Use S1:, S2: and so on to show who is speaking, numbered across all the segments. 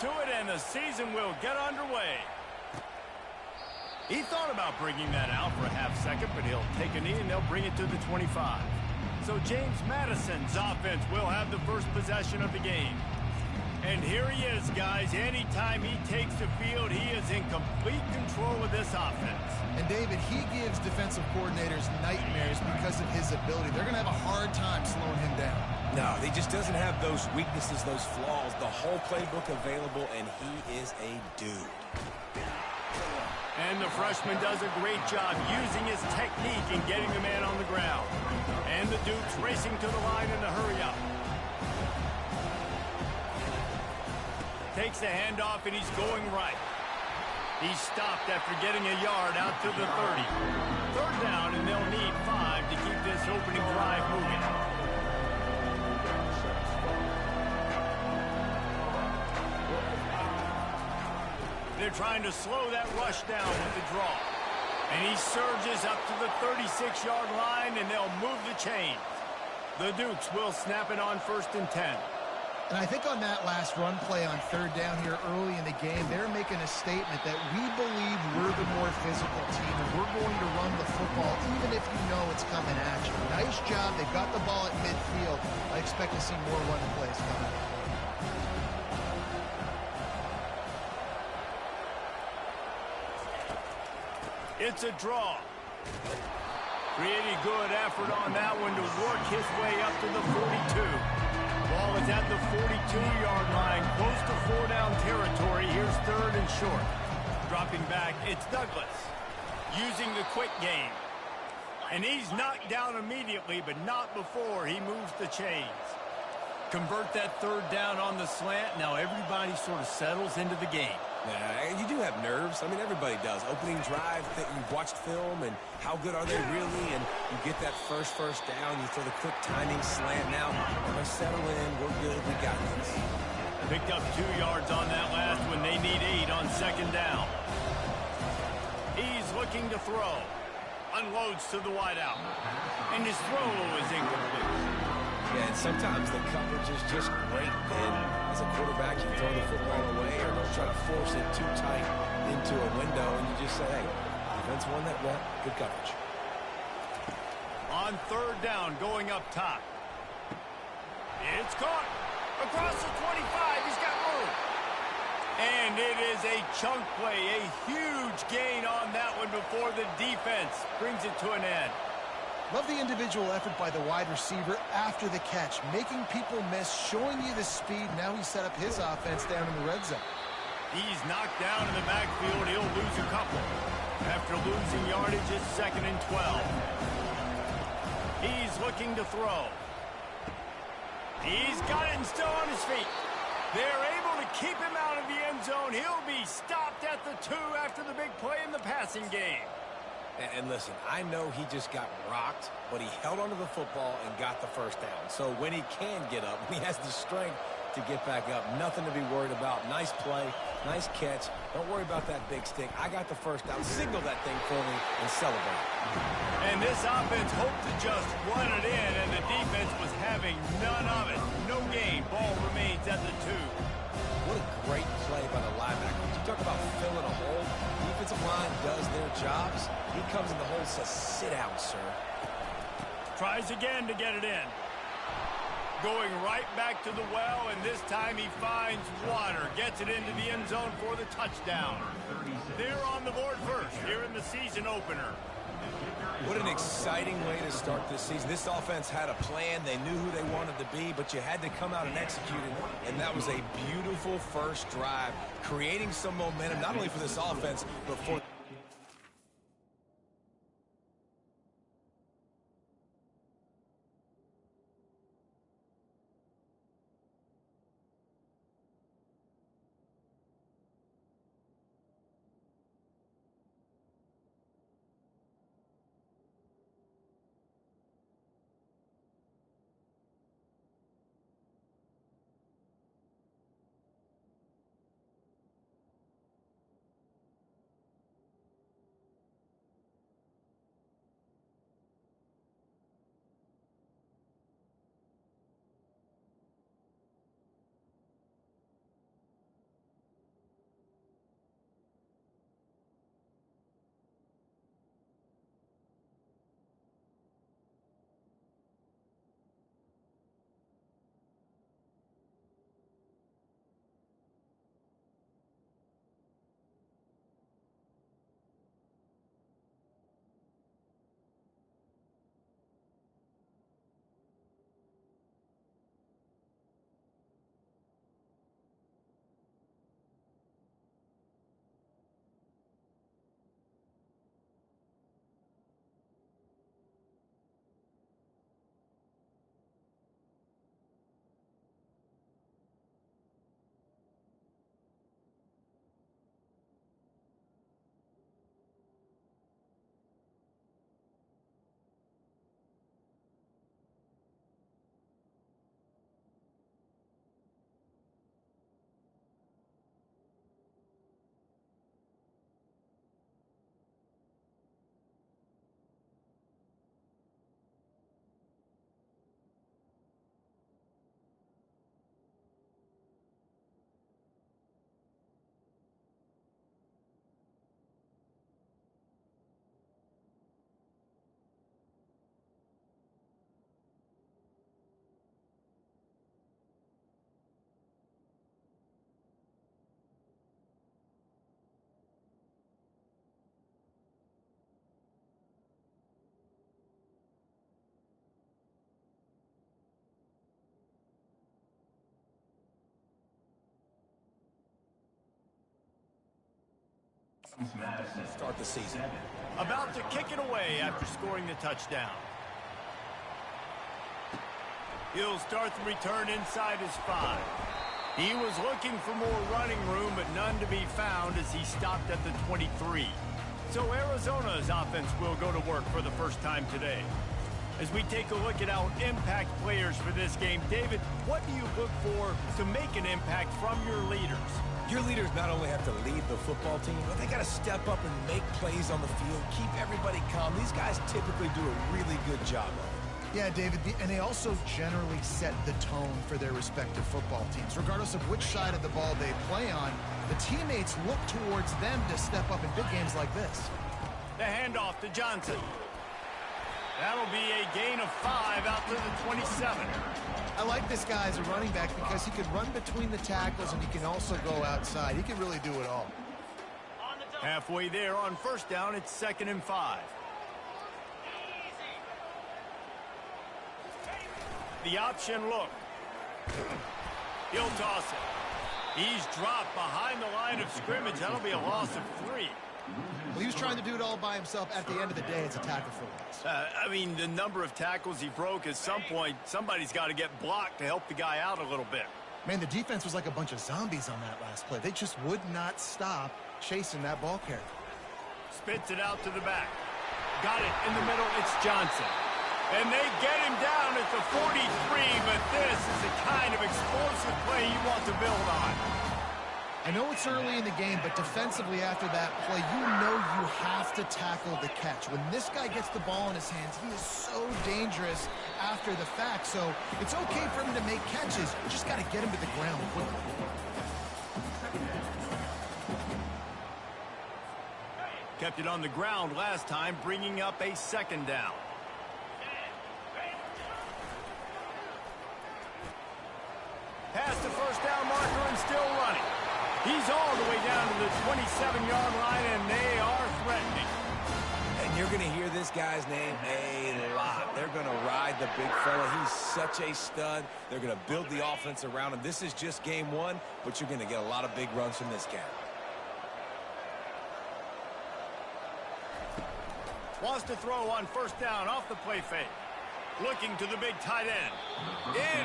S1: to it, and the season will get underway. He thought about bringing that out for a half second, but he'll take a knee and they'll bring it to the 25. So James Madison's offense will have the first possession of the game. And here he is, guys. Anytime he takes the field, he is in complete control of this offense.
S2: And, David, he gives defensive coordinators nightmares because of his ability. They're going to have a hard time slowing him down.
S3: No, he just doesn't have those weaknesses, those flaws, the whole playbook available, and he is a dude.
S1: And the freshman does a great job using his technique and getting the man on the ground. And the Dukes racing to the line in a hurry-up. Takes the handoff, and he's going right. He stopped after getting a yard out to the 30. Third down, and they'll need 5 to keep this opening drive moving. They're trying to slow that rush down with the draw. And he surges up to the 36-yard line, and they'll move the chains. The Dukes will snap it on 1st and 10.
S2: And I think on that last run play on third down here early in the game, they're making a statement that we believe we're the more physical team, and we're going to run the football even if you know it's coming at you. Nice job. They've got the ball at midfield. I expect to see more run plays coming.
S1: It's a draw. Pretty good effort on that one to work his way up to the 42. Ball is at the 42-yard line, close to 4-down territory. Here's 3rd and short. Dropping back, it's Douglas. Using the quick game. And he's knocked down immediately, but not before he moves the chains. Convert that 3rd down on the slant. Now everybody sort of settles into the game.
S3: Yeah, and you do have nerves. I mean, everybody does. Opening drive, that you've watched film, and how good are they really? And you get that first down, you throw the quick timing slant. Now, we're going to settle in. We're good. We got this.
S1: Picked up 2 yards on that last one. They need 8 on 2nd down. He's looking to throw. Unloads to the wideout. And his throw is incomplete.
S3: Yeah, and sometimes the coverage is just great. And as a quarterback, you throw the football away or don't try to force it too tight into a window, and you just say, hey, defense won that rep, good coverage.
S1: On 3rd down, going up top. It's caught. Across the 25, he's got room. And it is a chunk play, a huge gain on that one before the defense brings it to an end.
S2: Love the individual effort by the wide receiver after the catch, making people miss, showing you the speed. Now he set up his offense down in the red zone.
S1: He's knocked down in the backfield. He'll lose a couple. After losing yardage, it's 2nd and 12. He's looking to throw. He's got it and still on his feet. They're able to keep him out of the end zone. He'll be stopped at the 2 after the big play in the passing game.
S3: And listen, I know he just got rocked, but he held onto the football and got the 1st down. So when he can get up, he has the strength to get back up. Nothing to be worried about. Nice play, nice catch. Don't worry about that big stick. I got the 1st down. Signal that thing for me and celebrate.
S1: And this offense hoped to just run it in, and the defense was having none of it. No gain. Ball remains at the 2.
S3: What a great play by the linebacker. You talk about filling a hole. The defensive line does their jobs. He comes in the hole and says, sit down, sir.
S1: Tries again to get it in. Going right back to the well, and this time he finds water. Gets it into the end zone for the touchdown. They're on the board first here in the season opener.
S3: What an exciting way to start this season. This offense had a plan. They knew who they wanted to be, but you had to come out and execute it. And that was a beautiful first drive, creating some momentum, not only for this offense, but for start the season.
S1: About to kick it away after scoring the touchdown. He'll start the return inside his 5. He was looking for more running room, but none to be found as he stopped at the 23. So Arizona's offense will go to work for the first time today. As we take a look at our impact players for this game, David, what do you look for to make an impact from your leaders?
S3: Your leaders not only have to lead the football team, but they got to step up and make plays on the field, keep everybody calm. These guys typically do a really good job of it.
S2: Yeah, David, and they also generally set the tone for their respective football teams. Regardless of which side of the ball they play on, the teammates look towards them to step up in big games like this.
S1: The handoff to Johnson. That'll be a gain of 5 out to the 27.
S2: I like this guy as a running back because he can run between the tackles and he can also go outside. He can really do it all.
S1: Halfway there on first down, it's 2nd and 5. The option look. He'll toss it. He's dropped behind the line of scrimmage. That'll be a loss of 3.
S2: Well, he was trying to do it all by himself. At the end of the day, it's a tackle for loss.
S1: I mean, the number of tackles he broke, at some point, somebody's got to get blocked to help the guy out a little bit.
S2: Man, the defense was like a bunch of zombies on that last play. They just would not stop chasing that ball carrier.
S1: Spits it out to the back. Got it in the middle. It's Johnson. And they get him down at the 43, but this is the kind of explosive play you want to build on.
S2: I know it's early in the game, but defensively after that play, you know you have to tackle the catch. When this guy gets the ball in his hands, he is so dangerous after the fact. So it's okay for him to make catches. You just got to get him to the ground quickly.
S1: Kept it on the ground last time, bringing up a 2nd down. Past the first down marker and still running. He's all the way down to the 27-yard line, and they are threatening.
S3: And you're going to hear this guy's name a lot. They're going to ride the big fella. He's such a stud. They're going to build the offense around him. This is just game 1, but you're going to get a lot of big runs from this guy.
S1: Wants to throw on first down off the play fake. Looking to the big tight end.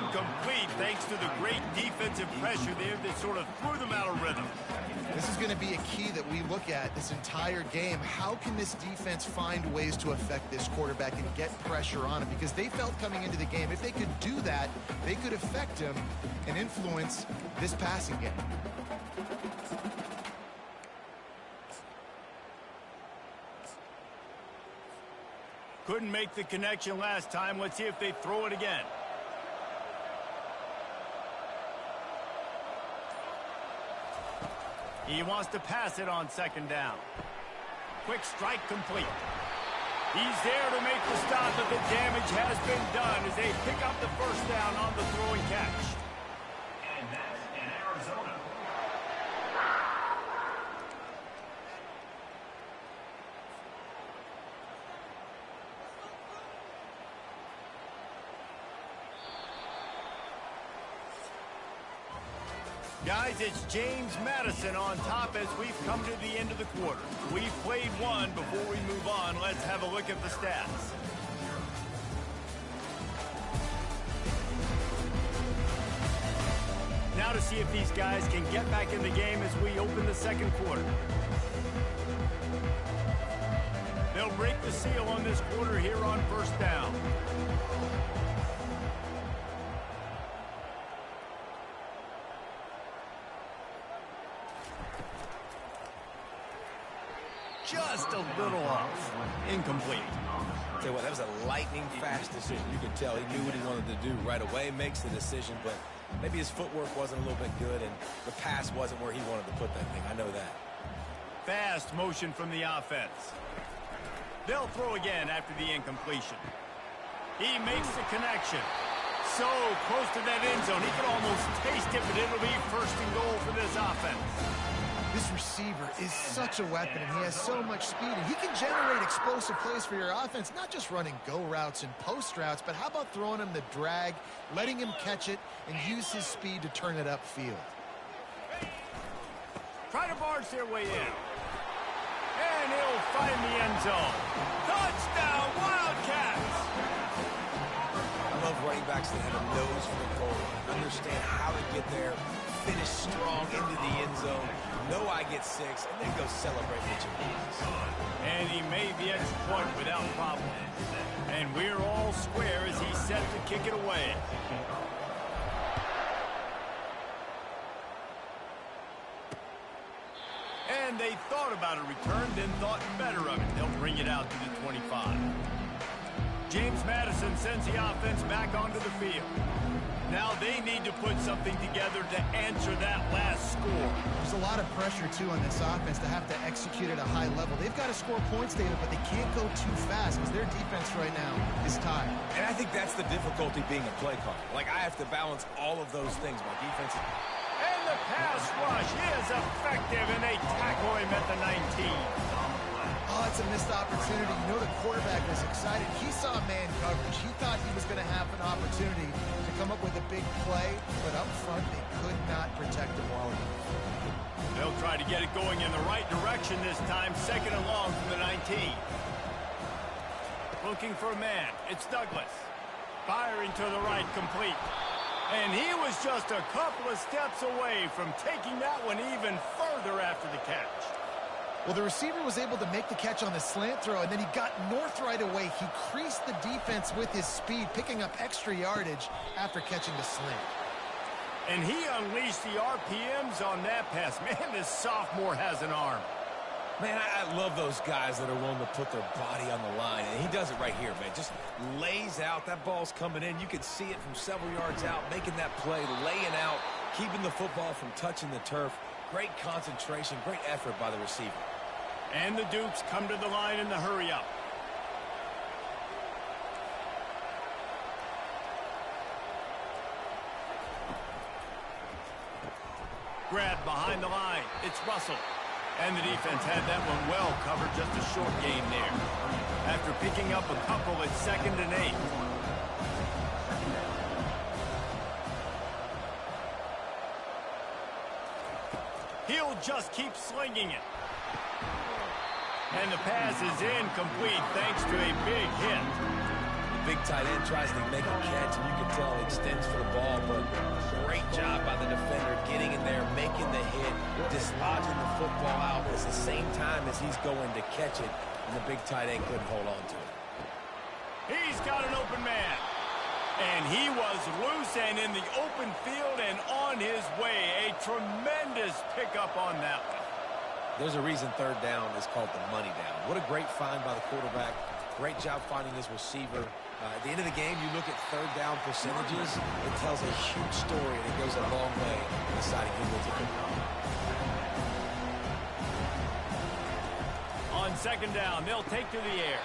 S1: Incomplete thanks to the great defensive pressure there that sort of threw them out of rhythm.
S2: This is going to be a key that we look at this entire game. How can this defense find ways to affect this quarterback and get pressure on him? Because they felt coming into the game, if they could do that, they could affect him and influence this passing game.
S1: Couldn't make the connection last time. Let's see if they throw it again. He wants to pass it on 2nd down. Quick strike complete. He's there to make the stop, but the damage has been done as they pick up the first down on the throwing catch.
S4: And that's in Arizona.
S1: Guys, it's James Madison on top as we've come to the end of the quarter. We've played one. Before we move on, let's have a look at the stats. Now to see if these guys can get back in the game as we open the 2nd quarter. They'll break the seal on this quarter here on first down. Just a little off. Incomplete.
S3: Tell you what, that was a lightning-fast decision. You could tell he knew what he wanted to do right away, makes the decision, but maybe his footwork wasn't a little bit good, and the pass wasn't where he wanted to put that thing. I know that.
S1: Fast motion from the offense. They'll throw again after the incompletion. He makes the connection. So close to that end zone. He could almost taste it, but it'll be 1st and goal for this offense.
S2: This receiver is such a weapon, and he has so much speed, and he can generate explosive plays for your offense, not just running go routes and post routes, but how about throwing him the drag, letting him catch it, and use his speed to turn it upfield.
S1: Try to barge their way in. And he'll find the end zone. Touchdown, Wildcats!
S3: I love running backs that have a nose for the goal, understand how to get there, finish strong into the end zone, know I get 6, and then go celebrate with your boys.
S1: And he made the extra point without problem. And we're all square as he's set to kick it away. And they thought about a return, then thought better of it. They'll bring it out to the 25. James Madison sends the offense back onto the field. Now they need to put something together to answer that last score.
S2: There's a lot of pressure, too, on this offense to have to execute at a high level. They've got to score points, David, but they can't go too fast because their defense right now is tied.
S3: And I think that's the difficulty being a play caller. Like, I have to balance all of those things. My defense...
S1: And the pass rush is effective, and they tackle him at the 19.
S2: Oh, it's a missed opportunity. You know the quarterback was excited. He saw man coverage. He thought he was going to have an opportunity to come up with a big play, but up front they could not protect him well enough.
S1: They'll try to get it going in the right direction this time. 2nd and long from the 19. Looking for a man. It's Douglas. Firing to the right, complete. And he was just a couple of steps away from taking that one even further after the catch.
S2: Well, the receiver was able to make the catch on the slant throw, and then he got north right away. He creased the defense with his speed, picking up extra yardage after catching the slant.
S1: And he unleashed the RPMs on that pass. Man, this sophomore has an arm.
S3: Man, I love those guys that are willing to put their body on the line. And he does it right here, man. Just lays out. That ball's coming in. You can see it from several yards out, making that play, laying out, keeping the football from touching the turf. Great concentration, great effort by the receiver.
S1: And the Dukes come to the line in the hurry-up. Grab behind the line. It's Russell. And the defense had that one well covered, just a short gain there. After picking up a couple, it's 2nd and 8. He'll just keep slinging it. And the pass is incomplete thanks to a big hit.
S3: The big tight end tries to make a catch, and you can tell he extends for the ball, but great job by the defender getting in there, making the hit, dislodging the football out at the same time as he's going to catch it, and the big tight end couldn't hold on to it.
S1: He's got an open man. And he was loose and in the open field and on his way. A tremendous pickup on that one.
S3: There's a reason 3rd down is called the money down. What a great find by the quarterback. Great job finding his receiver. At the end of the game, you look at 3rd down percentages. It tells a huge story, and it goes a long way in deciding who wins a football.
S1: On 2nd down, they'll take to the air.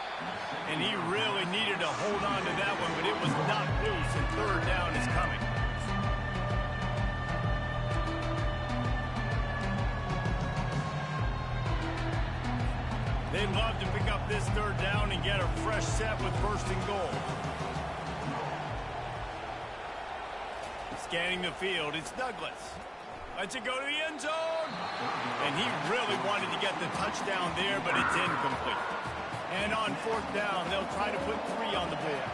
S1: And he really needed to hold on to that one, but it was not loose, and 3rd down is coming. They'd love to pick up this 3rd down and get a fresh set with 1st and goal. Scanning the field, it's Douglas. Lets it go to the end zone. And he really wanted to get the touchdown there, but it's incomplete. And on 4th down, they'll try to put 3 on the board.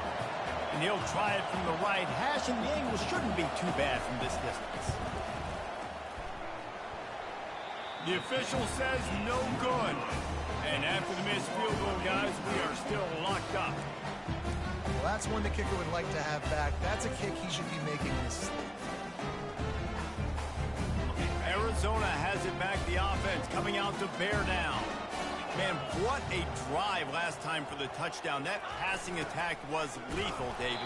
S1: And he'll try it from the right hash, and the angle shouldn't be too bad from this distance. The official says no good. And after the missed field goal, guys, we are still locked up.
S2: Well, that's one the kicker would like to have back. That's a kick he should be making in his sleep.
S1: Arizona has it back, the offense coming out to bear down. Man, what a drive last time for the touchdown. That passing attack was lethal, David.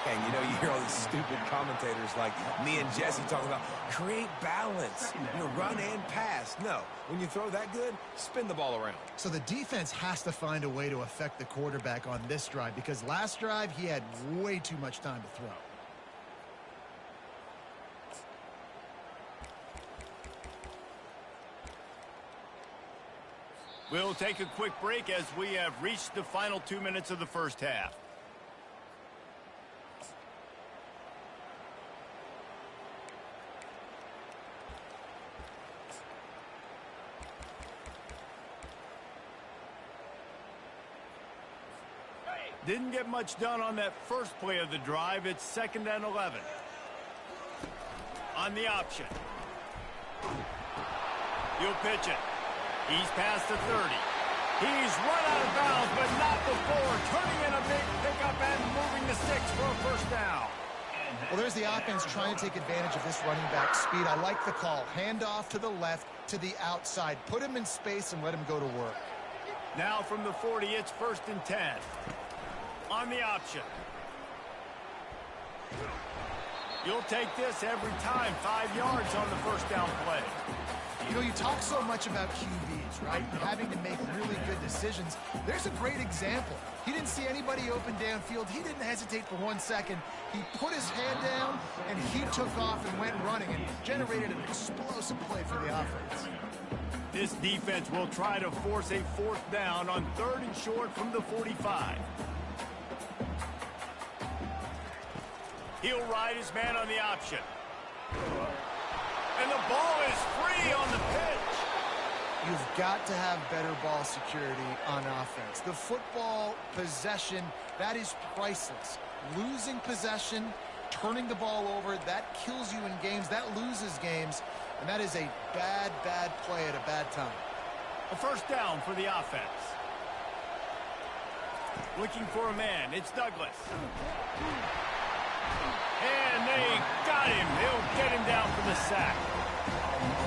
S3: And you know, you hear all these stupid commentators like me and Jesse talking about create balance, run and pass. No, when you throw that good, spin the ball around.
S2: So the defense has to find a way to affect the quarterback on this drive, because last drive he had way too much time to throw.
S1: We'll take a quick break as we have reached the final 2 minutes of the first half. Didn't get much done on that first play of the drive. It's 2nd and 11. On the option. He'll pitch it. He's past the 30. He's run out of bounds, but not before turning in a big pickup and moving the sticks for a first down.
S2: Well, there's the offense trying to take advantage of this running back speed. I like the call. Hand off to the left, to the outside. Put him in space and let him go to work.
S1: Now from the 40, it's 1st and 10. On the option. You'll take this every time. 5 yards on the first down play.
S2: You know, you talk so much about QBs, right? Having to make really good decisions. There's a great example. He didn't see anybody open downfield. He didn't hesitate for 1 second. He put his head down, and he took off and went running and generated an explosive play for the offense.
S1: This defense will try to force a 4th down on 3rd and short from the 45. He'll ride his man on the option. And the ball is free on the pitch.
S2: You've got to have better ball security on offense. The football possession, that is priceless. Losing possession, turning the ball over, that kills you in games, that loses games, and that is a bad, bad play at a bad time.
S1: A first down for the offense. Looking for a man, it's Douglas. And they got him. They'll get him down for the sack.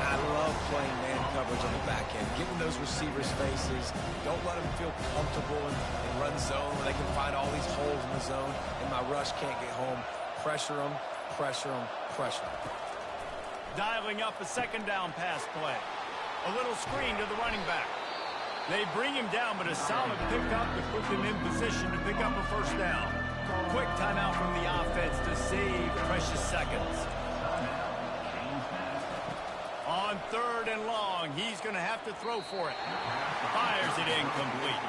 S3: I love playing man coverage on the back end. Getting those receivers' faces. Don't let them feel comfortable in run zone where they can find all these holes in the zone and my rush can't get home. Pressure them, pressure them, pressure them.
S1: Dialing up a 2nd down pass play. A little screen to the running back. They bring him down, but a solid pickup to put them in position to pick up a first down. Quick timeout from the offense to save precious seconds. On 3rd and long, he's going to have to throw for it. Fires it incomplete.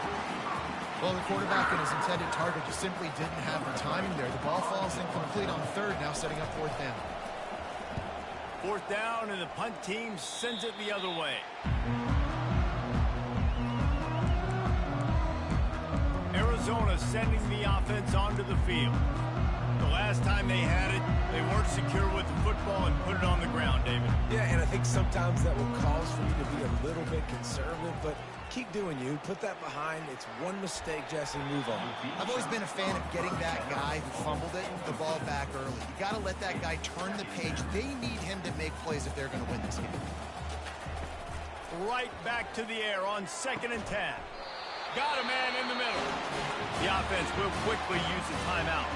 S2: Well, the quarterback and his intended target just simply didn't have the timing there. The ball falls incomplete on 3rd, now setting up 4th down.
S1: 4th down, and the punt team sends it the other way. Arizona sending the offense onto the field. The last time they had it, they weren't secure with the football and put it on the ground, David.
S3: Yeah, and I think sometimes that will cause for you to be a little bit conservative, but keep doing you. Put that behind. It's one mistake, Jesse. Move on.
S2: I've always been a fan of getting that guy who fumbled it, the ball back early. You got to let that guy turn the page. They need him to make plays if they're going to win this game.
S1: Right back to the air on 2nd and 10. Got a man in the middle. The offense will quickly use a timeout.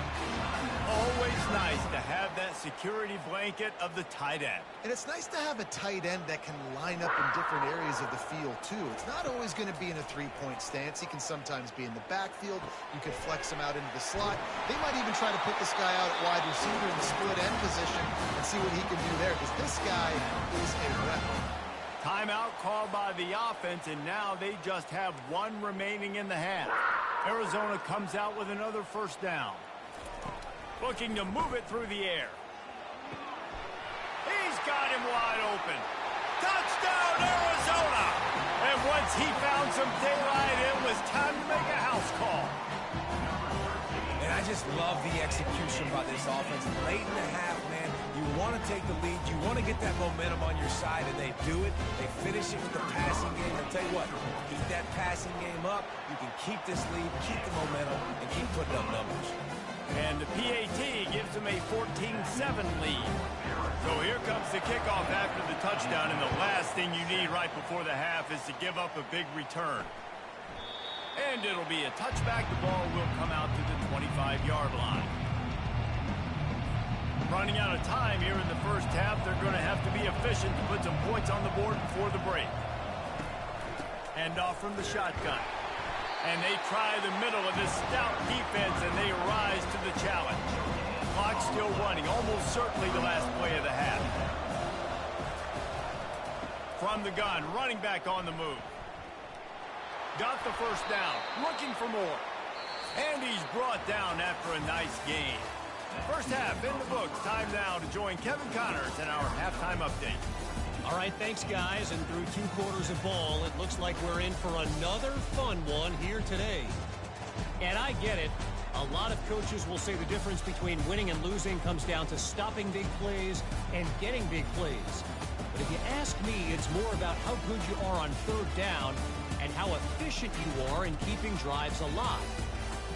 S1: Always nice to have that security blanket of the tight end.
S2: And it's nice to have a tight end that can line up in different areas of the field, too. It's not always going to be in a 3-point stance. He can sometimes be in the backfield. You could flex him out into the slot. They might even try to put this guy out at wide receiver in the split end position and see what he can do there, because this guy is a weapon.
S1: Timeout called by the offense, and now they just have 1 remaining in the half. Arizona comes out with another first down. Looking to move it through the air. He's got him wide open. Touchdown, Arizona! And once he found some daylight, it was time to make a house call.
S3: And I just love the execution by this offense. Late in the half, man, you want to take the lead. You want to get that momentum on your side, and they do it. They finish it with the passing game. I'll tell you what, keep that passing game up. You can keep this lead, keep the momentum, and keep putting up numbers.
S1: And the PAT gives them a 14-7 lead. So here comes the kickoff after the touchdown, and the last thing you need right before the half is to give up a big return. And it'll be a touchback. The ball will come out to the 25-yard line. Running out of time here in the first half, they're going to have to be efficient to put some points on the board before the break. Hand off from the shotgun. And they try the middle of this stout defense, and they rise to the challenge. Clock still running, almost certainly the last play of the half. From the gun, running back on the move. Got the first down, looking for more. And he's brought down after a nice gain. First half in the books. Time now to join Kevin Connors in our halftime update.
S5: All right, thanks, guys. And through 2 quarters of ball, it looks like we're in for another fun one here today. And I get it. A lot of coaches will say the difference between winning and losing comes down to stopping big plays and getting big plays. But if you ask me, it's more about how good you are on third down and how efficient you are in keeping drives alive.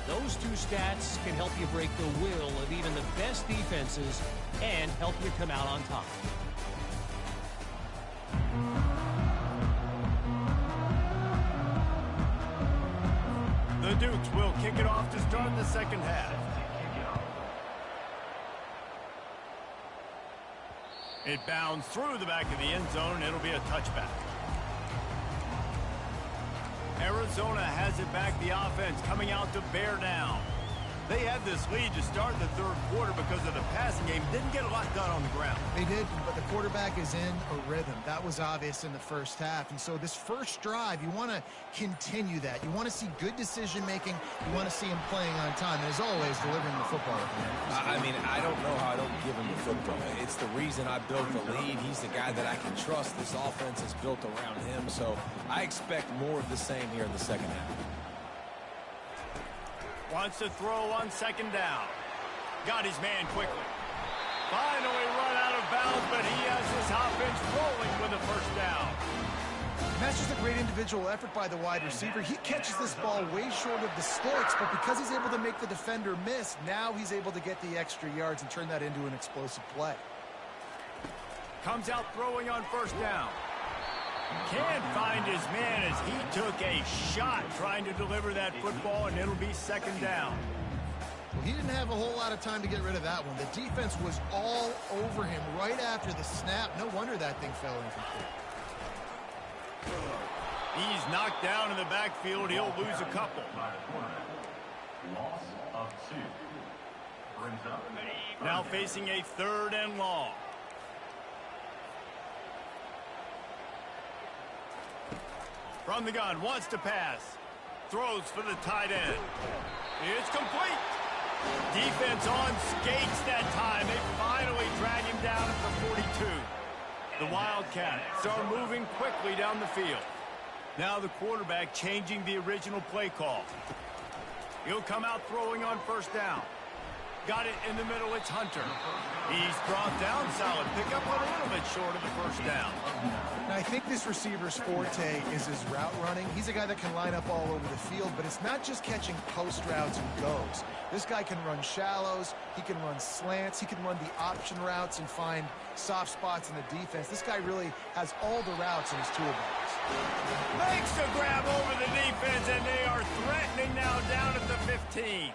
S5: Those two stats can help you break the will of even the best defenses and help you come out on top.
S1: The Dukes will kick it off to start the second half. It bounds through the back of the end zone, and it'll be a touchback. Arizona has it back, the offense coming out to bear down. They had this lead to start the third quarter because of the passing game. Didn't get a lot done on the ground.
S2: They did, but the quarterback is in a rhythm. That was obvious in the first half. And so this first drive, you want to continue that. You want to see good decision-making. You want to see him playing on time. And as always, delivering the football.
S3: I mean, I don't know how I don't give him the football. It's the reason I built the lead. He's the guy that I can trust. This offense is built around him. So I expect more of the same here in the second half.
S1: Wants to throw on second down. Got his man quickly. Finally run out of bounds, but he has his offense rolling with a first down.
S2: And that's just a great individual effort by the wide receiver. He catches this ball way short of the sticks, but because he's able to make the defender miss, now he's able to get the extra yards and turn that into an explosive play.
S1: Comes out throwing on first down. Can't find his man as he took a shot trying to deliver that football, and it'll be second down.
S2: Well, he didn't have a whole lot of time to get rid of that one. The defense was all over him right after the snap. No wonder that thing fell incomplete.
S1: He's knocked down in the backfield. He'll lose a couple.
S4: Loss of 2. Brings up.
S1: Now facing a third and long. From the gun, wants to pass. Throws for the tight end. It's complete. Defense on skates that time. They finally drag him down at the 42. The Wildcats are moving quickly down the field. Now the quarterback changing the original play call. He'll come out throwing on first down. Got it in the middle. It's Hunter. He's brought down solid. Pick up a little bit short of the first down.
S2: Now, I think this receiver's forte is his route running. He's a guy that can line up all over the field, but it's not just catching post routes and goes. This guy can run shallows. He can run slants. He can run the option routes and find soft spots in the defense. This guy really has all the routes in his toolbox.
S1: Makes a grab over the defense, and they are threatening now down at the 15.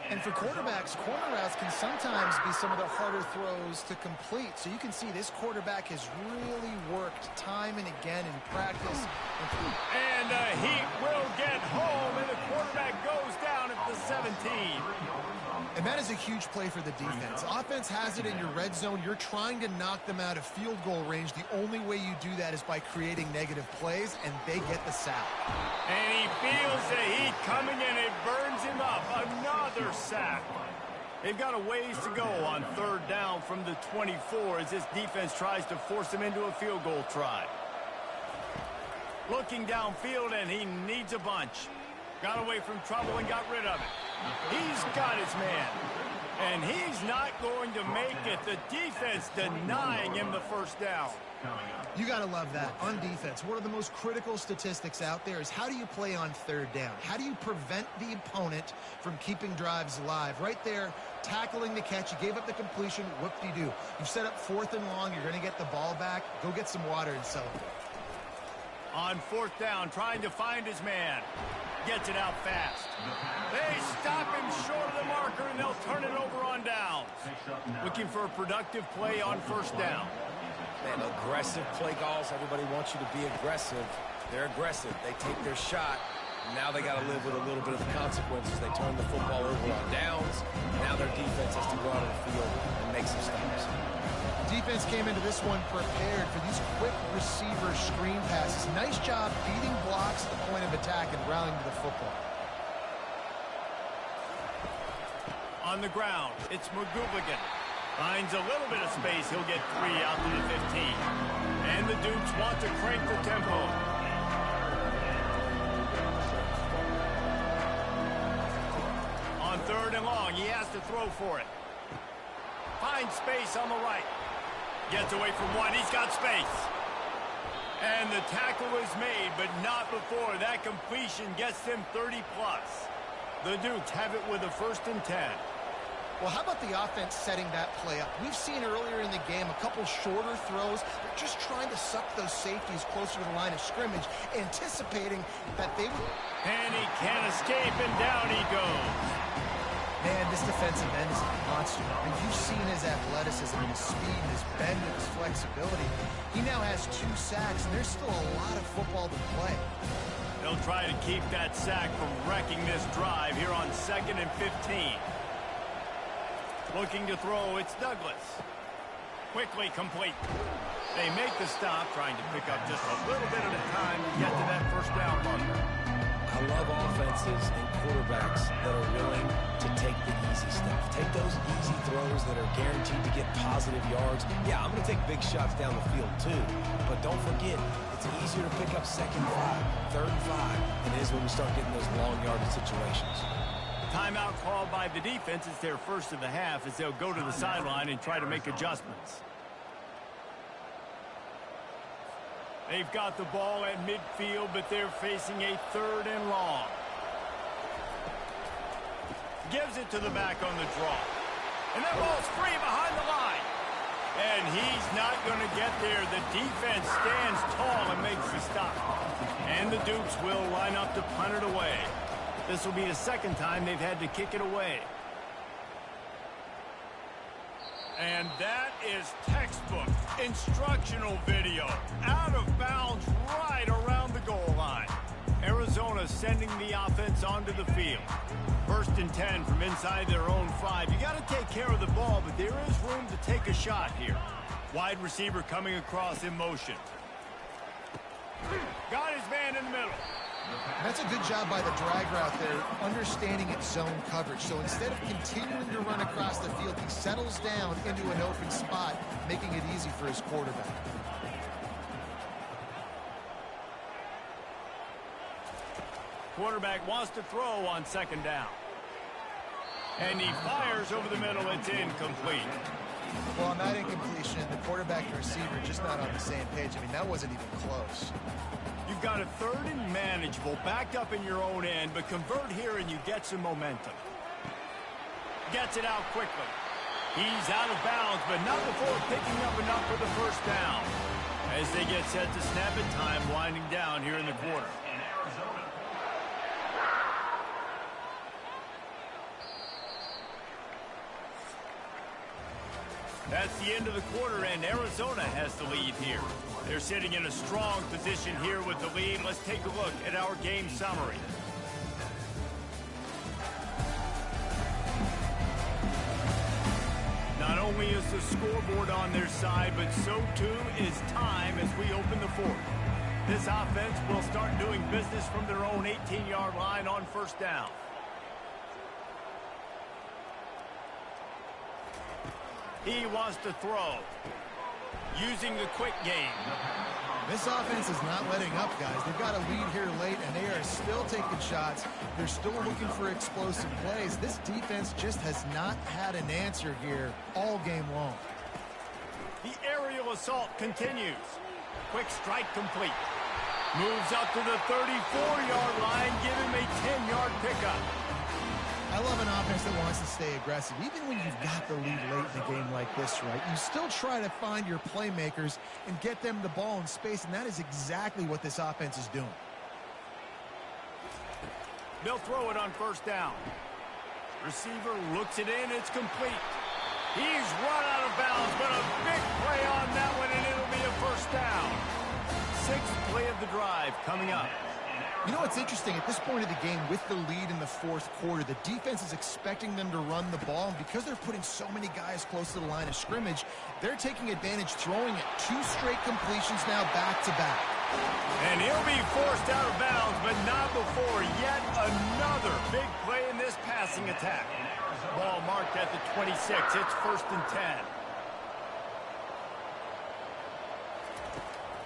S2: And for quarterbacks, corner routes can sometimes be some of the harder throws to complete. So you can see this quarterback has really worked time and again in practice.
S1: And he will get home, and the quarterback goes down at the 17.
S2: And that is a huge play for the defense. Offense has it in your red zone. You're trying to knock them out of field goal range. The only way you do that is by creating negative plays, and they get the sack.
S1: And he feels the heat coming, and it burns him up. Another sack. They've got a ways to go on third down from the 24 as this defense tries to force him into a field goal try. Looking downfield, and he needs a bunch. Got away from trouble and got rid of it. He's got his man. And he's not going to make it. The defense denying him the first down.
S2: You got to love that. On defense, one of the most critical statistics out there is how do you play on third down? How do you prevent the opponent from keeping drives alive? Right there, tackling the catch. You gave up the completion. Whoop-de-doo. You've set up fourth and long. You're going to get the ball back. Go get some water and celebrate.
S1: On fourth down, trying to find his man. Gets it out fast. They stop him short of the marker, and they'll turn it over on downs. Looking for a productive play on first down.
S3: Man, aggressive play calls. Everybody wants you to be aggressive. They're aggressive. They take their shot. Now they got to live with a little bit of the consequences. They turn the football over on downs. Now their defense has to go out on the field and make some stops.
S2: Defense came into this one prepared for these quick receiver screen passes. Nice job beating blocks at the point of attack and rallying to the football.
S1: On the ground, it's McGooligan. Finds a little bit of space. He'll get 3 out to the 15. And the Dukes want to crank the tempo. long. He has to throw for it. Finds space on the right. Gets away from one. He's got space. And the tackle is made, but not before. That completion gets them 30-plus. The Dukes have it with a 1st and 10.
S2: Well, how about the offense setting that play up? We've seen earlier in the game a couple shorter throws. They're just trying to suck those safeties closer to the line of scrimmage, anticipating that they would...
S1: And he can't escape, and down he goes.
S2: Man, this defensive end is a monster. And you've seen his athleticism and his speed and his bend and his flexibility. He now has 2 sacks, and there's still a lot of football to play.
S1: They'll try to keep that sack from wrecking this drive here on 2nd and 15. Looking to throw, it's Douglas. Quickly complete. They make the stop, trying to pick up just a little bit at a time to get to that 1st down marker.
S3: I love offenses and quarterbacks that are willing to take the easy stuff. Take those easy throws that are guaranteed to get positive yards. Yeah, I'm going to take big shots down the field too. But don't forget, it's easier to pick up 2nd and 5, 3rd and 5 than it is when we start getting those long yardage situations.
S1: Timeout called by the defense. It's their 1st of the half as they'll go to the sideline and try to make adjustments. They've got the ball at midfield, but they're facing a 3rd and long. Gives it to the back on the draw. And that ball's free behind the line. And he's not going to get there. The defense stands tall and makes the stop. And the Dukes will line up to punt it away. This will be the 2nd time they've had to kick it away. And that is textbook instructional video. Out of bounds right around the goal line. Arizona sending the offense onto the field. 1st and 10 from inside their own 5. You got to take care of the ball, but there is room to take a shot here. Wide receiver coming across in motion. Got his man in the middle.
S2: That's a good job by the drag route there, understanding its zone coverage. So instead of continuing to run across the field, he settles down into an open spot, making it easy for his quarterback.
S1: Quarterback wants to throw on 2nd down. And he fires over the middle. It's incomplete.
S2: Well, on that incompletion, the quarterback and receiver just not on the same page. I mean, that wasn't even close.
S1: You've got a 3rd and manageable, backed up in your own end, but convert here and you get some momentum. Gets it out quickly. He's out of bounds, but not before picking up enough for the 1st down. As they get set to snap it, time winding down here in the quarter. That's the end of the quarter, and Arizona has the lead here. They're sitting in a strong position here with the lead. Let's take a look at our game summary. Not only is the scoreboard on their side, but so too is time as we open the 4th. This offense will start doing business from their own 18-yard line on 1st down. He wants to throw. Using the quick game.
S2: This offense is not letting up, guys. They've got a lead here late, and they are still taking shots. They're still looking for explosive plays. This defense just has not had an answer here all game long.
S1: The aerial assault continues. Quick strike complete. Moves up to the 34-yard line. Give him a 10-yard pickup.
S2: I love an offense that wants to stay aggressive. Even when you've got the lead late in a game like this, right, you still try to find your playmakers and get them the ball in space, and that is exactly what this offense is doing.
S1: They'll throw it on 1st down. Receiver looks it in. It's complete. He's run out of bounds, but a big play on that one, and it'll be a 1st down. 6th play of the drive coming up.
S2: You know what's interesting? At this point of the game, with the lead in the 4th quarter, the defense is expecting them to run the ball, and because they're putting so many guys close to the line of scrimmage, they're taking advantage, throwing it 2 straight completions now back-to-back.
S1: And he'll be forced out of bounds, but not before yet another big play in this passing attack. Ball marked at the 26. It's 1st and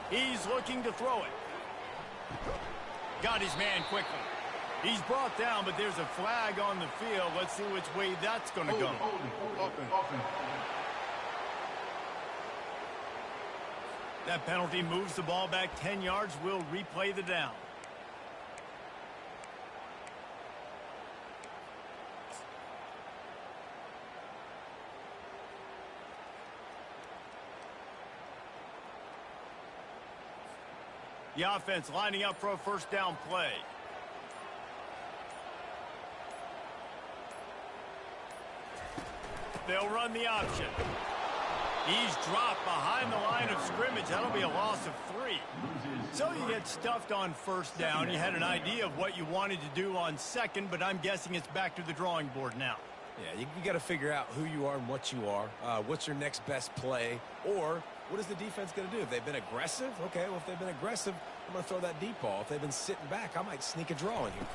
S1: 10. He's looking to throw it. Got his man quickly. He's brought down, but there's a flag on the field. Let's see which way that's going to go. That penalty moves the ball back 10 yards. We'll replay the down. The offense lining up for a first down play. They'll run the option. He's dropped behind the line of scrimmage. That'll be a loss of 3. So you get stuffed on first down. You had an idea of what you wanted to do on second, but I'm guessing it's back to the drawing board now.
S3: Yeah, you got to figure out who you are and what you are. What's your next best play? Or what is the defense going to do? If they've been aggressive, okay, well, if they've been aggressive, I'm going to throw that deep ball. If they've been sitting back, I might sneak a draw in here.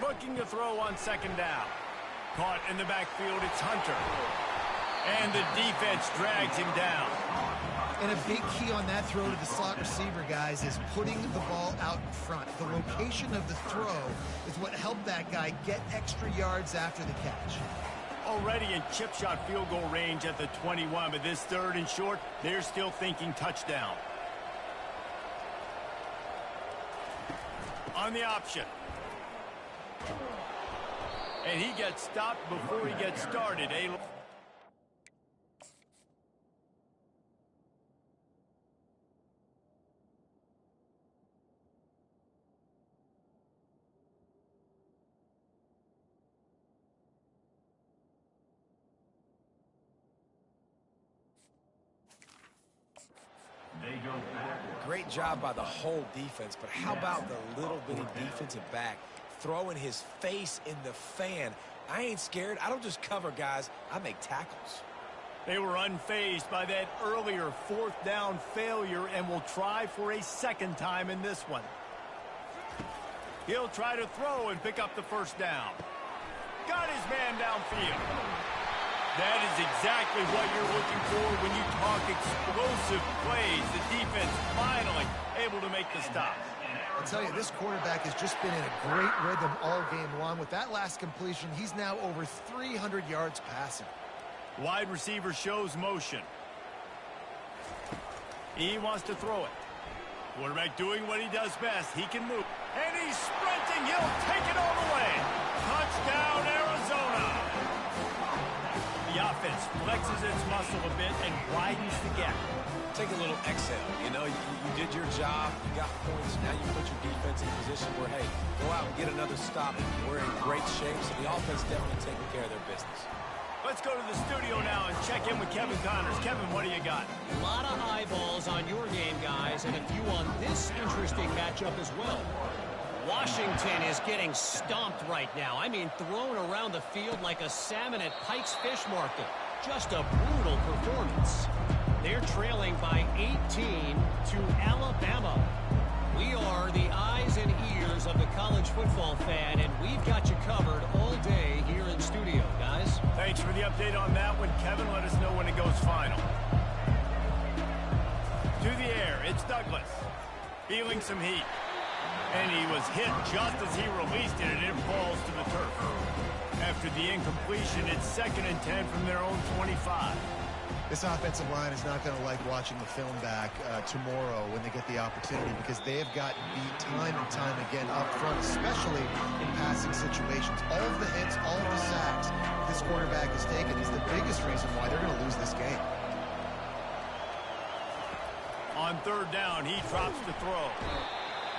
S1: Looking to throw on second down. Caught in the backfield, it's Hunter. And the defense drags him down.
S2: And a big key on that throw to the slot receiver, guys, is putting the ball out in front. The location of the throw is what helped that guy get extra yards after the catch.
S1: Already in chip shot field goal range at the 21, but this third and short, they're still thinking touchdown. On the option. And he gets stopped before he gets started.
S3: Great job by the whole defense, but how about the little bitty defensive back throwing his face in the fan? I ain't scared. I don't just cover guys. I make tackles.
S1: They were unfazed by that earlier fourth down failure and will try for a second time in this one. He'll try to throw and pick up the first down. Got his man downfield. That is exactly what you're looking for when you talk explosive plays. The defense finally able to make the stop.
S2: I'll tell you, this quarterback has just been in a great rhythm all game long. With that last completion, he's now over 300 yards passing.
S1: Wide receiver shows motion. He wants to throw it. Quarterback doing what he does best. He can move. And he's sprinting. He'll take it all the way. Touchdown, Arizona. The offense flexes its muscle a bit and widens the gap.
S3: Take a little exhale. You know, you did your job. You got points. Now you put your defense in a position where, hey, go out and get another stop. We're in great shape, so the offense definitely taking care of their business.
S1: Let's go to the studio now and check in with Kevin Connors. Kevin, what do you got?
S5: A lot of eyeballs on your game, guys, and a few on this interesting matchup as well. Washington is getting stomped right now. I mean, thrown around the field like a salmon at Pike's Fish Market. Just a brutal performance. They're trailing by 18 to Alabama. We are the eyes and ears of the college football fan, and we've got you covered all day here in studio, guys.
S1: Thanks for the update on that one, Kevin. Let us know when it goes final. To the air, it's Douglas. Feeling some heat. And he was hit just as he released it, and it falls to the turf. After the incompletion, it's 2nd and 10 from their own 25.
S2: This offensive line is not going to like watching the film back tomorrow when they get the opportunity, because they have gotten beat time and time again up front, especially in passing situations. All of the hits, all of the sacks this quarterback has taken is the biggest reason why they're going to lose this game.
S1: On 3rd down, he drops the throw.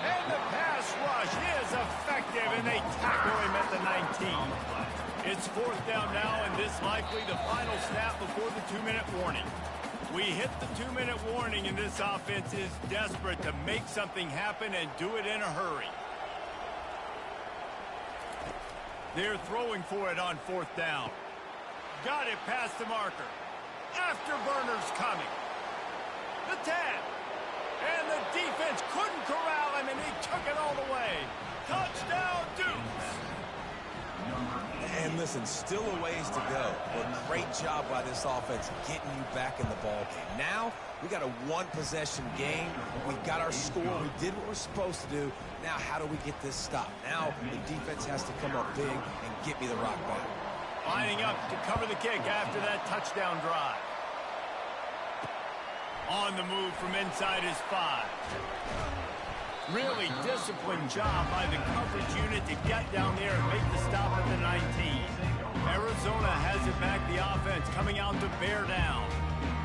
S1: And the pass rush is effective, and they tackle him at the 19. It's 4th down now, and this likely the final snap before the 2-minute warning. We hit the 2-minute warning, and this offense is desperate to make something happen and do it in a hurry. They're throwing for it on 4th down. Got it past the marker. Afterburner's coming. The 10. And the defense couldn't corral him, and he took it all the way. Touchdown, Dukes.
S3: And listen, still a ways to go, but great job by this offense getting you back in the ball game. Now, we got a one-possession game. We got our score. We did what we're supposed to do. Now, how do we get this stopped? Now, the defense has to come up big and get me the rock back.
S1: Lining up to cover the kick after that touchdown drive. On the move from inside his 5. Really disciplined job by the coverage unit to get down there and make the stop at the 19. Arizona has it back, the offense coming out to bear down.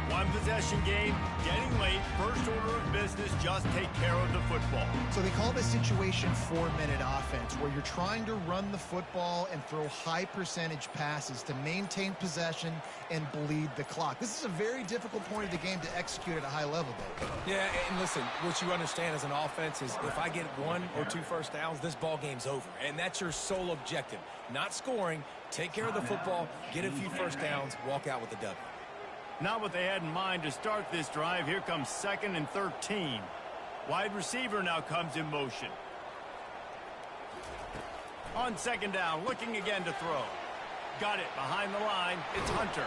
S1: One possession game, getting late, first order of business, just take care of the football.
S2: So they call this situation 4-minute offense, where you're trying to run the football and throw high percentage passes to maintain possession and bleed the clock. This is a very difficult point of the game to execute at a high level, though.
S3: Yeah, and listen, what you understand as an offense is if I get 1 or 2 first downs, this ball game's over. And that's your sole objective. Not scoring, take care of the football, get a few first downs, walk out with a W.
S1: Not what they had in mind to start this drive. Here comes 2nd and 13. Wide receiver now comes in motion. On 2nd down, looking again to throw. Got it behind the line. It's Hunter.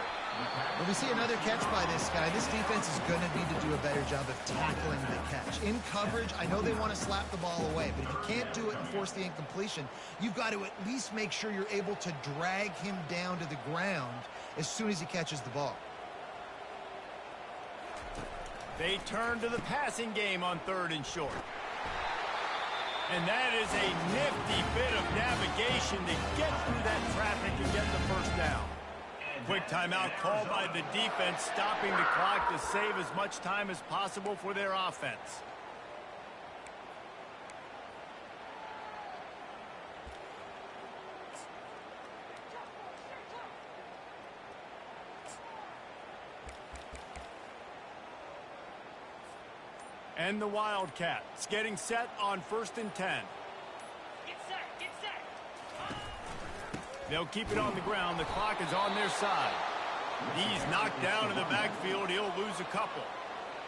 S2: When we see another catch by this guy, this defense is going to need to do a better job of tackling the catch. In coverage, I know they want to slap the ball away, but if you can't do it and force the incompletion, you've got to at least make sure you're able to drag him down to the ground as soon as he catches the ball.
S1: They turn to the passing game on 3rd and short. And that is a nifty bit of navigation to get through that traffic and get the first down. Quick timeout called by the defense, stopping the clock to save as much time as possible for their offense. And the Wildcats getting set on 1st and 10.
S6: Get set.
S1: They'll keep it on the ground. The clock is on their side. He's knocked down in the backfield. He'll lose a couple.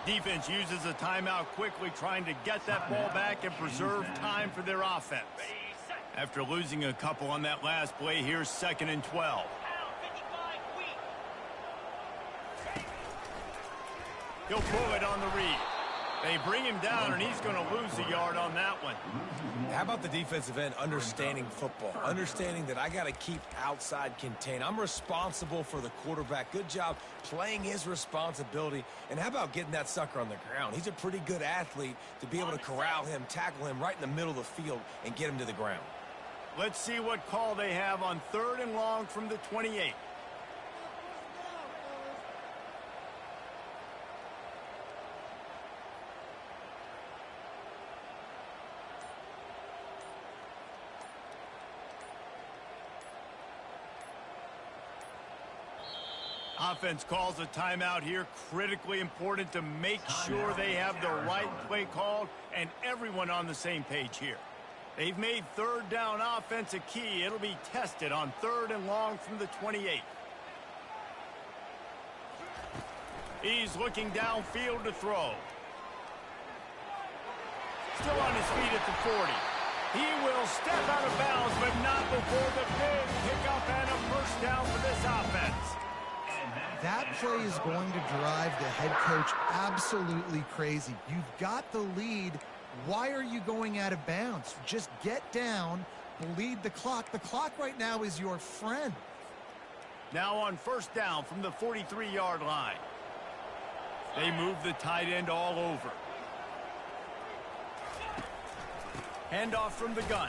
S1: Defense uses a timeout quickly, trying to get that ball back and preserve time for their offense. After losing a couple on that last play, here's 2nd and 12. He'll pull it on the read. They bring him down, and he's going to lose a yard on that one.
S3: How about the defensive end understanding football, understanding that I got to keep outside contained. I'm responsible for the quarterback. Good job playing his responsibility. And how about getting that sucker on the ground? He's a pretty good athlete to be able to corral him, tackle him right in the middle of the field, and get him to the ground.
S1: Let's see what call they have on 3rd and long from the 28. Offense calls a timeout here. Critically important to make sure they have the right play called and everyone on the same page here. They've made 3rd down offense a key. It'll be tested on 3rd and long from the 28. He's looking downfield to throw. Still on his feet at the 40. He will step out of bounds, but not before the big pickup and a first down for this offense.
S2: That play is going to drive the head coach absolutely crazy. You've got the lead. Why are you going out of bounds? Just get down, bleed the clock. The clock right now is your friend.
S1: Now on 1st down from the 43-yard line. They move the tight end all over. Handoff from the gun.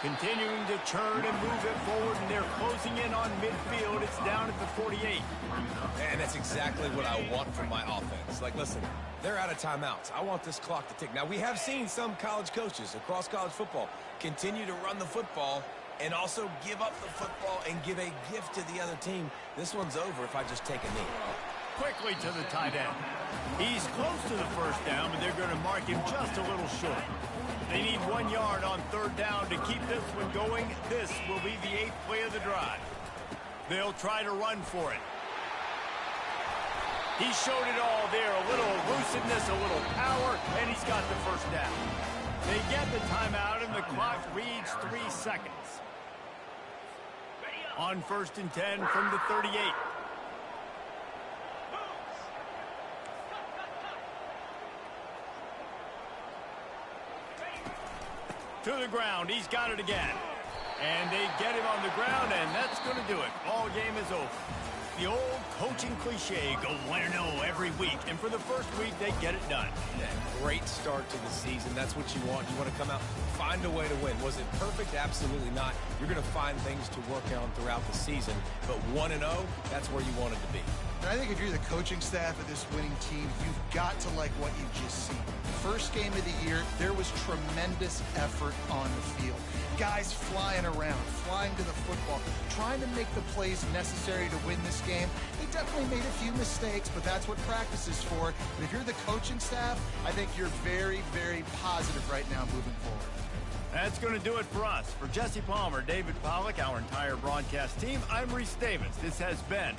S1: Continuing to churn and move it forward, and they're closing in on midfield. It's down at the 48.
S3: And that's exactly what I want from my offense. Like, listen, they're out of timeouts. I want this clock to tick. Now, we have seen some college coaches across college football continue to run the football and also give up the football and give a gift to the other team. This one's over if I just take a knee.
S1: Quickly to the tight end. He's close to the first down, but they're going to mark him just a little short. They need 1 yard on 3rd down to keep this one going. This will be the 8th play of the drive. They'll try to run for it. He showed it all there. A little elusiveness, a little power, and he's got the first down. They get the timeout, and the clock reads 3 seconds. On 1st and 10 from the 38. To the ground. He's got it again. And they get him on the ground, and that's going to do it. Ball game is over. The old coaching cliche, go 1-0 every week. And for the first week, they get it done.
S3: Yeah, great start to the season. That's what you want. You want to come out, find a way to win. Was it perfect? Absolutely not. You're going to find things to work on throughout the season. But 1-0, that's where you want it to be.
S2: And I think if you're the coaching staff of this winning team, you've got to like what you've just seen. First game of the year, there was tremendous effort on the field. Guys flying around, flying to the football, trying to make the plays necessary to win this game. They definitely made a few mistakes, but that's what practice is for. And if you're the coaching staff, I think you're very, very positive right now moving forward.
S1: That's going to do it for us. For Jesse Palmer, David Pollack, our entire broadcast team, I'm Reese Davis. This has been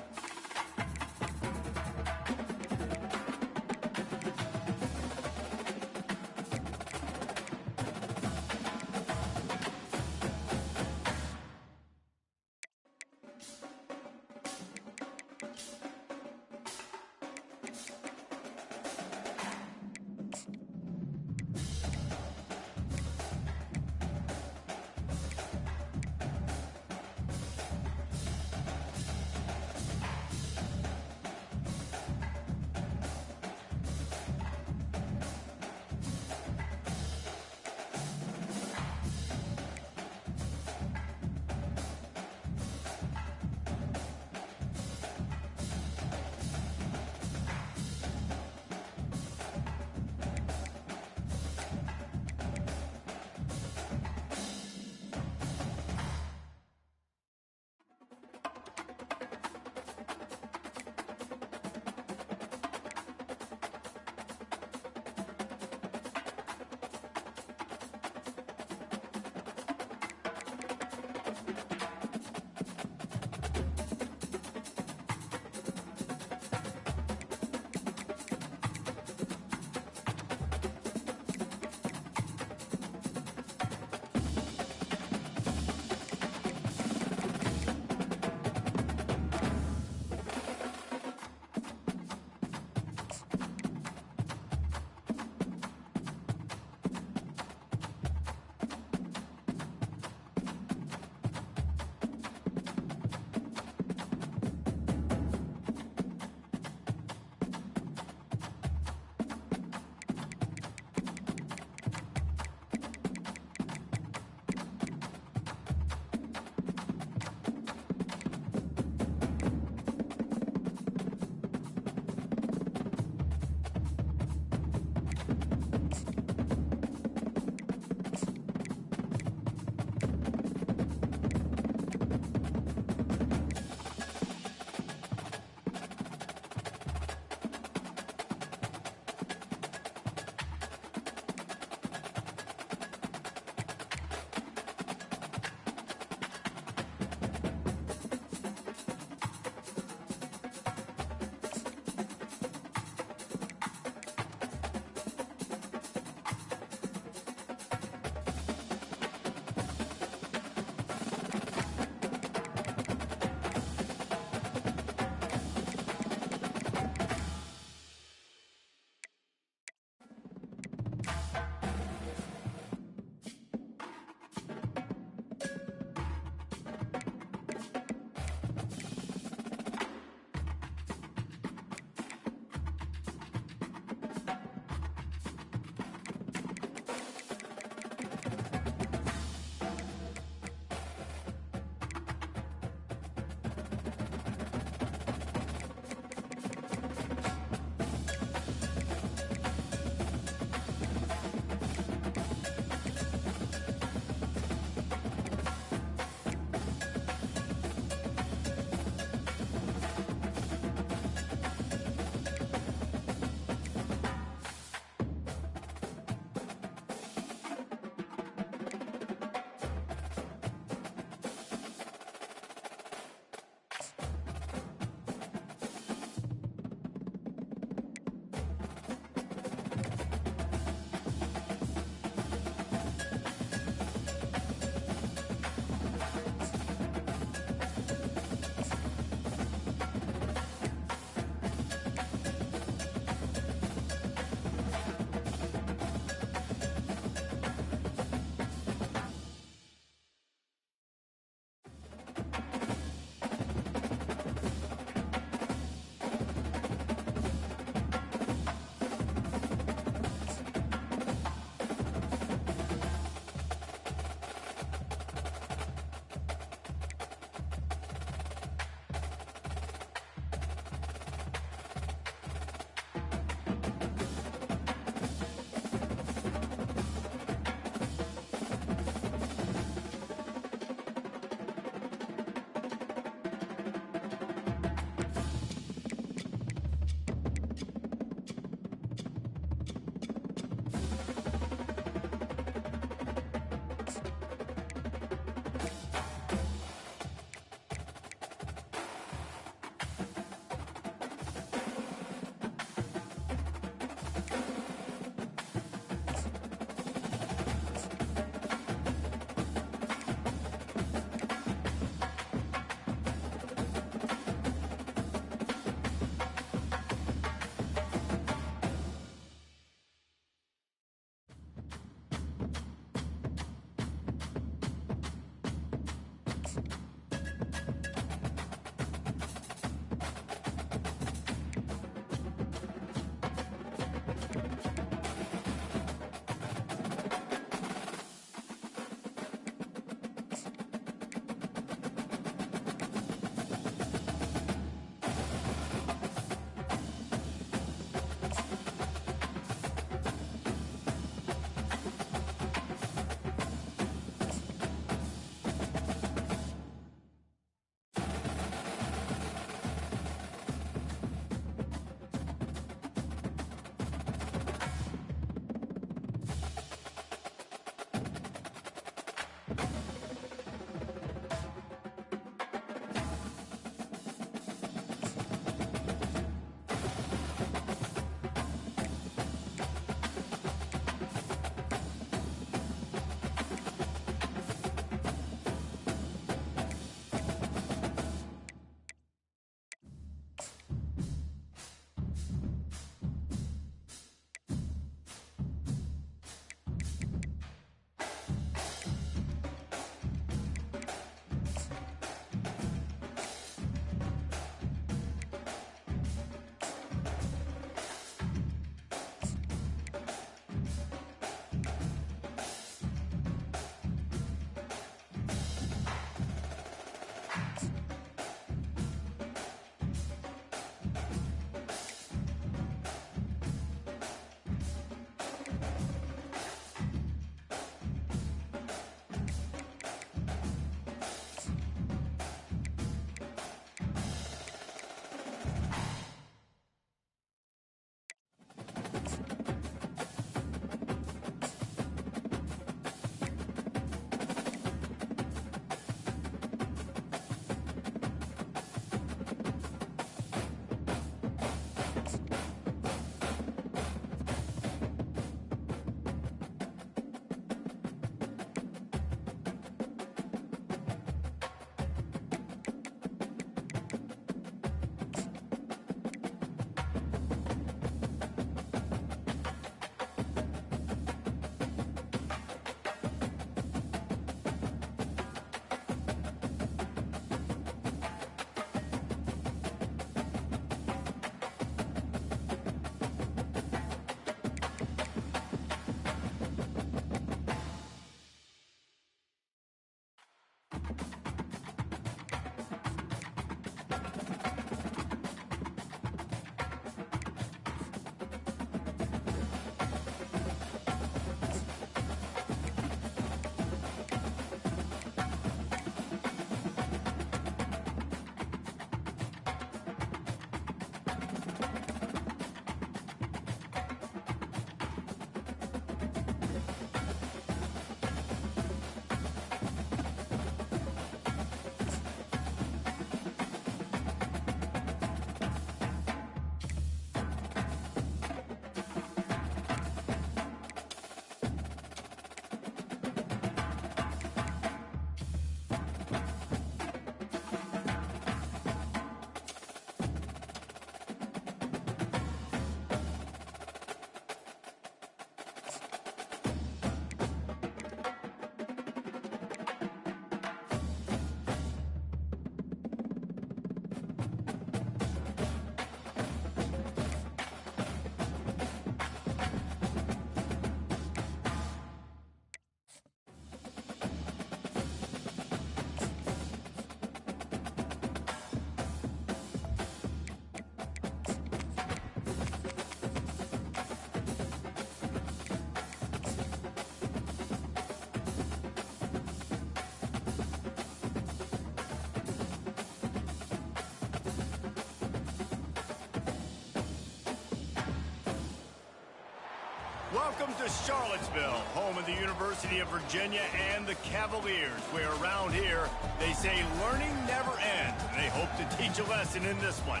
S1: Welcome to Charlottesville, home of the University of Virginia and the Cavaliers, where around here they say learning never ends. And they hope to teach a lesson in this one.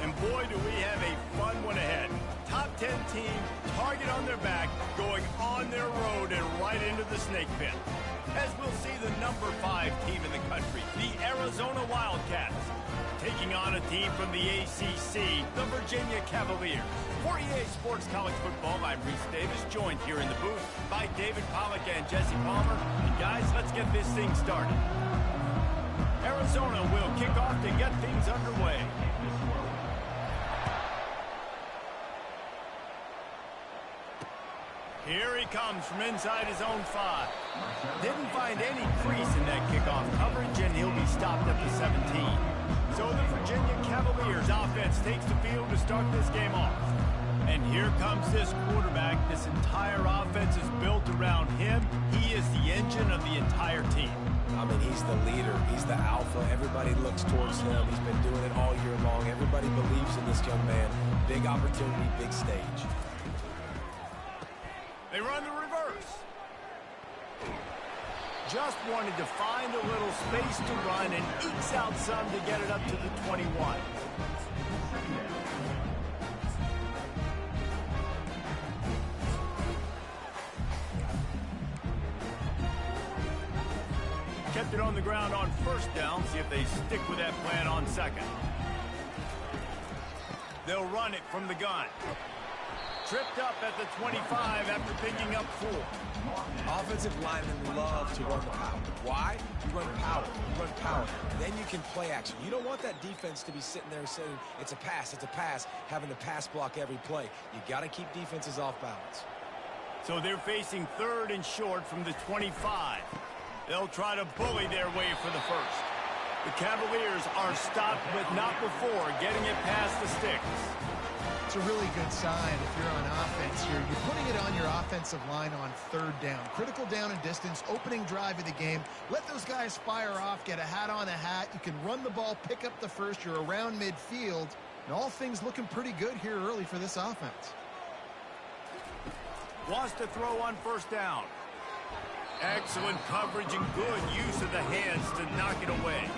S1: And boy, do we have a fun one ahead. Top 10 team, target on their back, going on their road and right into the snake pit. As we'll see the number 5 team in the country, the Arizona Wildcats, taking on a team from the ACC, the Virginia Cavaliers. For EA Sports College Football, I'm Reese Davis, joined here in the booth by David Pollack and Jesse Palmer. And guys, let's get this thing started. Arizona will kick off to get things underway. Here he comes from inside his own 5. Didn't find any crease in that kickoff coverage, and he'll be stopped at the 17. So the Virginia Cavaliers offense takes the field to start this game off. And here comes this quarterback. This entire offense is built around him. He is the engine of the entire team.
S3: I mean, he's the leader. He's the alpha. Everybody looks towards him. He's been doing it all year long. Everybody believes in this young man. Big opportunity, big stage.
S1: They run the reverse. Just wanted to find a little space to run and ekes out some to get it up to the 21. Kept it on the ground on first down. See if they stick with that plan on second. They'll run it from the gun. Tripped up at the 25 after picking up 4.
S3: Offensive linemen love to run the power. Why? You run power. You run power. Then you can play action. You don't want that defense to be sitting there saying, it's a pass, having to pass block every play. You got to keep defenses off balance.
S1: So they're facing 3rd and short from the 25. They'll try to bully their way for the first. The Cavaliers are stopped, but not before getting it past the sticks.
S2: It's a really good sign if you're on offense here. You're putting it on your offensive line on 3rd down. Critical down and distance, opening drive of the game. Let those guys fire off, get a hat on a hat. You can run the ball, pick up the first. You're around midfield. And all things looking pretty good here early for this offense.
S1: Wants to throw on first down. Excellent coverage and good use of the hands to knock it away.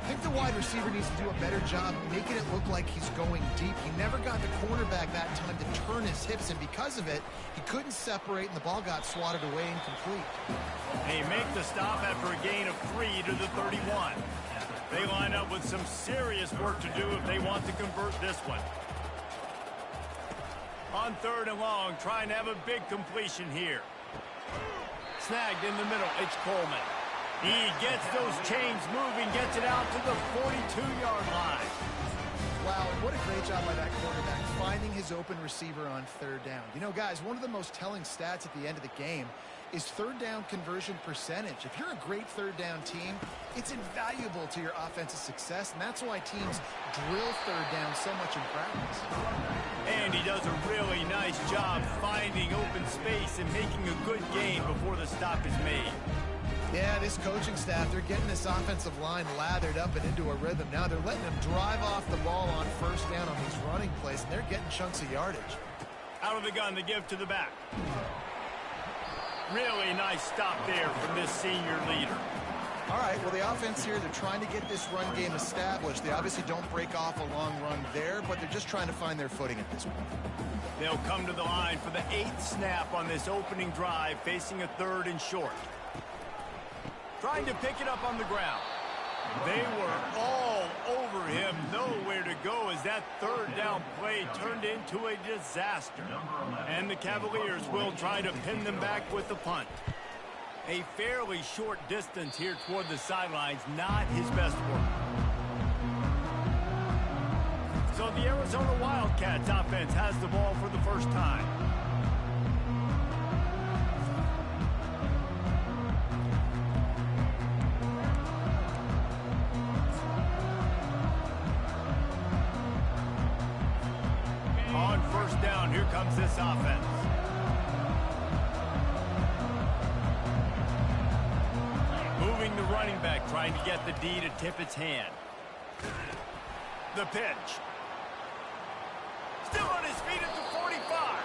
S2: I think the wide receiver needs to do a better job making it look like he's going deep. He never got the cornerback that time to turn his hips, and because of it, he couldn't separate, and the ball got swatted away incomplete.
S1: They make the stop after a gain of 3 to the 31. They line up with some serious work to do if they want to convert this one. On 3rd and long, trying to have a big completion here. Snagged in the middle, it's Coleman. He gets those chains moving, gets it out to the 42-yard line.
S2: Wow, and what a great job by that quarterback, finding his open receiver on 3rd down. You know, guys, one of the most telling stats at the end of the game is 3rd down conversion percentage. If you're a great 3rd down team, it's invaluable to your offensive success, and that's why teams drill 3rd down so much in practice.
S1: And he does a really nice job finding open space and making a good gain before the stop is made.
S2: Yeah, this coaching staff, they're getting this offensive line lathered up and into a rhythm. Now they're letting them drive off the ball on first down on these running plays, and they're getting chunks of yardage.
S1: Out of the gun, the give to the back. Really nice stop there from this senior leader.
S2: All right, well, the offense here, they're trying to get this run game established. They obviously don't break off a long run there, but they're just trying to find their footing at this point.
S1: They'll come to the line for the 8th snap on this opening drive, facing a 3rd and short. Trying to pick it up on the ground. They were all over him, nowhere to go as that 3rd down play turned into a disaster. And the Cavaliers will try to pin them back with the punt. A fairly short distance here toward the sidelines, not his best work. So the Arizona Wildcats offense has the ball for the first time. On first down, here comes this offense. Moving the running back, trying to get the D to tip its hand. The pitch. Still on his feet at the 45.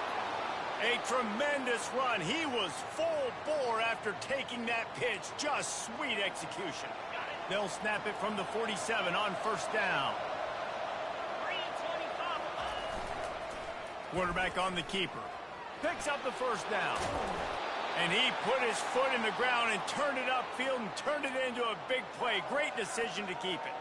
S1: A tremendous run. He was full bore after taking that pitch. Just sweet execution. They'll snap it from the 47 on first down.
S6: 325.
S1: Quarterback on the keeper. Picks up the first down. And he put his foot in the ground and turned it upfield and turned it into a big play. Great decision to keep it.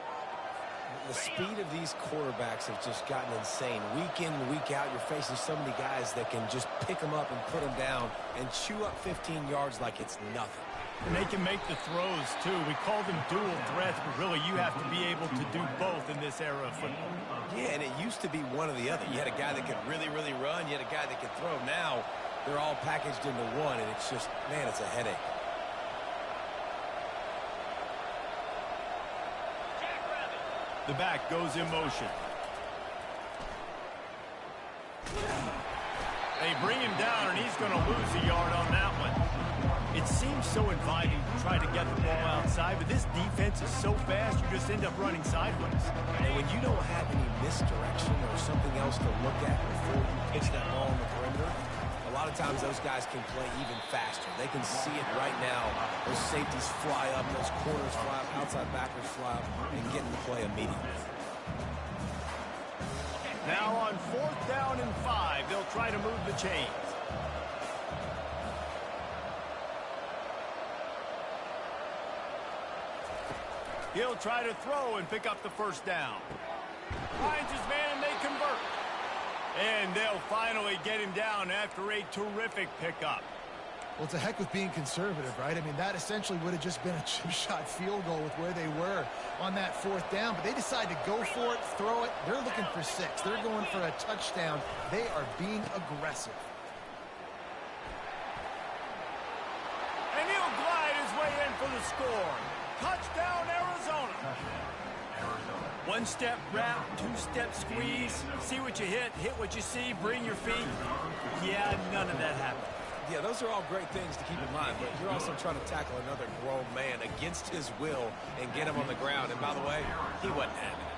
S3: The speed of these quarterbacks have just gotten insane. Week in and week out, you're facing so many guys that can just pick them up and put them down and chew up 15 yards like it's nothing.
S1: And they can make the throws, too. We call them dual threats, but really you have to be able to do both in this era of football.
S3: Yeah, and it used to be one or the other. You had a guy that could really, really run. You had a guy that could throw. Now they're all packaged into one, and it's just, man, it's a headache.
S1: The back goes in motion. They bring him down, and he's going to lose a yard on that one. It seems so inviting to try to get the ball outside, but this defense is so fast, you just end up running sideways.
S3: And when you don't have any misdirection or something else to look at before you pitch that ball on the perimeter, a lot of times those guys can play even faster. They can see it right now. Those safeties fly up, those corners fly up, outside backers fly up, and get in the play immediately.
S1: Now on fourth down and 5, they'll try to move the chains. He'll try to throw and pick up the first down. Finds his man and they convert. And they'll finally get him down after a terrific pickup.
S2: Well, it's a heck with being conservative, right? I mean, that essentially would have just been a chip-shot field goal with where they were on that fourth down. But they decide to go for it, throw it. They're looking for 6. They're going for a touchdown. They are being aggressive.
S1: And he'll glide his way in for the score. Touchdown, Arizona. One-step wrap, two-step squeeze. See what you hit what you see, bring your feet. Yeah, none of that happened.
S3: Yeah, those are all great things to keep in mind, but you're also trying to tackle another grown man against his will and get him on the ground. And by the way, he wasn't having it.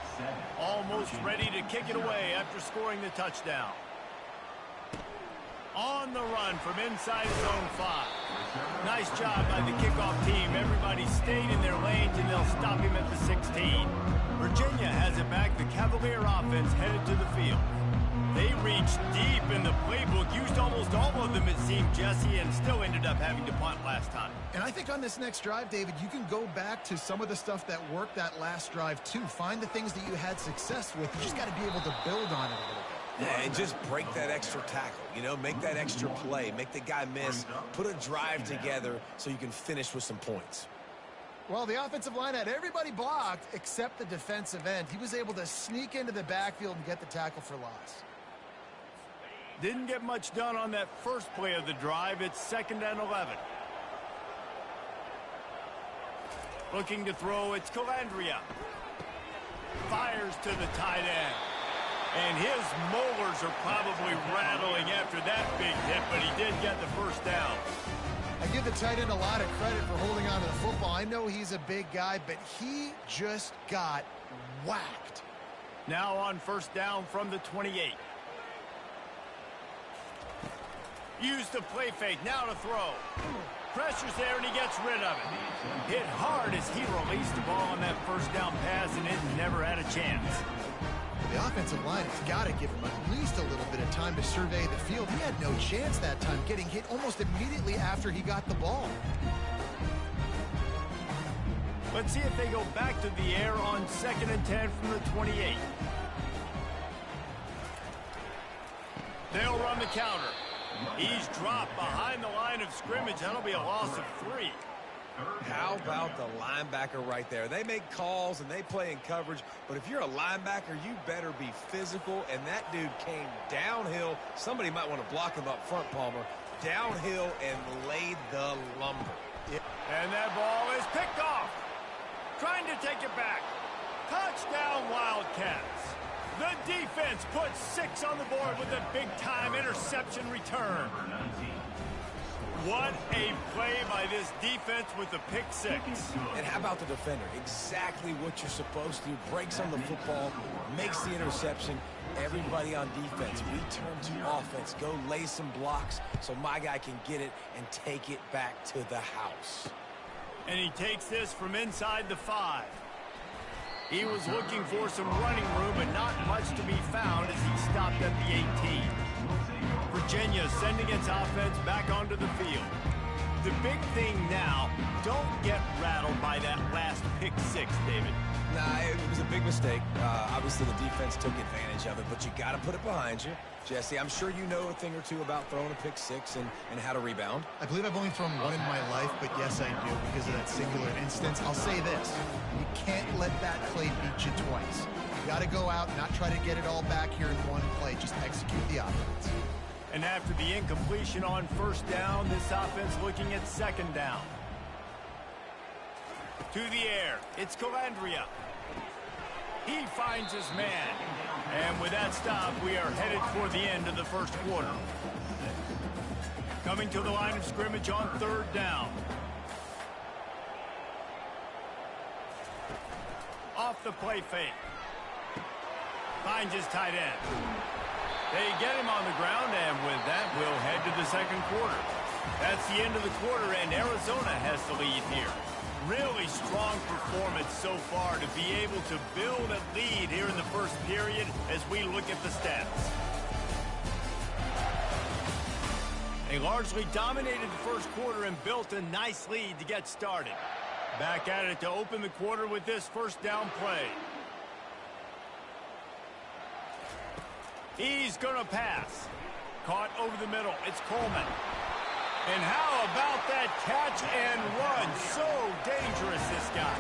S1: Almost ready to kick it away after scoring the touchdown. On the run from inside zone 5. Nice job by the kickoff team. Everybody stayed in their lanes, and they'll stop him at the 16. Virginia has it back. The Cavalier offense headed to the field. They reached deep in the playbook, used almost all of them, it seemed, Jesse, and still ended up having to punt last time.
S2: And I think on this next drive, David, you can go back to some of the stuff that worked that last drive, too. Find the things that you had success with. You just got to be able to build on it a little bit.
S3: Yeah, and just break that extra tackle, you know, make that extra play, make the guy miss, put a drive together so you can finish with some points.
S2: Well, the offensive line had everybody blocked except the defensive end. He was able to sneak into the backfield and get the tackle for loss.
S1: Didn't get much done on that first play of the drive. It's 2nd and 11. Looking to throw, it's Calandria. Fires to the tight end. And his molars are probably rattling after that big hit, but he did get the first down.
S2: I give the tight end a lot of credit for holding on to the football. I know he's a big guy, but he just got whacked.
S1: Now on first down from the 28. Use the play fake, now to throw. Pressure's there, and he gets rid of it. Hit hard as he released the ball on that first down pass, and it never had a chance.
S2: The offensive line has got to give him at least a little bit of time to survey the field. He had no chance that time, getting hit almost immediately after he got the ball.
S1: Let's see if they go back to the air on 2nd and 10 from the 28. They'll run the counter. He's dropped behind the line of scrimmage. That'll be a loss of 3.
S3: How about the linebacker right there? They make calls and they play in coverage, but if you're a linebacker, you better be physical, and that dude came downhill. Somebody might want to block him up front, Palmer. Downhill and laid the lumber.
S1: And that ball is picked off. Trying to take it back. Touchdown, Wildcats. The defense puts 6 on the board with a big-time interception return. What a play by this defense with the pick 6.
S3: And how about the defender? Exactly what you're supposed to do. Breaks on the football, makes the interception, everybody on defense. We turn to offense. Go lay some blocks so my guy can get it and take it back to the house.
S1: And he takes this from inside the 5. He was looking for some running room, but not much to be found as he stopped at the 18. Virginia sending its offense back onto the field. The big thing now, don't get rattled by that last pick 6, David.
S3: Nah, it was a big mistake. Obviously, the defense took advantage of it, but you got to put it behind you. Jesse, I'm sure you know a thing or two about throwing a pick 6 and how to rebound.
S2: I believe I've only thrown one in my life, but yes, I do because of that singular instance. I'll say this. You can't let that play beat you twice. You got to go out and not try to get it all back here in one play. Just execute the offense.
S1: And after the incompletion on first down, this offense looking at second down. To the air, it's Calandria. He finds his man. And with that stop, we are headed for the end of the first quarter. Coming to the line of scrimmage on third down. Off the play fake. Finds his tight end. They get him on the ground, and with that, we'll head to the second quarter. That's the end of the quarter, and Arizona has the lead here. Really strong performance so far to be able to build a lead here in the first period as we look at the stats. They largely dominated the first quarter and built a nice lead to get started. Back at it to open the quarter with this first down play. He's going to pass. Caught over the middle. It's Coleman. And how about that catch and run? So dangerous, this guy.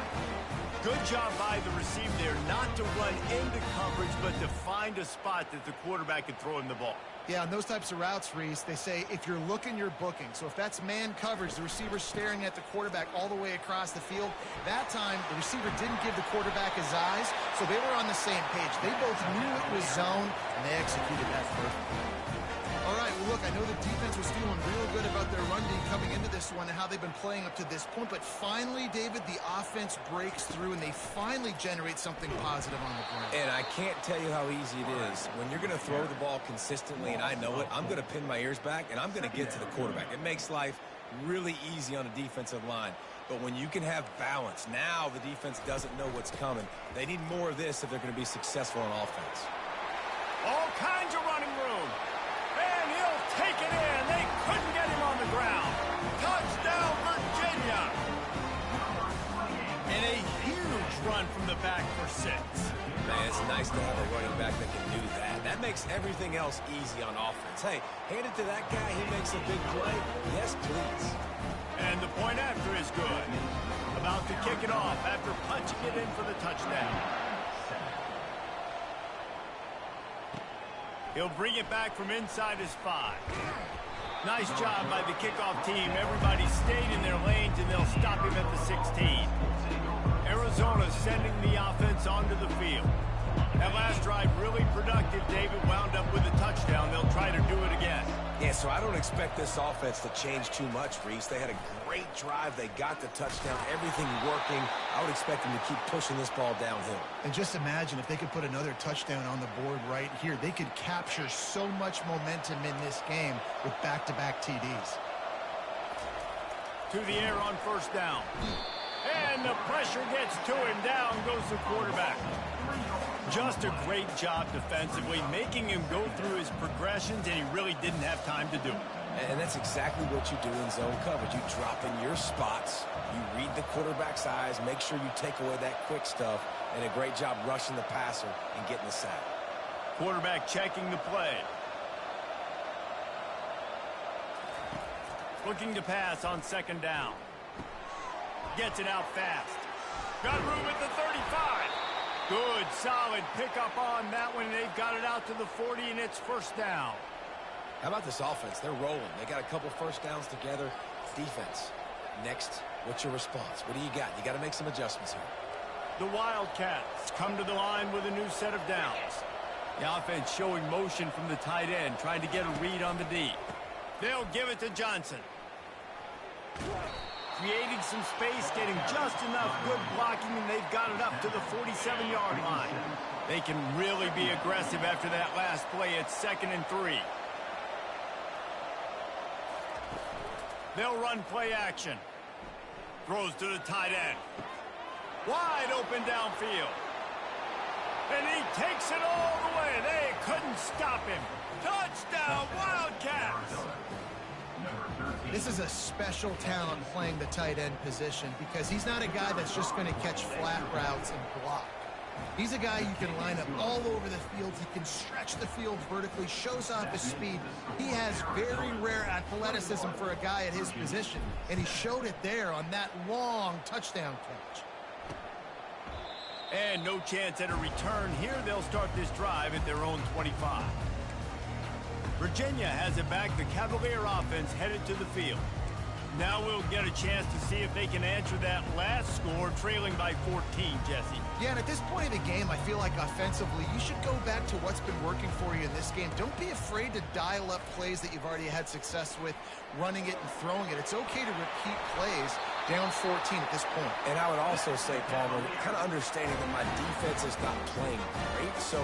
S1: Good job by the receiver there not to run into coverage, but to find a spot that the quarterback could throw him the ball.
S2: Yeah, on those types of routes, Reese, they say if you're looking, you're booking. So if that's man coverage, the receiver's staring at the quarterback all the way across the field. That time, the receiver didn't give the quarterback his eyes, so they were on the same page. They both knew it was zone, and they executed that perfectly. All right, well, look, I know the defense was feeling real good about their run D coming into this one and how they've been playing up to this point, but finally, David, the offense breaks through and they finally generate something positive on the ground.
S3: And I can't tell you how easy it is. When you're going to throw the ball consistently, and I know it, I'm going to pin my ears back, and I'm going to get to the quarterback. It makes life really easy on a defensive line. But when you can have balance, now the defense doesn't know what's coming. They need more of this if they're going to be successful on offense.
S1: All kinds of running room. And he'll take it in. They couldn't get him on the ground. Touchdown, Virginia. And a huge run from the back for 6.
S3: Man, it's nice to have a running back that can do that. That makes everything else easy on offense. Hey, hand it to that guy. He makes a big play. Yes, please.
S1: And the point after is good. About to kick it off after punching it in for the touchdown. He'll bring it back from inside his 5. Nice job by the kickoff team. Everybody stayed in their lanes, and they'll stop him at the 16. Arizona sending the offense onto the field. That last drive really productive. David wound up with a touchdown. They'll try to do it again.
S3: Yeah, so I don't expect this offense to change too much, Reese. They had a great drive. They got the touchdown. Everything working. I would expect them to keep pushing this ball downhill. And
S2: just imagine if they could put another touchdown on the board right here. They could capture so much momentum in this game with back-to-back TDs.
S1: To the air on first down. And the pressure gets to him. Down goes the quarterback. Just a great job defensively, making him go through his progressions, and he really didn't have time to do it.
S3: And that's exactly what you do in zone coverage. You drop in your spots, you read the quarterback's eyes, make sure you take away that quick stuff, and a great job rushing the passer and getting the sack.
S1: Quarterback checking the play. Looking to pass on second down. Gets it out fast. Got room at the 35. Good, solid pickup on that one. They've got it out to the 40, and it's first down.
S3: How about this offense? They're rolling. They got a couple first downs together. Defense. Next, what's your response? What do you got? You got to make some adjustments here.
S1: The Wildcats come to the line with a new set of downs. The offense showing motion from the tight end, trying to get a read on the D. They'll give it to Johnson. creating some space, getting just enough good blocking, and they've got it up to the 47-yard line. They can really be aggressive after that last play. It's 2nd and 3. They'll run play action. Throws to the tight end. Wide open downfield. And he takes it all the way. They couldn't stop him. Touchdown, Wildcats!
S2: This is a special talent playing the tight end position because he's not a guy that's just going to catch flat routes and block. He's a guy you can line up all over the field. He can stretch the field vertically, shows off his speed. He has very rare athleticism for a guy at his position, and he showed it there on that long touchdown catch.
S1: And no chance at a return here. They'll start this drive at their own 25. Virginia has it back. The Cavalier offense headed to the field. Now we'll get a chance to see if they can answer that last score, trailing by 14, Jesse.
S2: Yeah, and at this point of the game, I feel like offensively, you should go back to what's been working for you in this game. Don't be afraid to dial up plays that you've already had success with, running it and throwing it. It's okay to repeat plays down 14 at this point.
S3: And I would also say, Palmer, kind of understanding that my defense is not playing great, so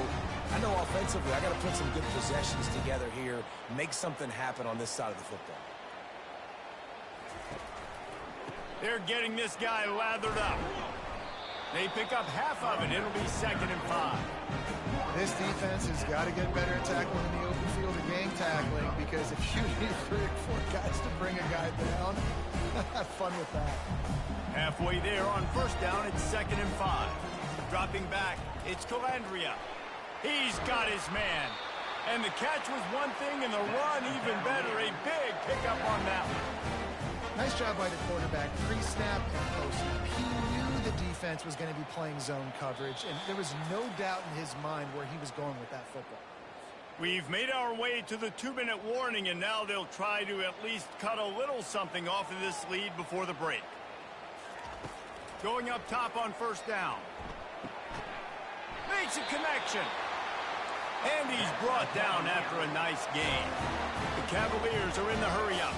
S3: I know offensively I got to put some good possessions together here, make something happen on this side of the football.
S1: They're getting this guy lathered up. They pick up half of it. It'll be 2nd and 5.
S2: This defense has got to get better at tackling in the open field and gang tackling, because if you need 3 or 4 guys to bring a guy down, have fun with that.
S1: Halfway there on 1st down, it's 2nd and 5. Dropping back, it's Calandria. He's got his man. And the catch was one thing, and the run even better. A big pickup on that one.
S2: Nice job by the quarterback, pre-snap and post-snap. He knew the defense was going to be playing zone coverage, and there was no doubt in his mind where he was going with that football.
S1: We've made our way to the 2-minute warning, and now they'll try to at least cut a little something off of this lead before the break. Going up top on 1st down. Makes a connection. And he's brought down after a nice gain. The Cavaliers are in the hurry-up.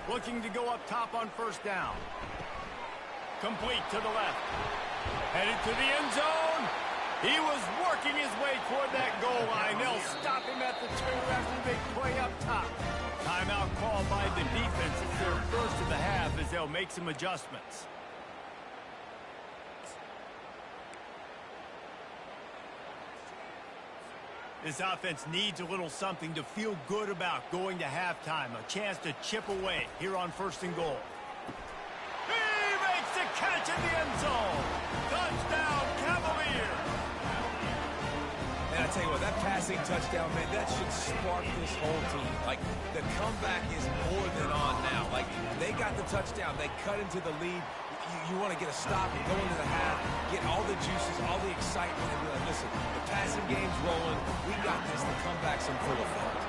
S1: Looking to go up top on 1st down. Complete to the left. Headed to the end zone. He was working his way toward that goal line. They'll stop him at the 2 after the big play up top. Timeout called by the defense. It's their first of the half as they'll make some adjustments. This offense needs a little something to feel good about going to halftime. A chance to chip away here on 1st and goal. He makes the catch in the end zone. Touchdown, Cavaliers.
S3: And I tell you what, that passing touchdown, man, that should spark this whole team. Like, the comeback is more than on now. Like, they got the touchdown. They cut into the lead. You want to get a stop and go into the half, get all the juices, all the excitement, and be like, listen, the passing game's rolling. We got this. The comeback's in full effect.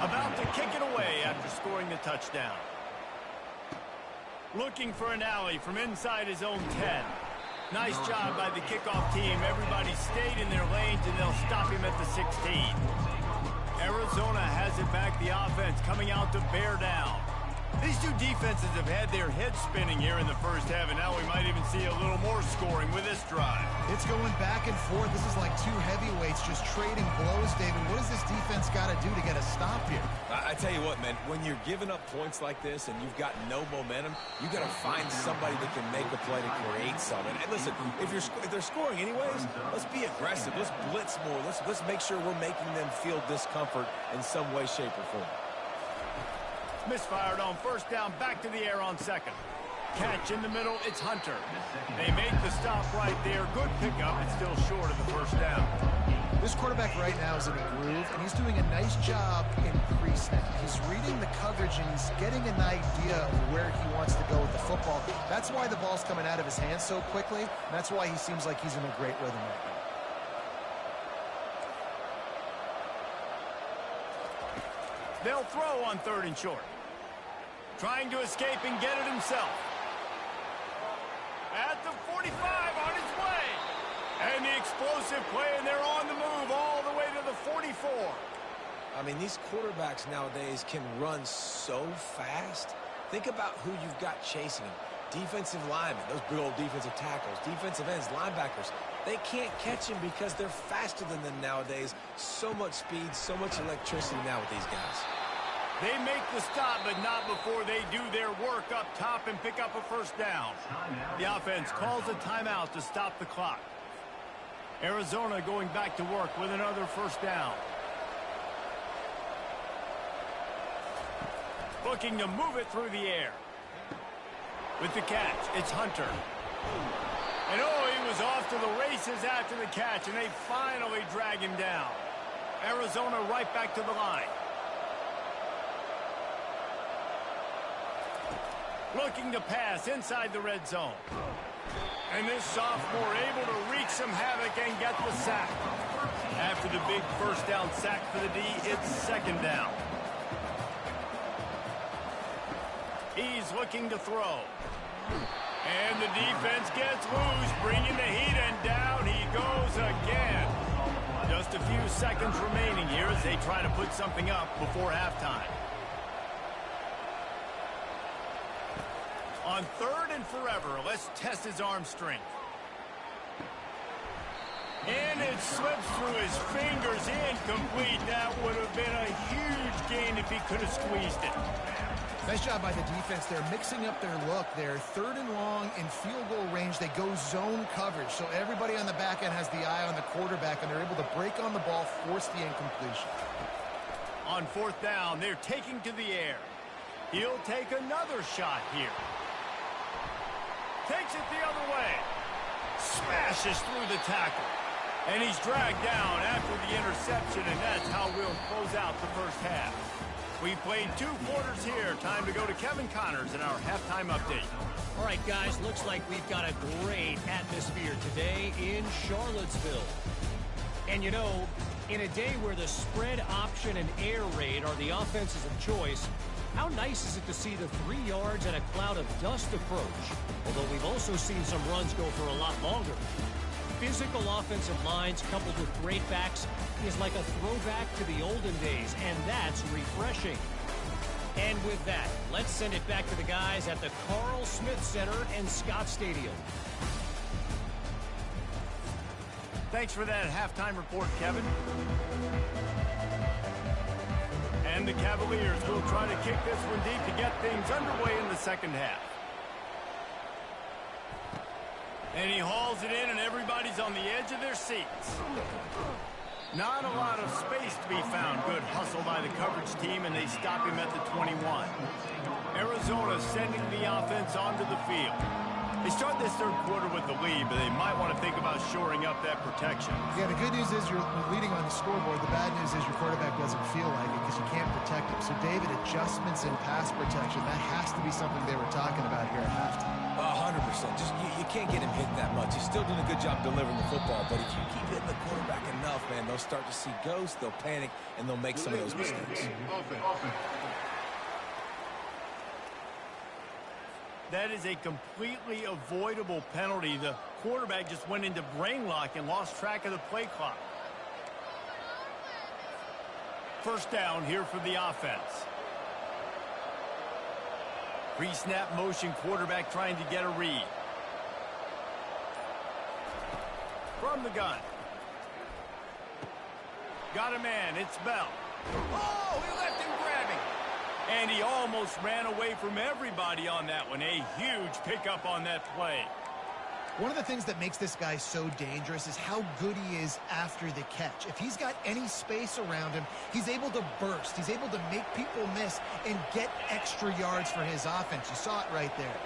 S1: About to kick it away after scoring the touchdown. Looking for an alley from inside his own 10. Nice job by the kickoff team. Everybody stayed in their lanes, and they'll stop him at the 16. Arizona has it back. The offense coming out to bear down. These two defenses have had their heads spinning here in the 1st half, and now we might even see a little more scoring with this drive.
S2: It's going back and forth. This is like 2 heavyweights just trading blows, David. What does this defense got to do to get a stop here?
S3: I tell you what, man, when you're giving up points like this and you've got no momentum, you got to find somebody that can make a play to create something. And listen, if they're scoring anyways, let's be aggressive. Let's blitz more. Let's make sure we're making them feel discomfort in some way, shape, or form.
S1: Misfired on 1st down, back to the air on 2nd. Catch in the middle, it's Hunter. They make the stop right there. Good pickup, it's still short of the 1st down.
S2: This quarterback right now is in a groove, and he's doing a nice job in pre-snap. He's reading the coverage, and he's getting an idea of where he wants to go with the football. That's why the ball's coming out of his hands so quickly, and that's why he seems like he's in a great rhythm right now.
S1: They'll throw on 3rd and short. Trying to escape and get it himself. At the 45 on his way. And the explosive play, and they're on the move all the way to the 44.
S3: I mean, these quarterbacks nowadays can run so fast. Think about who you've got chasing them. Defensive linemen, those big old defensive tackles, defensive ends, linebackers. They can't catch him because they're faster than them nowadays. So much speed, so much electricity now with these guys.
S1: They make the stop, but not before they do their work up top and pick up a first down. The offense calls a timeout to stop the clock. Arizona going back to work with another first down. Looking to move it through the air. With the catch, it's Hunter. And oh, he was off to the races after the catch, and they finally drag him down. Arizona right back to the line. Looking to pass inside the red zone. And this sophomore able to wreak some havoc and get the sack. After the big first down sack for the D, it's second down. He's looking to throw. And the defense gets loose, bringing the heat, and down he goes again. Just a few seconds remaining here as they try to put something up before halftime. On third and forever, let's test his arm strength. And it slips through his fingers, incomplete. That would have been a huge gain if he could have squeezed it.
S2: Nice job by the defense. They're mixing up their look. They're third and long in field goal range. They go zone coverage. So everybody on the back end has the eye on the quarterback, and they're able to break on the ball, force the incompletion.
S1: On fourth down, they're taking to the air. He'll take another shot here. Takes it the other way. Smashes through the tackle. And he's dragged down after the interception, and that's how we'll close out the first half. We played 2 quarters here. Time to go to Kevin Connors in our halftime update.
S5: All right, guys, looks like we've got a great atmosphere today in Charlottesville. And, you know, in a day where the spread option and air raid are the offenses of choice, how nice is it to see the 3 yards and a cloud of dust approach? Although we've also seen some runs go for a lot longer. Physical offensive lines coupled with great backs is like a throwback to the olden days, and that's refreshing. And with that, let's send it back to the guys at the Carl Smith Center and Scott Stadium.
S1: Thanks for that halftime report, Kevin. And the Cavaliers will try to kick this one deep to get things underway in the second half. And he hauls it in, and everybody's on the edge of their seats. Not a lot of space to be found. Good hustle by the coverage team, and they stop him at the 21. Arizona sending the offense onto the field. They start this third quarter with the lead, but they might want to think about shoring up that protection.
S2: Yeah, the good news is you're leading on the scoreboard. The bad news is your quarterback doesn't feel like it because you can't protect him. So, David, adjustments in pass protection, that has to be something they were talking about here at halftime.
S3: 100%. Just you can't get him hit that much. He's still doing a good job delivering the football, but if you keep hitting the quarterback enough, man, they'll start to see ghosts, they'll panic, and they'll make some of those mistakes.
S1: That is a completely avoidable penalty. The quarterback just went into brain lock and lost track of the play clock. First down here for the offense. Pre-snap motion, quarterback trying to get a read. From the gun. Got a man, it's Bell. Oh, he left him grabbing. And he almost ran away from everybody on that one. A huge pickup on that play.
S2: One of the things that makes this guy so dangerous is how good he is after the catch. If he's got any space around him, he's able to burst. He's able to make people miss and get extra yards for his offense. You saw it right there.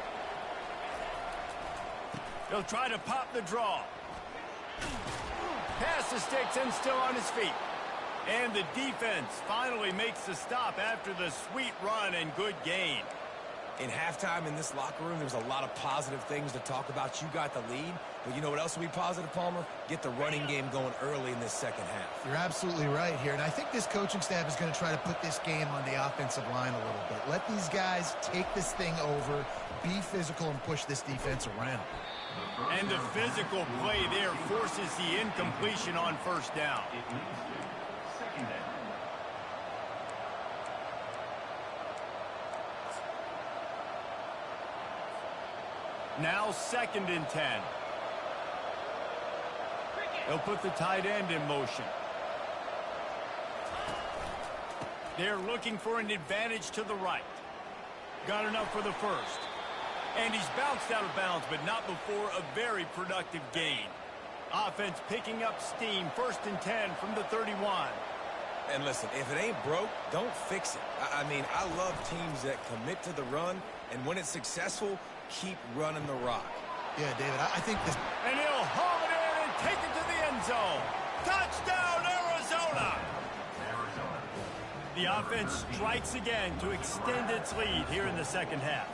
S1: He'll try to pop the draw. Pass the sticks and still on his feet. And the defense finally makes the stop after the sweet run and good gain.
S3: In halftime in this locker room, there's a lot of positive things to talk about. You got the lead, but you know what else will be positive, Palmer? Get the running game going early in this second half.
S2: You're absolutely right here, and I think this coaching staff is going to try to put this game on the offensive line a little bit. Let these guys take this thing over, be physical, and push this defense around.
S1: And the physical play there forces the incompletion on first down. Now 2nd and 10. They'll put the tight end in motion. They're looking for an advantage to the right. Got enough for the first. And he's bounced out of bounds, but not before a very productive gain. Offense picking up steam. 1st and 10 from the 31.
S3: And listen, if it ain't broke, don't fix it. I mean, I love teams that commit to the run, and when it's successful, keep running the rock.
S2: Yeah, David, I think this...
S1: And he'll haul it in and take it to the end zone. Touchdown, Arizona! The offense strikes again to extend its lead here in the 2nd half.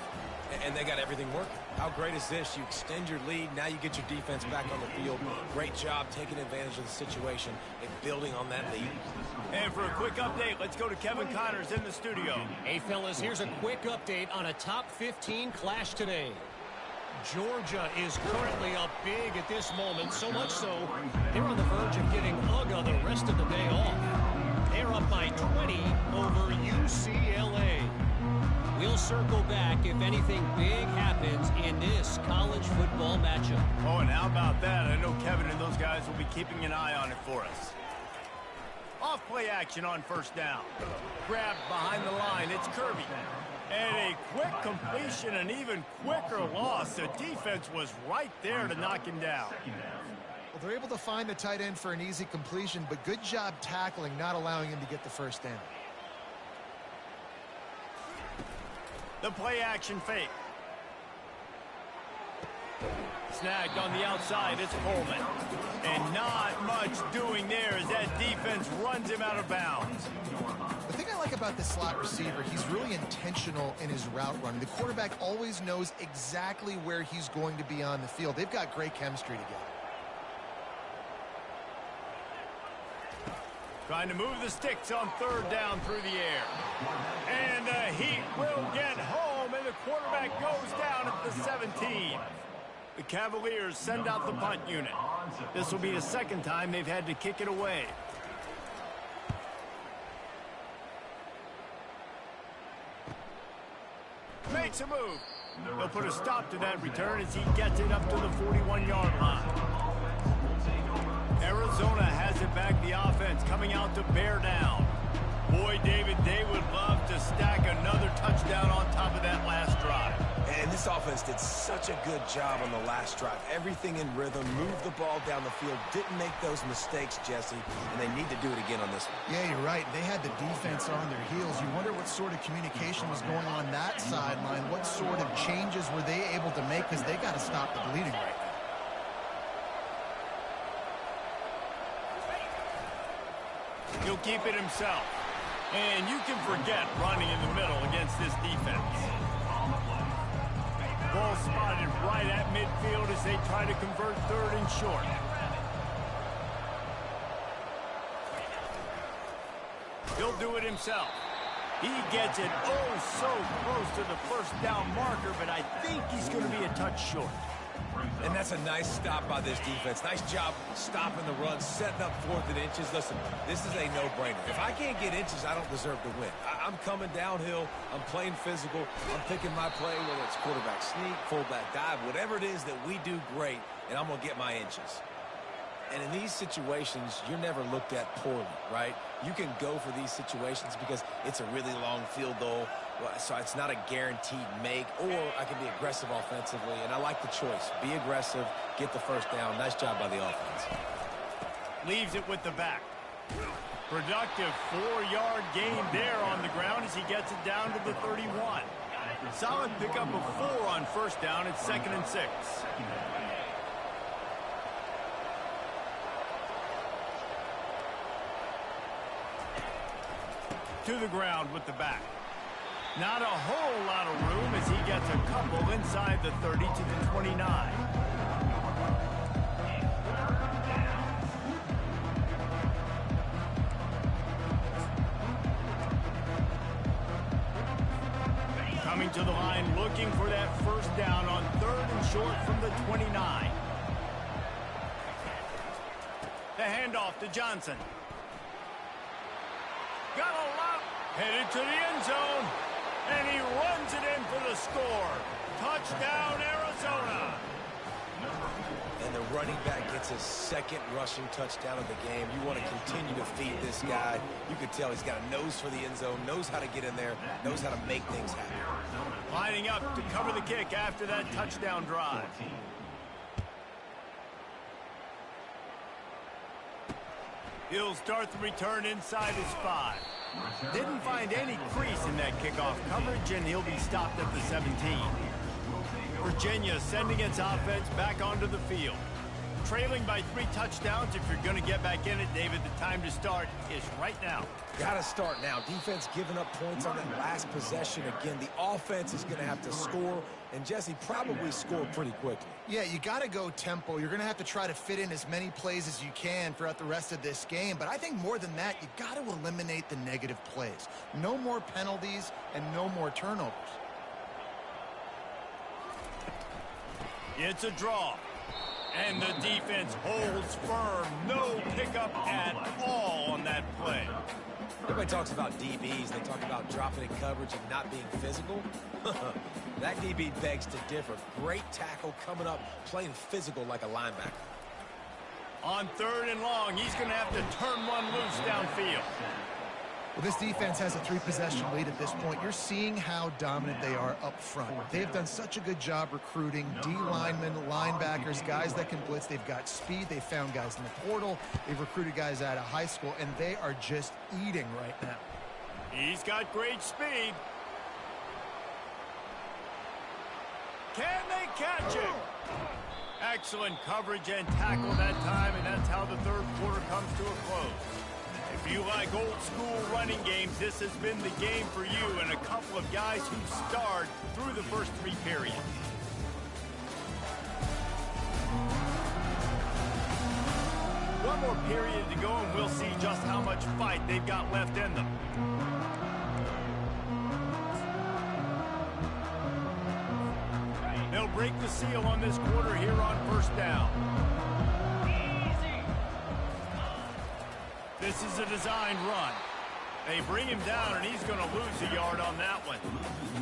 S3: And they got everything working. How great is this? You extend your lead, now you get your defense back on the field. Great job taking advantage of the situation and building on that lead.
S1: And for a quick update, let's go to Kevin Connors in the studio.
S5: Hey, fellas, here's a quick update on a top 15 clash today. Georgia is currently up big at this moment, so much so they're on the verge of getting UGA the rest of the day off. They're up by 20 over UCLA. We'll circle back if anything big happens in this college football matchup.
S1: Oh, and how about that? I know Kevin and those guys will be keeping an eye on it for us. Off play action on 1st down. Grabbed behind the line. It's Kirby. And a quick completion, an even quicker loss. The defense was right there to knock him down.
S2: Well, they're able to find the tight end for an easy completion, but good job tackling, not allowing him to get the 1st down.
S1: The play action fake. Snagged on the outside, it's Coleman. And not much doing there as that defense runs him out of bounds.
S2: The thing I like about this slot receiver, he's really intentional in his route running. The quarterback always knows exactly where he's going to be on the field. They've got great chemistry together.
S1: Trying to move the sticks on 3rd down through the air. And the Heat will get home, and the quarterback goes down at the 17. The Cavaliers send out the punt unit. This will be the 2nd time they've had to kick it away. Makes a move. They'll put a stop to that return as he gets it up to the 41-yard line. Arizona has it back, the offense coming out to bear down. Boy, David, they would love to stack another touchdown on top of that last drive.
S3: And this offense did such a good job on the last drive. Everything in rhythm, moved the ball down the field, didn't make those mistakes, Jesse, and they need to do it again on this one.
S2: Yeah, you're right. They had the defense on their heels. You wonder what sort of communication was going on that sideline. What sort of changes were they able to make, because they got to stop the bleeding right now.
S1: He'll keep it himself. And you can forget running in the middle against this defense. Ball spotted right at midfield as they try to convert 3rd and short. He'll do it himself. He gets it so close to the 1st down marker, but I think he's going to be a touch short.
S3: And that's a nice stop by this defense. Nice job stopping the run, setting up 4th and inches. Listen, this is a no-brainer. If I can't get inches, I don't deserve to win. I'm coming downhill. I'm playing physical. I'm picking my play, whether it's quarterback sneak, fullback dive, whatever it is that we do great, and I'm going to get my inches. And in these situations, you're never looked at poorly, right? You can go for these situations because it's a really long field goal, so it's not a guaranteed make, or I can be aggressive offensively, and I like the choice. Be aggressive, get the 1st down. Nice job by the offense.
S1: Leaves it with the back. Productive 4-yard gain there on the ground as he gets it down to the 31. Solid pickup of 4 on 1st down. It's 2nd and 6. To the ground with the back. Not a whole lot of room as he gets a couple inside the 30 to the 29. Coming to the line, looking for that 1st down on 3rd and short from the 29. The handoff to Johnson. Got a lot, headed to the end zone, and he runs it in for the score. Touchdown, Arizona.
S3: And the running back gets his second rushing touchdown of the game. You want to continue to feed this guy. You can tell he's got a nose for the end zone, knows how to get in there, knows how to make things happen.
S1: Lining up to cover the kick after that touchdown drive. He'll start the return inside his 5. Didn't find any crease in that kickoff coverage, and he'll be stopped at the 17. Virginia sending its offense back onto the field. Trailing by 3 touchdowns. If you're going to get back in it, David, the time to start is right now.
S3: Got to start now. Defense giving up points on that last possession. Again, the offense is going to have to score, and Jesse probably score pretty quickly.
S2: Yeah, you got to go tempo. You're going to have to try to fit in as many plays as you can throughout the rest of this game. But I think more than that, you got to eliminate the negative plays. No more penalties and no more turnovers.
S1: It's a draw. And the defense holds firm. No pickup at all on that play.
S3: Everybody talks about DBs. They talk about dropping in coverage and not being physical. That DB begs to differ. Great tackle coming up, playing physical like a linebacker.
S1: On 3rd and long, he's going to have to turn one loose downfield.
S2: Well, this defense has a 3-possession lead at this point. You're seeing how dominant they are up front. They've done such a good job recruiting D-linemen, linebackers, guys that can blitz. They've got speed. They've found guys in the portal. They've recruited guys out of high school, and they are just eating right now.
S1: He's got great speed. Can they catch him? Excellent coverage and tackle that time, and that's how the 3rd quarter comes to a close. If you like old-school running games, this has been the game for you and a couple of guys who starred through the first 3 periods. One more period to go, and we'll see just how much fight they've got left in them. They'll break the seal on this quarter here on 1st down. This is a designed run. They bring him down, and he's going to lose a yard on that one.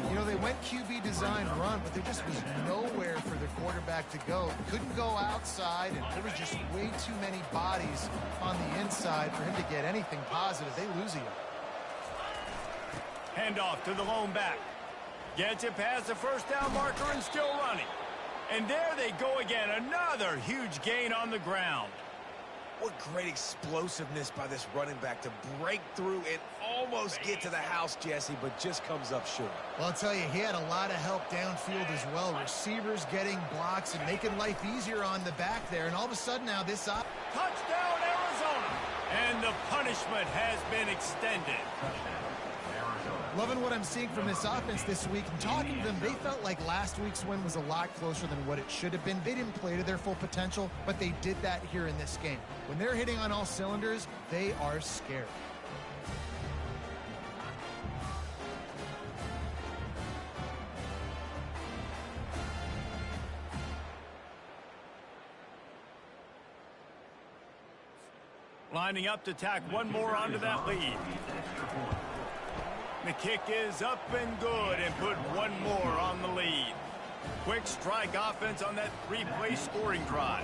S2: You know, they went QB designed run, but there just was nowhere for the quarterback to go. Couldn't go outside, and there was just way too many bodies on the inside for him to get anything positive. They lose a yard.
S1: Handoff to the lone back. Gets it past the 1st down marker and still running. And there they go again. Another huge gain on the ground.
S3: What great explosiveness by this running back to break through and almost get to the house, Jesse, but just comes up short.
S2: Well, I'll tell you, he had a lot of help downfield as well. Receivers getting blocks and making life easier on the back there. And all of a sudden now this up.
S1: Touchdown, Arizona. And the punishment has been extended.
S2: Loving what I'm seeing from this offense this week. And talking to them, they felt like last week's win was a lot closer than what it should have been. They didn't play to their full potential, but they did that here in this game. When they're hitting on all cylinders, they are scared.
S1: Lining up to tack one more onto that lead. The kick is up and good, and put one more on the lead. Quick strike offense on that 3-play scoring drive.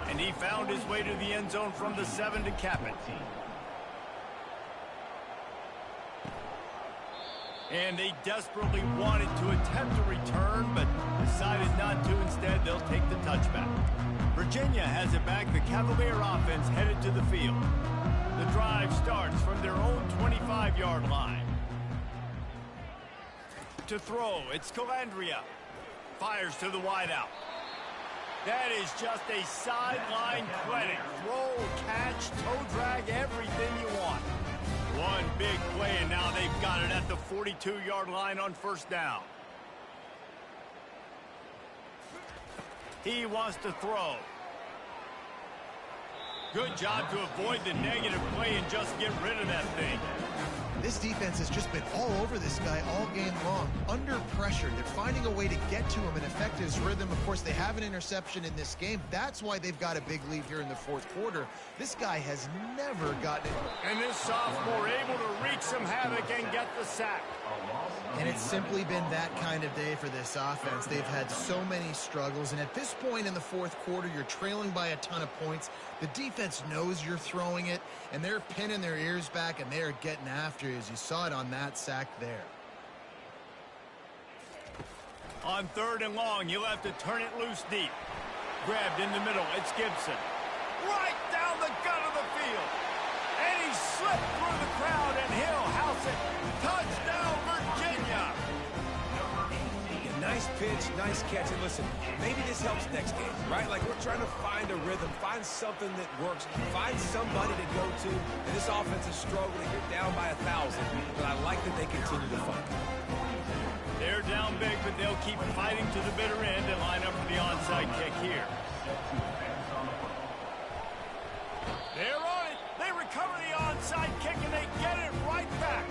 S1: And he found his way to the end zone from the 7 to cap it. And they desperately wanted to attempt a return, but decided not to. Instead, they'll take the touchback. Virginia has it back. The Cavalier offense headed to the field. The drive starts from their own 25-yard line. To throw, it's Calandria. Fires to the wideout. That is just a sideline clinic. Throw, catch, toe drag, everything you want. One big play, and now they've got it at the 42-yard line on 1st down. He wants to throw. Good job to avoid the negative play and just get rid of that thing.
S2: This This defense has just been all over this guy all game long. Under pressure, they're finding a way to get to him and affect his rhythm. Of course, they have an interception in this game. That's why they've got a big lead here in the fourth quarter. This guy has never gotten it.
S1: And this sophomore able to wreak some havoc and get the sack.
S2: And it's simply been that kind of day for this offense. They've had so many struggles, and at this point in the fourth quarter, you're trailing by a ton of points. The defense knows you're throwing it, and they're pinning their ears back, and they're getting after you, as you saw it on that sack there.
S1: On 3rd and long, you'll have to turn it loose deep. Grabbed in the middle, it's Gibson. Right down the gut of the field. And he slipped through the crowd, and he'll house it. Touchdown, Virginia!
S3: Nice pitch, nice catch. And listen, maybe this helps next game, right? Like, we're trying to find a rhythm, find something that works, find somebody to go to. And this offense is struggling. You're down by 1,000, but I like that they continue to fight.
S1: They're down big, but they'll keep fighting to the bitter end and line up for the onside kick here. They're on it. They recover the onside kick, and they get it right back.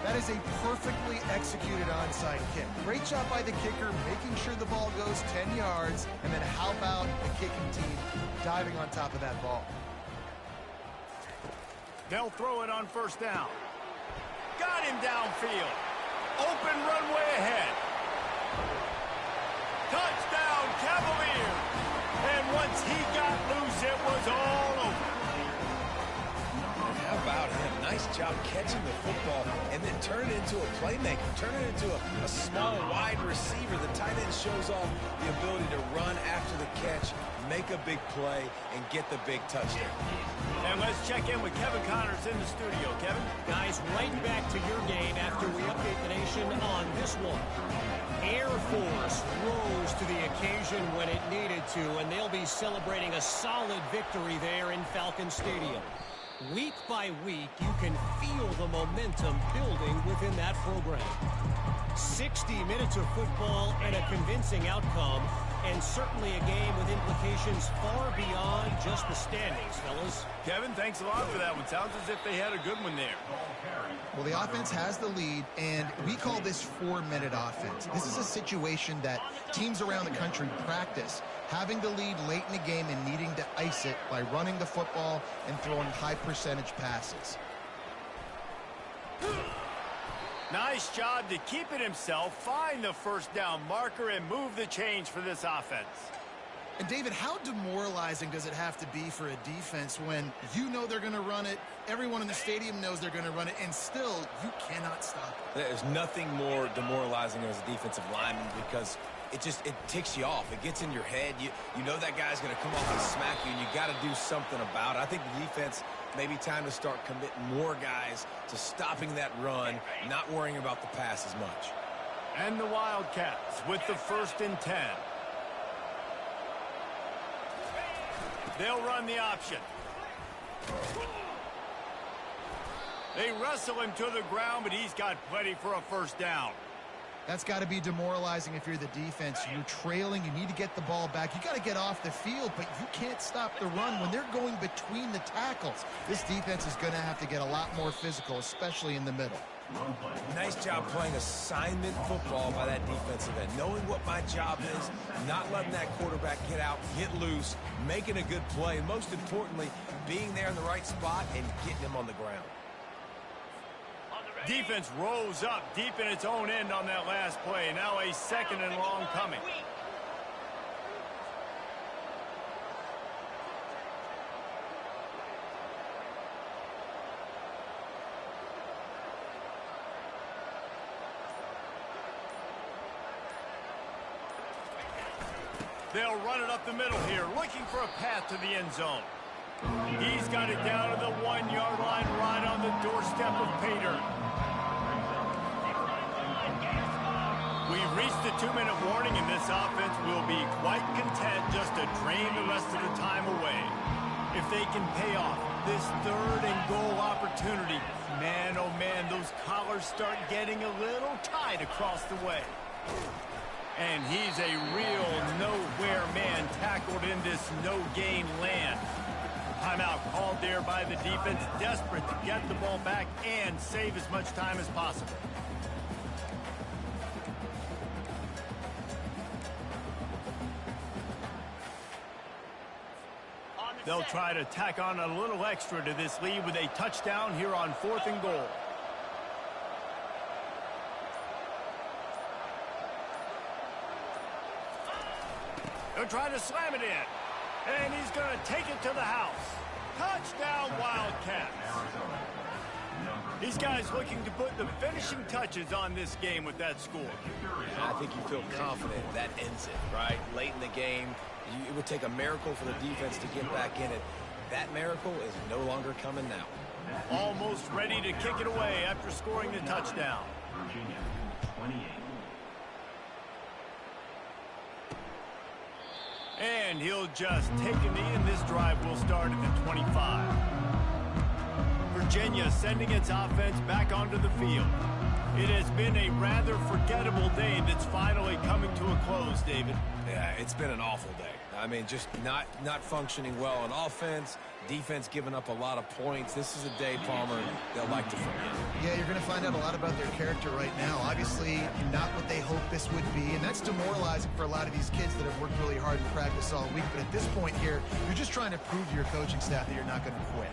S2: That is a perfectly executed onside kick. Great job by the kicker, making sure the ball goes 10 yards, and then how about the kicking team diving on top of that ball?
S1: They'll throw it on 1st down. Got him downfield. Open runway ahead. Touchdown, Cavaliers. And once he got loose, it was all over.
S3: How about him? Nice job catching the football and then turn it into a playmaker. Turn it into a small, wide receiver. The tight end shows off the ability to run after the catch, make a big play, and get the big touchdown.
S1: And let's check in with Kevin Connors in the studio. Kevin?
S5: Guys, right back to your game after we update the nation on this one. Air Force rose to the occasion when it needed to, and they'll be celebrating a solid victory there in Falcon Stadium. Week by week, you can feel the momentum building within that program. 60 minutes of football and a convincing outcome, and certainly a game with implications far beyond just the standings, fellas.
S1: Kevin, thanks a lot for that one. Sounds as if they had a good one there.
S2: Well, the offense has the lead, and we call this 4-minute offense. This is a situation that teams around the country practice, having the lead late in the game and needing to ice it by running the football and throwing high-percentage passes.
S1: Nice job to keep it himself, find the 1st down marker, and move the chains for this offense.
S2: And, David, how demoralizing does it have to be for a defense when you know they're going to run it, everyone in the stadium knows they're going to run it, and still you cannot stop it?
S3: There's nothing more demoralizing as a defensive lineman because it ticks you off. It gets in your head. You know that guy's going to come off and smack you, and you got to do something about it. I think the defense, maybe time to start committing more guys to stopping that run, not worrying about the pass as much.
S1: And the Wildcats with the 1st and 10. They'll run the option. They wrestle him to the ground, but he's got plenty for a 1st down.
S2: That's got to be demoralizing if you're the defense. You're trailing. You need to get the ball back. You got to get off the field, but you can't stop the run when they're going between the tackles. This defense is going to have to get a lot more physical, especially in the middle.
S3: Nice job playing assignment football by that defensive end. Knowing what my job is, not letting that quarterback get out, get loose, making a good play, and most importantly, being there in the right spot and getting him on the ground.
S1: Defense rose up deep in its own end on that last play. Now a 2nd and long coming. They'll run it up the middle here, looking for a path to the end zone. He's got it down to the 1-yard line, right on the doorstep of Pater. We've reached the 2-minute warning, and this offense will be quite content just to drain the rest of the time away. If they can pay off this 3rd and goal opportunity, man, oh man, those collars start getting a little tight across the way. And he's a real nowhere man tackled in this no-gain land. Timeout called there by the defense, desperate to get the ball back and save as much time as possible. They'll try to tack on a little extra to this lead with a touchdown here on 4th and goal. They'll try to slam it in. And he's going to take it to the house. Touchdown, Wildcats. These guys looking to put the finishing touches on this game with that score.
S3: I think you feel confident that ends it, right? Late in the game, it would take a miracle for the defense to get back in it. That miracle is no longer coming now.
S1: Almost ready to kick it away after scoring the touchdown.
S4: Virginia, 28.
S1: And he'll just take a knee, and this drive will start at the 25. Virginia sending its offense back onto the field. It has been a rather forgettable day that's finally coming to a close, David.
S3: Yeah, it's been an awful day. I mean, just not functioning well on offense, defense giving up a lot of points. This is a day, Palmer, they'll like to forget.
S2: Yeah, you're going to find out a lot about their character right now. Obviously, not what they hoped this would be, and that's demoralizing for a lot of these kids that have worked really hard in practice all week. But at this point here, you're just trying to prove to your coaching staff that you're not going to quit.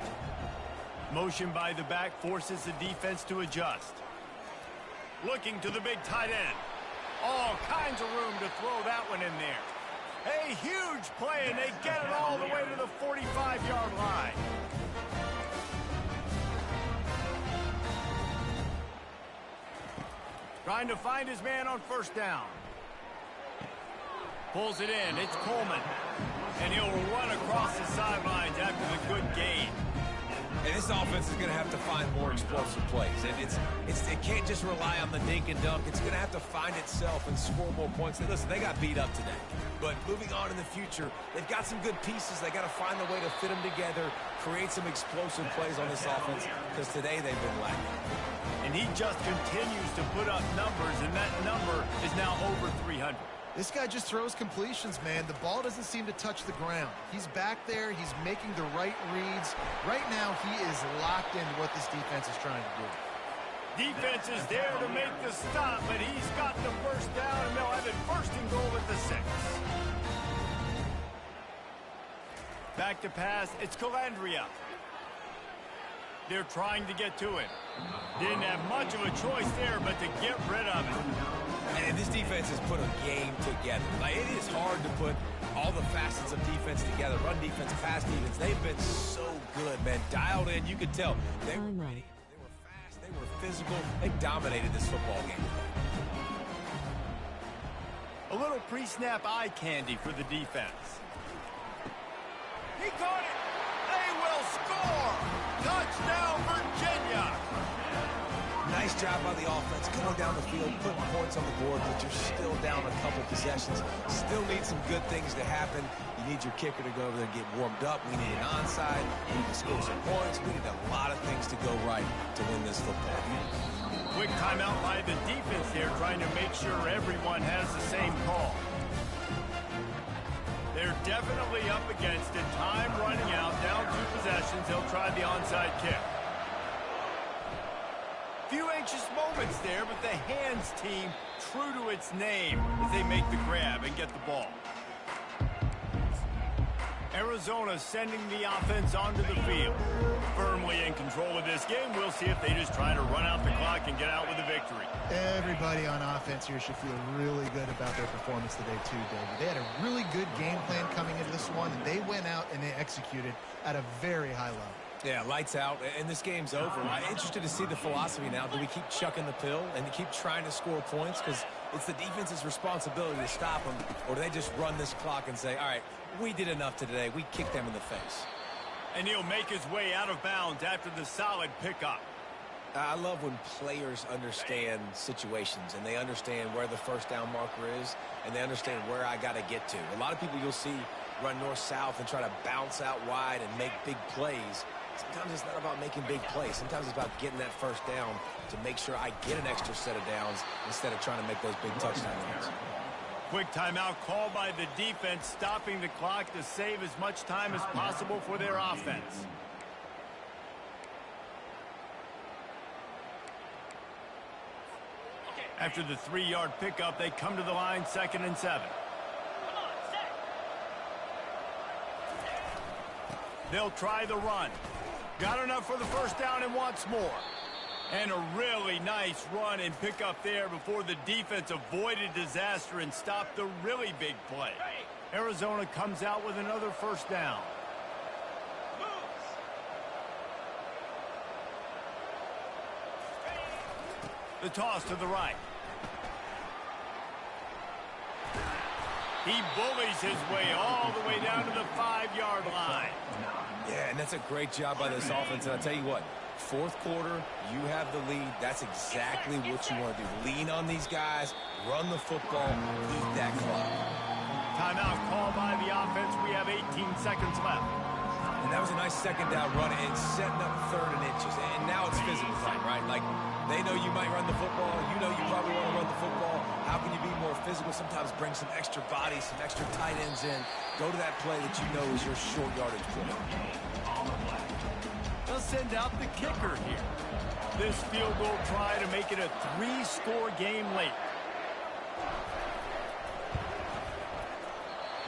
S1: Motion by the back forces the defense to adjust. Looking to the big tight end. All kinds of room to throw that one in there. A huge play, and they get it all the way to the 45-yard line. Trying to find his man on 1st down. Pulls it in. It's Coleman. And he'll run across the sidelines after the good gain.
S3: And this offense is going to have to find more explosive plays. And it can't just rely on the dink and dunk. It's going to have to find itself and score more points. And listen, they got beat up today. But moving on in the future, they've got some good pieces. They got to find a way to fit them together, create some explosive plays on this offense, because today they've been lacking.
S1: And he just continues to put up numbers, and that number is now over 300.
S2: This guy just throws completions, man. The ball doesn't seem to touch the ground. He's back there. He's making the right reads. Right now, he is locked into what this defense is trying to do.
S1: Defense is there to make the stop, but he's got the 1st down, and they'll have it 1st and goal at the 6. Back to pass. It's Calandria. They're trying to get to him. Didn't have much of a choice there, but to get rid of it.
S3: And this defense has put a game together. Like, it is hard to put all the facets of defense together. Run defense, pass defense. They've been so good, man. Dialed in. You could tell. They were ready. They were fast. They were physical. They dominated this football game.
S1: A little pre-snap eye candy for the defense. He caught it. They will score. Touchdown, Virginia.
S3: Nice job by the offense, going down the field, putting points on the board, but you're still down a couple possessions. Still need some good things to happen. You need your kicker to go over there and get warmed up. We need an onside. We need to score some points. We need a lot of things to go right to win this football game.
S1: Quick timeout by the defense there, trying to make sure everyone has the same call. They're definitely up against it. Time running out, down 2 possessions. They'll try the onside kick. Few anxious moments there, but the hands team true to its name as they make the grab and get the ball. Arizona sending the offense onto the field. Firmly in control of this game. We'll see if they just try to run out the clock and get out with a victory.
S2: Everybody on offense here should feel really good about their performance today too, David. They had a really good game plan coming into this one, and they went out and they executed at a very high level.
S3: Yeah, lights out, and this game's over. I'm interested to see the philosophy now. Do we keep chucking the pill and keep trying to score points? Because it's the defense's responsibility to stop them, or do they just run this clock and say, all right, we did enough today. We kicked them in the face.
S1: And he'll make his way out of bounds after the solid pickup.
S3: I love when players understand situations, and they understand where the 1st down marker is, and they understand where I got to get to. A lot of people you'll see run north-south and try to bounce out wide and make big plays. Sometimes it's not about making big plays. Sometimes it's about getting that 1st down to make sure I get an extra set of downs instead of trying to make those big touchdown runs.
S1: Quick timeout called by the defense, stopping the clock to save as much time as possible for their offense. After the 3-yard pickup, they come to the line, 2nd and 7. They'll try the run. Got enough for the first down and wants more. And a really nice run and pickup there before the defense avoided disaster and stopped the really big play. Arizona comes out with another first down. The toss to the right. He bullies his way all the way down to the 5-yard line.
S3: Yeah, and that's a great job by this offense. And I'll tell you what, 4th quarter, you have the lead. That's exactly what you want to do. Lean on these guys, run the football, eat that clock.
S1: Timeout called by the offense. We have 18 seconds left.
S3: And that was a nice 2nd down run and setting up 3rd and inches. And now it's physical time, right? Like, they know you might run the football. You know you probably want to run the football. How can you be more physical? Sometimes bring some extra bodies, some extra tight ends in. Go to that play that you know is your short yardage play.
S1: They'll send out the kicker here. This field goal try to make it a 3-score game late.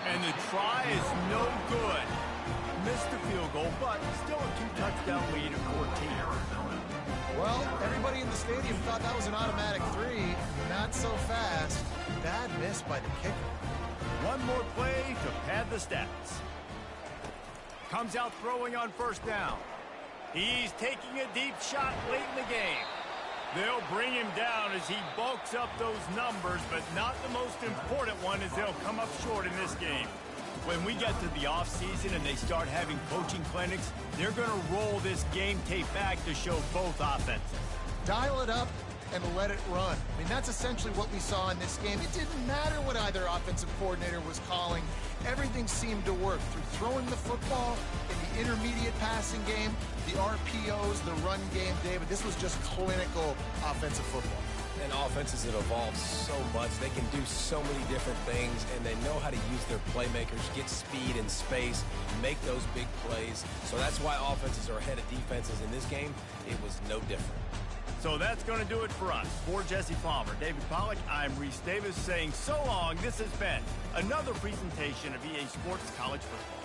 S1: And the try is no good. Missed the field goal, but still a 2-touchdown lead at 14.
S2: Well, everybody in the stadium thought that was an automatic 3. Not so fast. Bad miss by the kicker.
S1: One more play to pad the stats. Comes out throwing on first down. He's taking a deep shot late in the game. They'll bring him down as he bulks up those numbers, but not the most important one, as they'll come up short in this game. When we get to the offseason and they start having coaching clinics, they're going to roll this game tape back to show both offenses.
S2: Dial it up and let it run. I mean, that's essentially what we saw in this game. It didn't matter what either offensive coordinator was calling. Everything seemed to work through throwing the football in the intermediate passing game, the RPOs, the run game, David. This was just clinical offensive football.
S3: And offenses that evolve so much, they can do so many different things, and they know how to use their playmakers, get speed and space, make those big plays. So that's why offenses are ahead of defenses in this game. It was no different.
S1: So that's going to do it for us. For Jesse Palmer, David Pollack, I'm Reese Davis saying so long. This has been another presentation of EA Sports College Football.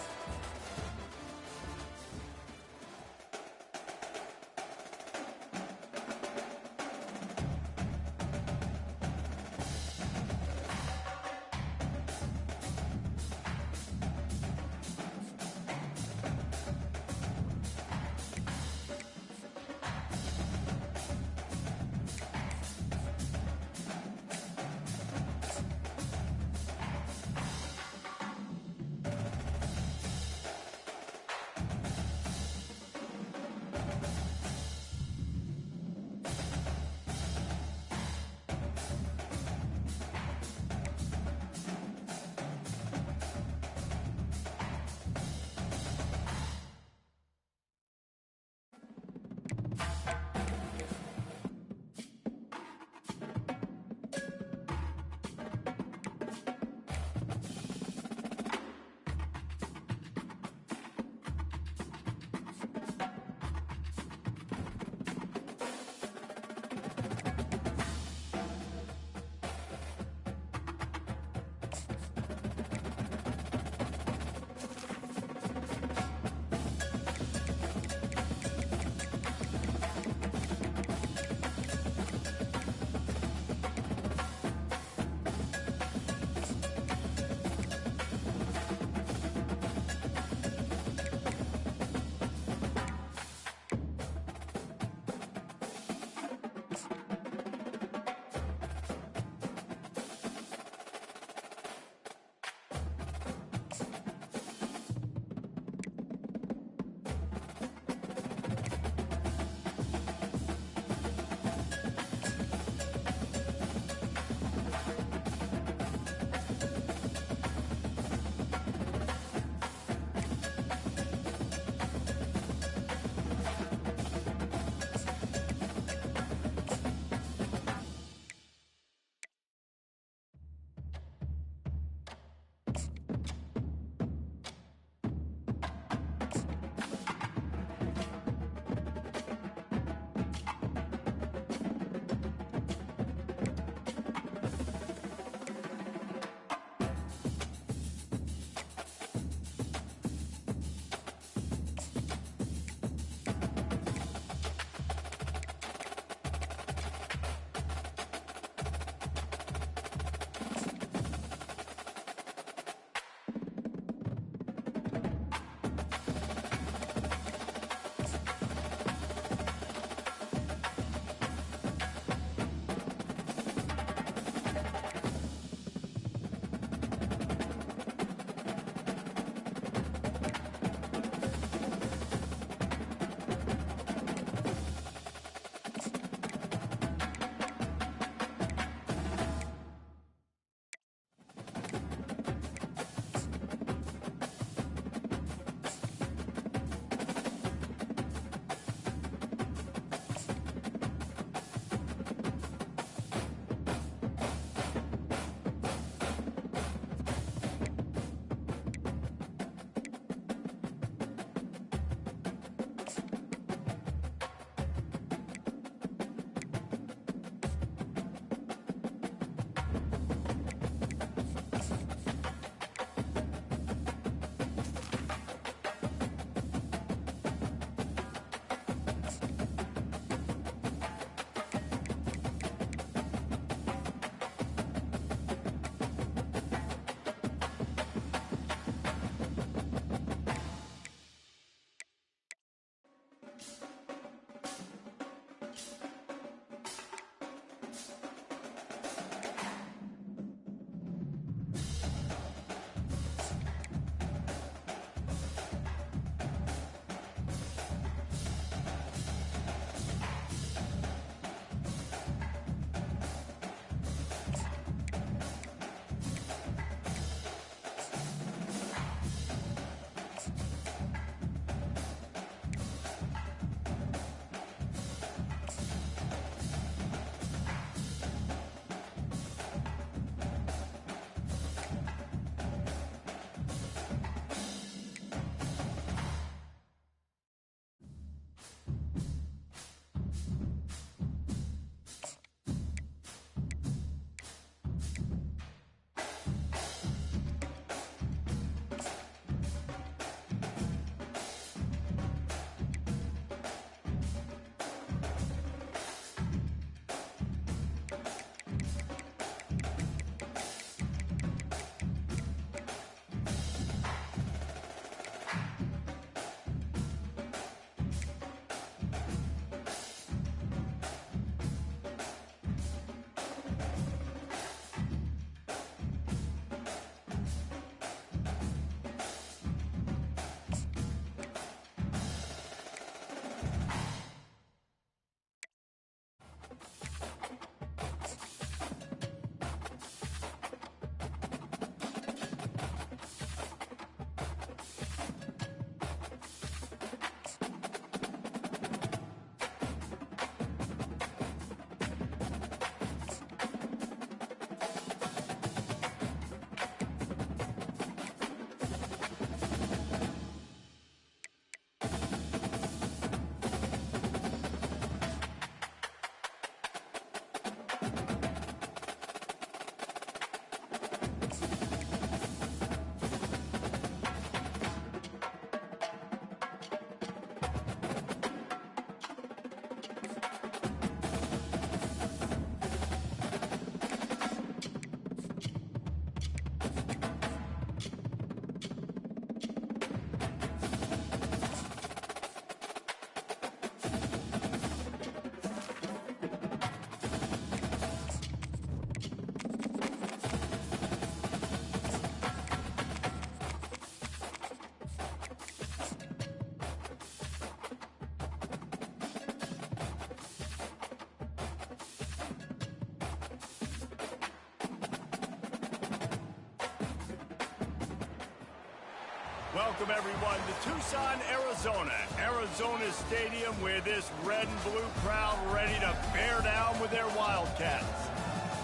S1: Welcome, everyone, to Tucson, Arizona. Arizona Stadium, where this red and blue crowd ready to bear down with their Wildcats.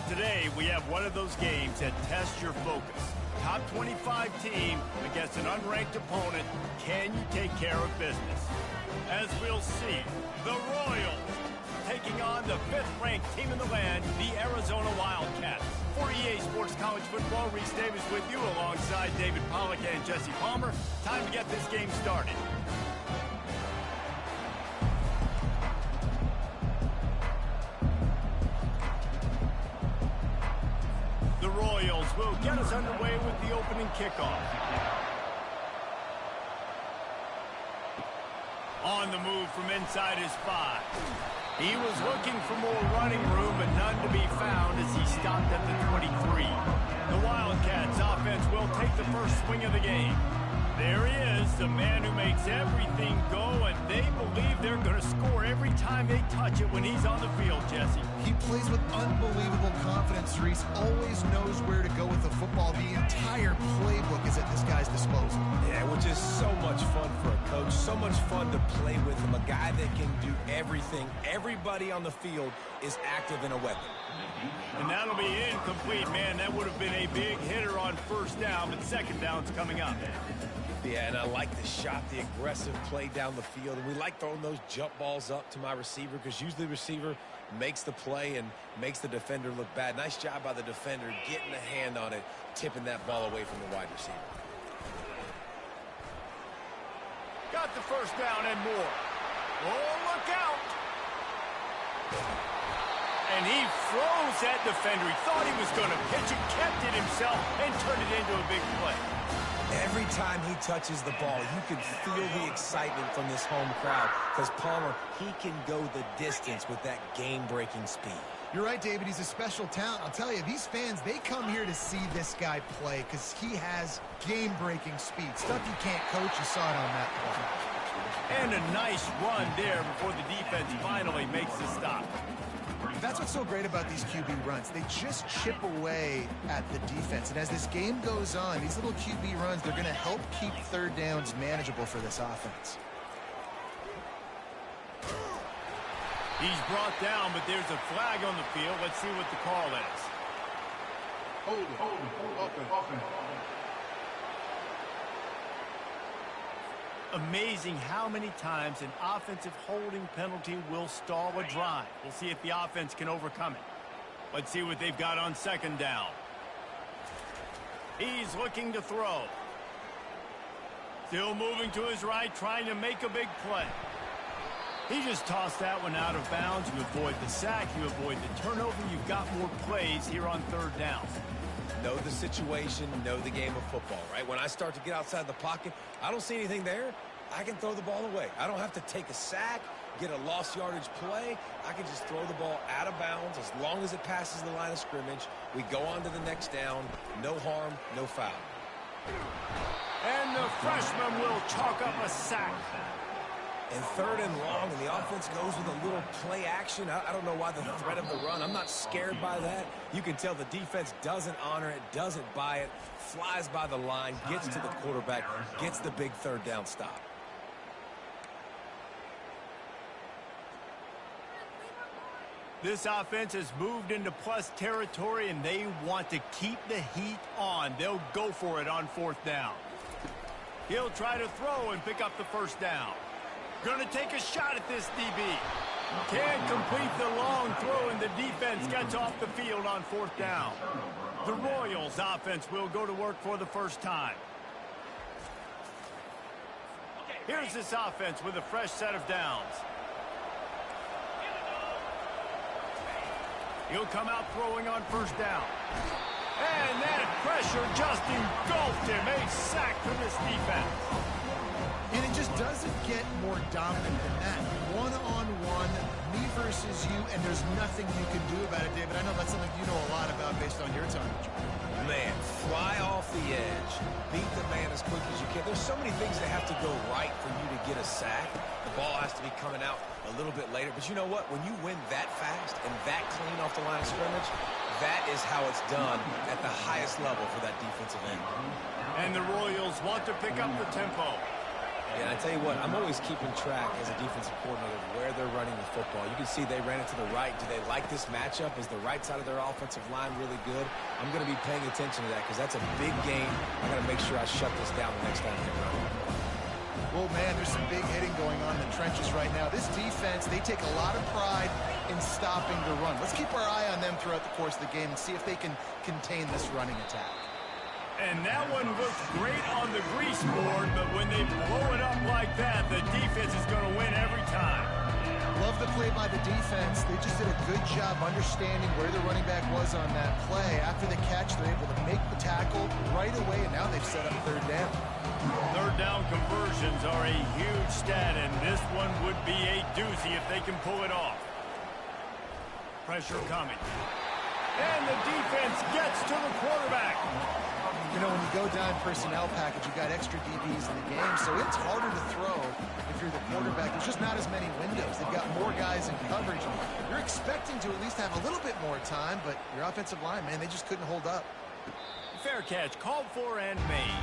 S1: Today, we have one of those games that tests your focus. Top 25 team against an unranked opponent. Can you take care of business? As we'll see, the Royals taking on the 5th-ranked team in the land, the Arizona Wildcats. For EA Sports College Football, Reese Davis with you alongside David Pollack and Jesse Palmer. Time to get this game started. The Royals will get us underway with the opening kickoff. On the move from inside his 5. He was looking for more running room, but none to be found as he stopped at the 23. The Wildcats offense will take the first swing of the game. There he is, the man who makes everything go, and they believe they're going to score every time they touch it when he's on the field, Jesse.
S2: He plays with unbelievable confidence, Reese. Always knows where to go with the football. The entire playbook is at this guy's disposal.
S3: Yeah, which is so much fun for a coach. So much fun to play with him. A guy that can do everything. Everybody on the field is active in a weapon.
S1: And that'll be incomplete, man. That would have been a big hitter on first down, but second down's coming up.
S3: Yeah, and I like the shot, the aggressive play down the field. And we like throwing those jump balls up to my receiver because usually the receiver makes the play and makes the defender look bad. Nice job by the defender getting a hand on it, tipping that ball away from the wide receiver.
S1: Got the first down and more. Oh, look out! And he froze that defender. He thought he was going to pitch it, kept it himself, and turned it into a big play.
S3: Every time he touches the ball, you can feel the excitement from this home crowd because Palmer, he can go the distance with that game-breaking speed.
S2: You're right, David. He's a special talent. I'll tell you, these fans, they come here to see this guy play because he has game-breaking speed. Stuff you can't coach. You saw it on that play.
S1: And a nice run there before the defense finally makes the stop.
S2: That's what's so great about these QB runs. They just chip away at the defense. And as this game goes on, these little QB runs, they're going to help keep third downs manageable for this offense.
S1: He's brought down, but there's a flag on the field. Let's see what the call is.
S4: Open.
S1: Amazing how many times an offensive holding penalty will stall a drive. We'll see if the offense can overcome it. Let's see what they've got on second down. He's looking to throw. Still moving to his right, trying to make a big play. He just tossed that one out of bounds. You avoid the sack, you avoid the turnover. You've got more plays here on third down.
S3: Know the situation, know the game of football, right? When I start to get outside the pocket, I don't see anything there. I can throw the ball away. I don't have to take a sack, get a lost yardage play. I can just throw the ball out of bounds as long as it passes the line of scrimmage. We go on to the next down. No harm, no foul.
S1: And the freshman will chalk up a sack.
S3: And third and long, and the offense goes with a little play action. I don't know why the threat of the run. I'm not scared by that. You can tell the defense doesn't honor it, doesn't buy it, flies by the line, gets to the quarterback, gets the big third down stop.
S1: This offense has moved into plus territory, and they want to keep the heat on. They'll go for it on fourth down. He'll try to throw and pick up the first down. Going to take a shot at this DB. Can't complete the long throw, and the defense gets off the field on 4th down. The Royals offense will go to work for the first time. Here's this offense with a fresh set of downs. He'll come out throwing on 1st down. And that pressure just engulfed him. A sack for this defense.
S2: And it just doesn't get more dominant than that. One-on-one, me versus you, and there's nothing you can do about it, David. I know that's something you know a lot about based on your time.
S3: Man, fly off the edge. Beat the man as quick as you can. There's so many things that have to go right for you to get a sack. The ball has to be coming out a little bit later. But you know what? When you win that fast and that clean off the line of scrimmage, that is how it's done at the highest level for that defensive end.
S1: And the Royals want to pick up the tempo.
S3: And I tell you what, I'm always keeping track as a defensive coordinator of where they're running the football. You can see they ran it to the right. Do they like this matchup? Is the right side of their offensive line really good? I'm going to be paying attention to that because that's a big game. I got to make sure I shut this down the next time they run.
S2: Well, man, there's some big hitting going on in the trenches right now. This defense, they take a lot of pride in stopping the run. Let's keep our eye on them throughout the course of the game and see if they can contain this running attack.
S1: And that one looks great on the grease board, but when they blow it up like that, the defense is going to win every time.
S2: Love the play by the defense. They just did a good job understanding where the running back was on that play. After the catch, they're able to make the tackle right away, and now they've set up 3rd down.
S1: 3rd down conversions are a huge stat, and this one would be a doozy if they can pull it off. Pressure coming. And the defense gets to the quarterback.
S2: You know, when you go down personnel package, you got extra DBs in the game, so it's harder to throw if you're the quarterback. There's just not as many windows. They've got more guys in coverage. You're expecting to at least have a little bit more time, but your offensive line, man, they just couldn't hold up.
S1: Fair catch, called for and made.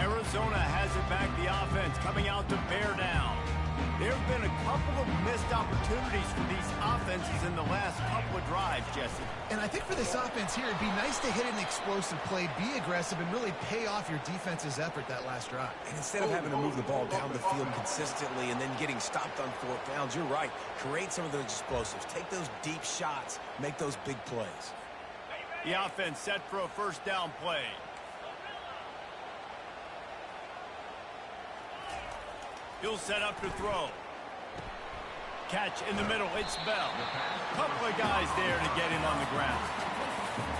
S1: Arizona has it back, the offense coming out to bear down. There have been a couple of missed opportunities for these offenses in the last couple of drives, Jesse.
S2: And I think for this offense here, it'd be nice to hit an explosive play, be aggressive, and really pay off your defense's effort that last drive.
S3: And instead of having to move the ball down the field consistently and then getting stopped on 4th downs, you're right. Create some of those explosives. Take those deep shots. Make those big plays.
S1: The offense set for a 1st down play. He'll set up to throw. Catch in the middle. It's Bell. Couple of guys there to get him on the ground.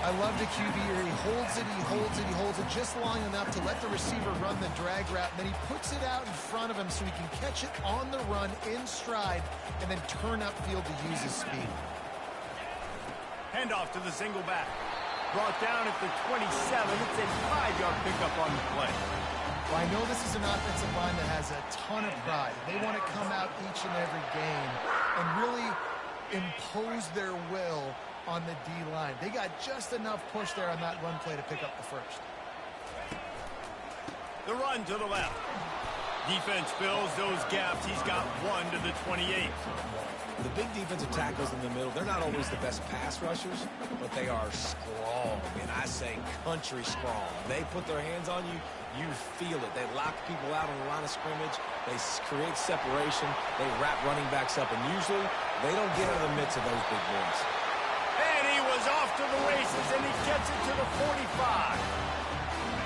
S2: I love the QB here. He holds it, he holds it, he holds it just long enough to let the receiver run the drag route. And then he puts it out in front of him so he can catch it on the run in stride and then turn upfield to use his speed.
S1: Handoff to the single back. Brought down at the 27. It's a 5-yard pickup on the play.
S2: Well, I know this is an offensive line that has a ton of pride. They want to come out each and every game and really impose their will on the D-line. They got just enough push there on that run play to pick up the 1st.
S1: The run to the left. Defense fills those gaps. He's got 1 to the 28.
S3: The big defensive tackles in the middle, they're not always the best pass rushers, but they are strong, and I say country strong. They put their hands on you, you feel it. They lock people out on the line of scrimmage. They create separation. They wrap running backs up, and usually they don't get out of the midst of those big boys.
S1: And he was off to the races, and he gets it to the 45.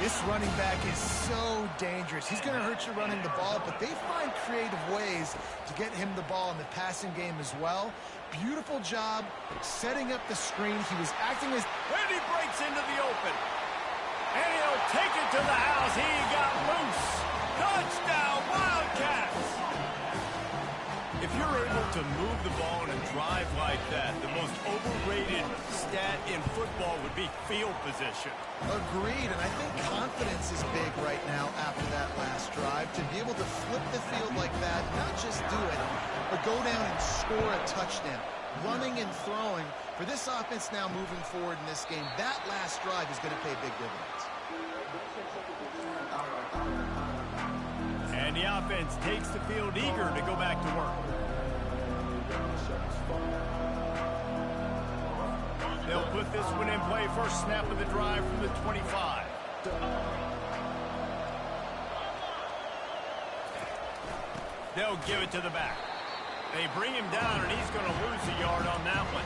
S2: This running back is so dangerous. He's going to hurt you running the ball, but they find creative ways to get him the ball in the passing game as well. Beautiful job setting up the screen. He was acting as...
S1: And he breaks into the open. And he'll take it to the house. He got loose. Touchdown, Wildcats! If you're able to move the ball in a drive like that, the most overrated stat in football would be field position.
S2: Agreed, and I think confidence is big right now after that last drive. To be able to flip the field like that, not just do it, but go down and score a touchdown. Running and throwing, for this offense now moving forward in this game, that last drive is going to pay big dividends.
S1: And the offense takes the field eager to go back to work. They'll put this one in play. First snap of the drive from the 25. They'll give it to the back. They bring him down, and he's going to lose a yard on that one.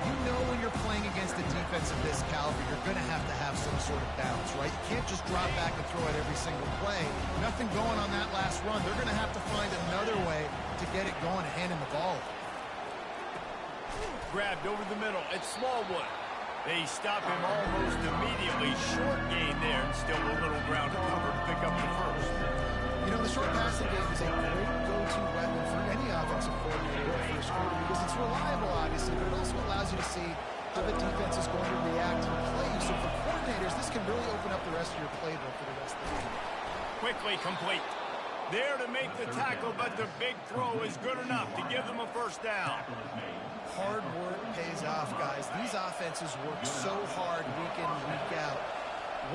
S2: You know when you're playing against a defense of this caliber, you're going to have some sort of balance, right? You can't just drop back and throw it every single play. Nothing going on that last run. They're going to have to find another way to get it going and hand him the ball.
S1: Grabbed over the middle. It's Smallwood. They stop him almost immediately. Short gain there, and still a little ground to cover to pick up the first.
S2: You know, the short passing game is a great go-to weapon for any offensive coordinator in the first quarter because it's reliable, obviously, but it also allows you to see how the defense is going to react to the play. So for coordinators, this can really open up the rest of your playbook for the rest of the game.
S1: Quickly complete. There to make the tackle, but the big throw is good enough to give them a first down.
S2: Hard work pays off, guys. These offenses work so hard week in, week out,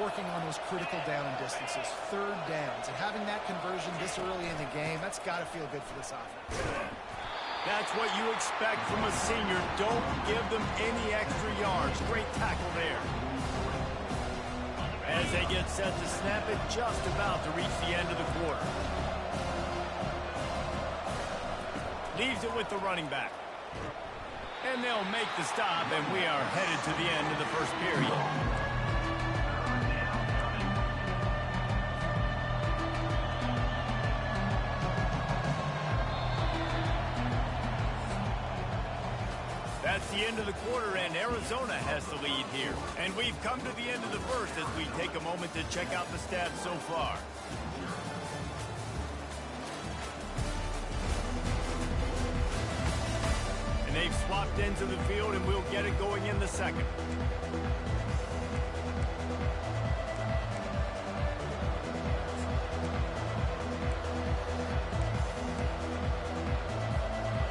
S2: working on those critical down distances, third downs, and having that conversion this early in the game, that's got to feel good for this offense.
S1: That's what you expect from a senior. Don't give them any extra yards. Great tackle there. As they get set to snap it, just about to reach the end of the quarter. Leaves it with the running back. And they'll make the stop, and we are headed to the end of the first period. That's the end of the quarter, and Arizona has the lead here. And we've come to the end of the first as we take a moment to check out the stats so far. And they've swapped ends of the field, and we'll get it going in the second.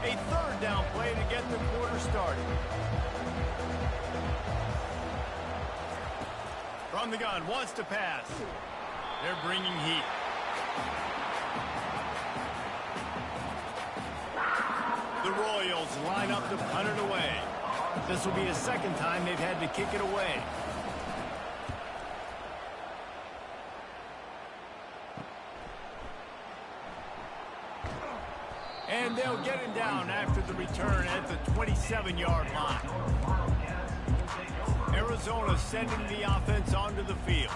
S1: A third down play to get the quarter started. From the gun, wants to pass. They're bringing heat. The Royals line up to punt it away. This will be the second time they've had to kick it away. And they'll get him down after the return at the 27-yard line. Arizona sending the offense onto the field.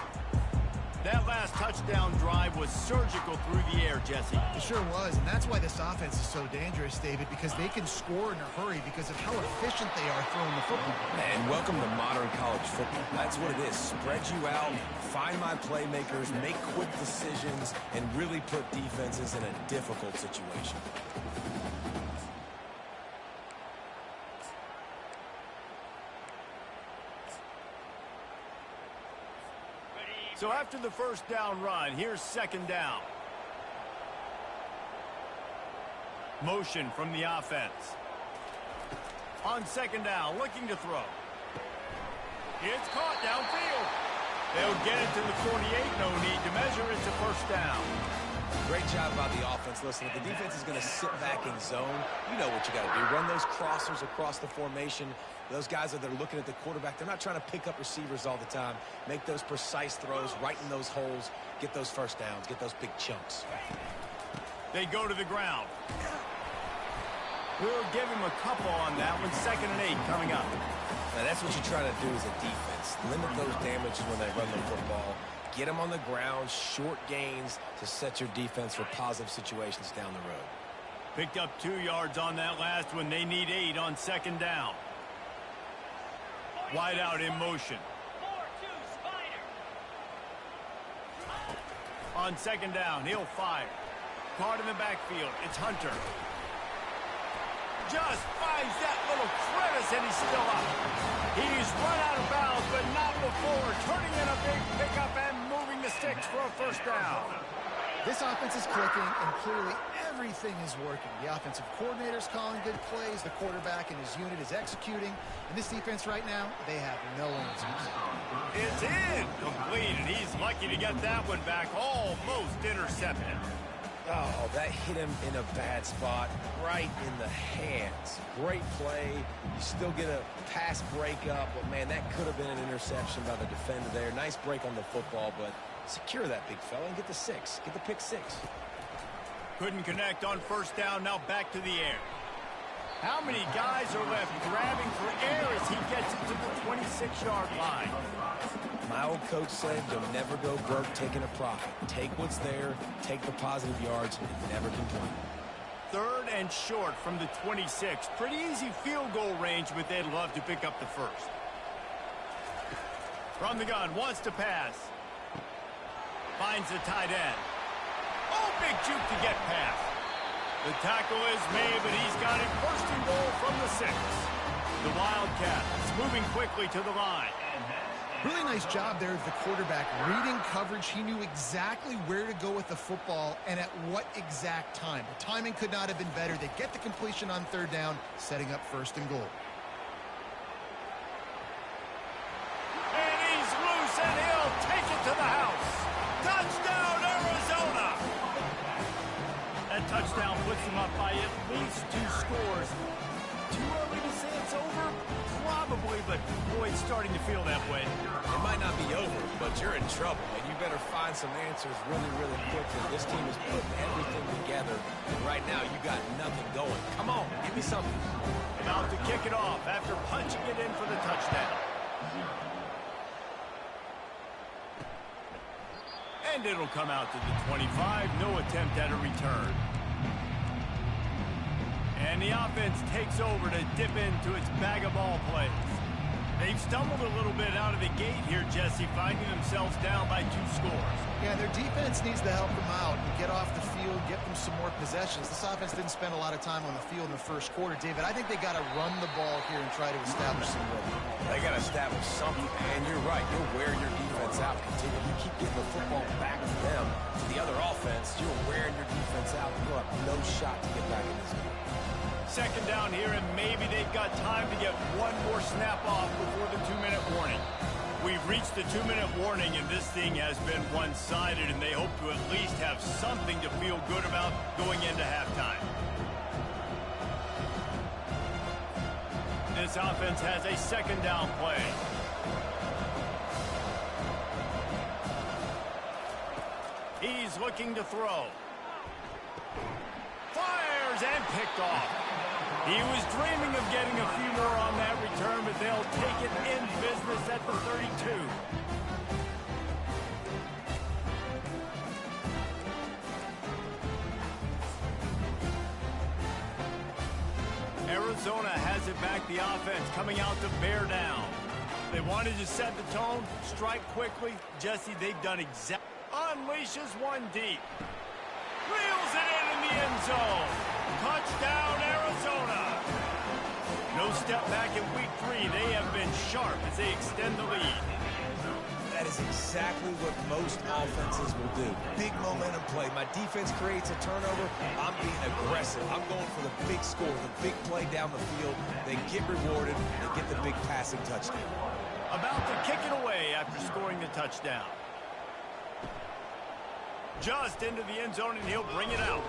S1: That last touchdown drive was surgical through the air, Jesse.
S2: It sure was, and that's why this offense is so dangerous, David, because they can score in a hurry because of how efficient they are throwing the football.
S3: And welcome to modern college football. That's what it is. Spread you out, find my playmakers, make quick decisions, and really put defenses in a difficult situation.
S1: So after the first down run, here's second down. Motion from the offense. On second down, looking to throw. It's caught downfield. They'll get it to the 48. No need to measure. It's a first down.
S3: Great job by the offense. Listen, if the defense is going to sit back in zone, you know what you got to do. Run those crossers across the formation. Those guys that are looking at the quarterback, they're not trying to pick up receivers all the time. Make those precise throws, right in those holes, get those first downs, get those big chunks.
S1: They go to the ground. We'll give him a couple on that one. 2nd and 8 coming up.
S3: Now that's what you try to do as a defense. Limit those damages when they run the football. Get them on the ground, short gains to set your defense for positive situations down the road.
S1: Picked up 2 yards on that last one. They need 8 on second down. Wide out in motion.
S6: 4-2 Spider.
S1: On second down, he'll fire. Caught in the backfield. It's Hunter. Just finds that little crevice, and he's still up. He's run out of bounds, but not before. Turning in a big pickup and moving the sticks for a first down.
S2: This offense is clicking, and clearly everything is working. The offensive coordinator's calling good plays. The quarterback and his unit is executing. And this defense right now, they have no answers.
S1: It's incomplete, and he's lucky to get that one back. Almost intercepted.
S3: Oh, that hit him in a bad spot, right in the hands. Great play. You still get a pass breakup, but, man, that could have been an interception by the defender there. Nice break on the football, but secure that big fella and get the 6. Get the pick 6.
S1: Couldn't connect on first down. Now back to the air. How many guys are left grabbing for air as he gets it to the 26-yard line?
S3: My old coach said you'll never go broke taking a profit. Take what's there, take the positive yards, and never complain.
S1: 3rd and short from the 26. Pretty easy field goal range, but they'd love to pick up the first. From the gun, wants to pass. Finds the tight end. Oh, big juke to get past. The tackle is made, but he's got it 1st and goal from the 6. The Wildcats moving quickly to the line.
S2: Really nice job there of the quarterback. Reading coverage, he knew exactly where to go with the football and at what exact time. The timing could not have been better. They get the completion on 3rd down, setting up 1st and goal.
S1: And he's loose, and he'll take it to the house. Touchdown, Arizona! That touchdown puts them up by at least 2 scores. Too early to say it's over? Probably, but boy, it's starting to feel that way.
S3: It might not be over, but you're in trouble, and you better find some answers really, really quickly. This team is putting everything together, and right now you got nothing going. Come on, give me something.
S1: About to kick it off after punching it in for the touchdown. And it'll come out to the 25. No attempt at a return. And the offense takes over to dip into its bag of ball plays. They've stumbled a little bit out of the gate here, Jesse, finding themselves down by 2 scores.
S2: Yeah, their defense needs to help them out and get off the field, get them some more possessions. This offense didn't spend a lot of time on the field in the 1st quarter, David. I think they got to run the ball here and try to establish some rhythm.
S3: They got to establish something, and you're right. You'll wear your defense out. Continue. You keep getting the football back to them, to the other offense. You're wearing your defense out. You'll have no shot to get back in this game.
S1: 2nd down here, and maybe they've got time to get one more snap off before the 2-minute warning. We've reached the 2-minute warning, and this thing has been one-sided, and they hope to at least have something to feel good about going into halftime. This offense has a 2nd down play. He's looking to throw. Fires and picked off. He was dreaming of getting a few more on that return, but they'll take it in business at the 32. Arizona has it back, the offense coming out to bear down. They wanted to set the tone, strike quickly. Jesse, they've done exactly. Unleashes one deep. Reels it in the end zone. Touchdown, Arizona. No step back in week 3. They have been sharp as they extend the lead.
S3: That is exactly what most offenses will do. Big momentum play. My defense creates a turnover. I'm being aggressive. I'm going for the big score, the big play down the field. They get rewarded. They get the big passing touchdown.
S1: About to kick it away after scoring the touchdown. Just into the end zone, and he'll bring it out.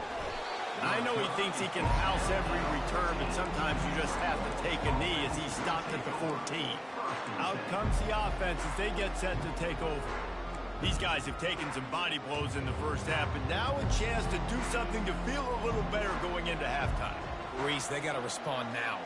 S1: I know he thinks he can house every return, but sometimes you just have to take a knee as he stopped at the 14. Out comes the offense as they get set to take over. These guys have taken some body blows in the 1st half, but now a chance to do something to feel a little better going into halftime.
S3: Reese, they got to respond now.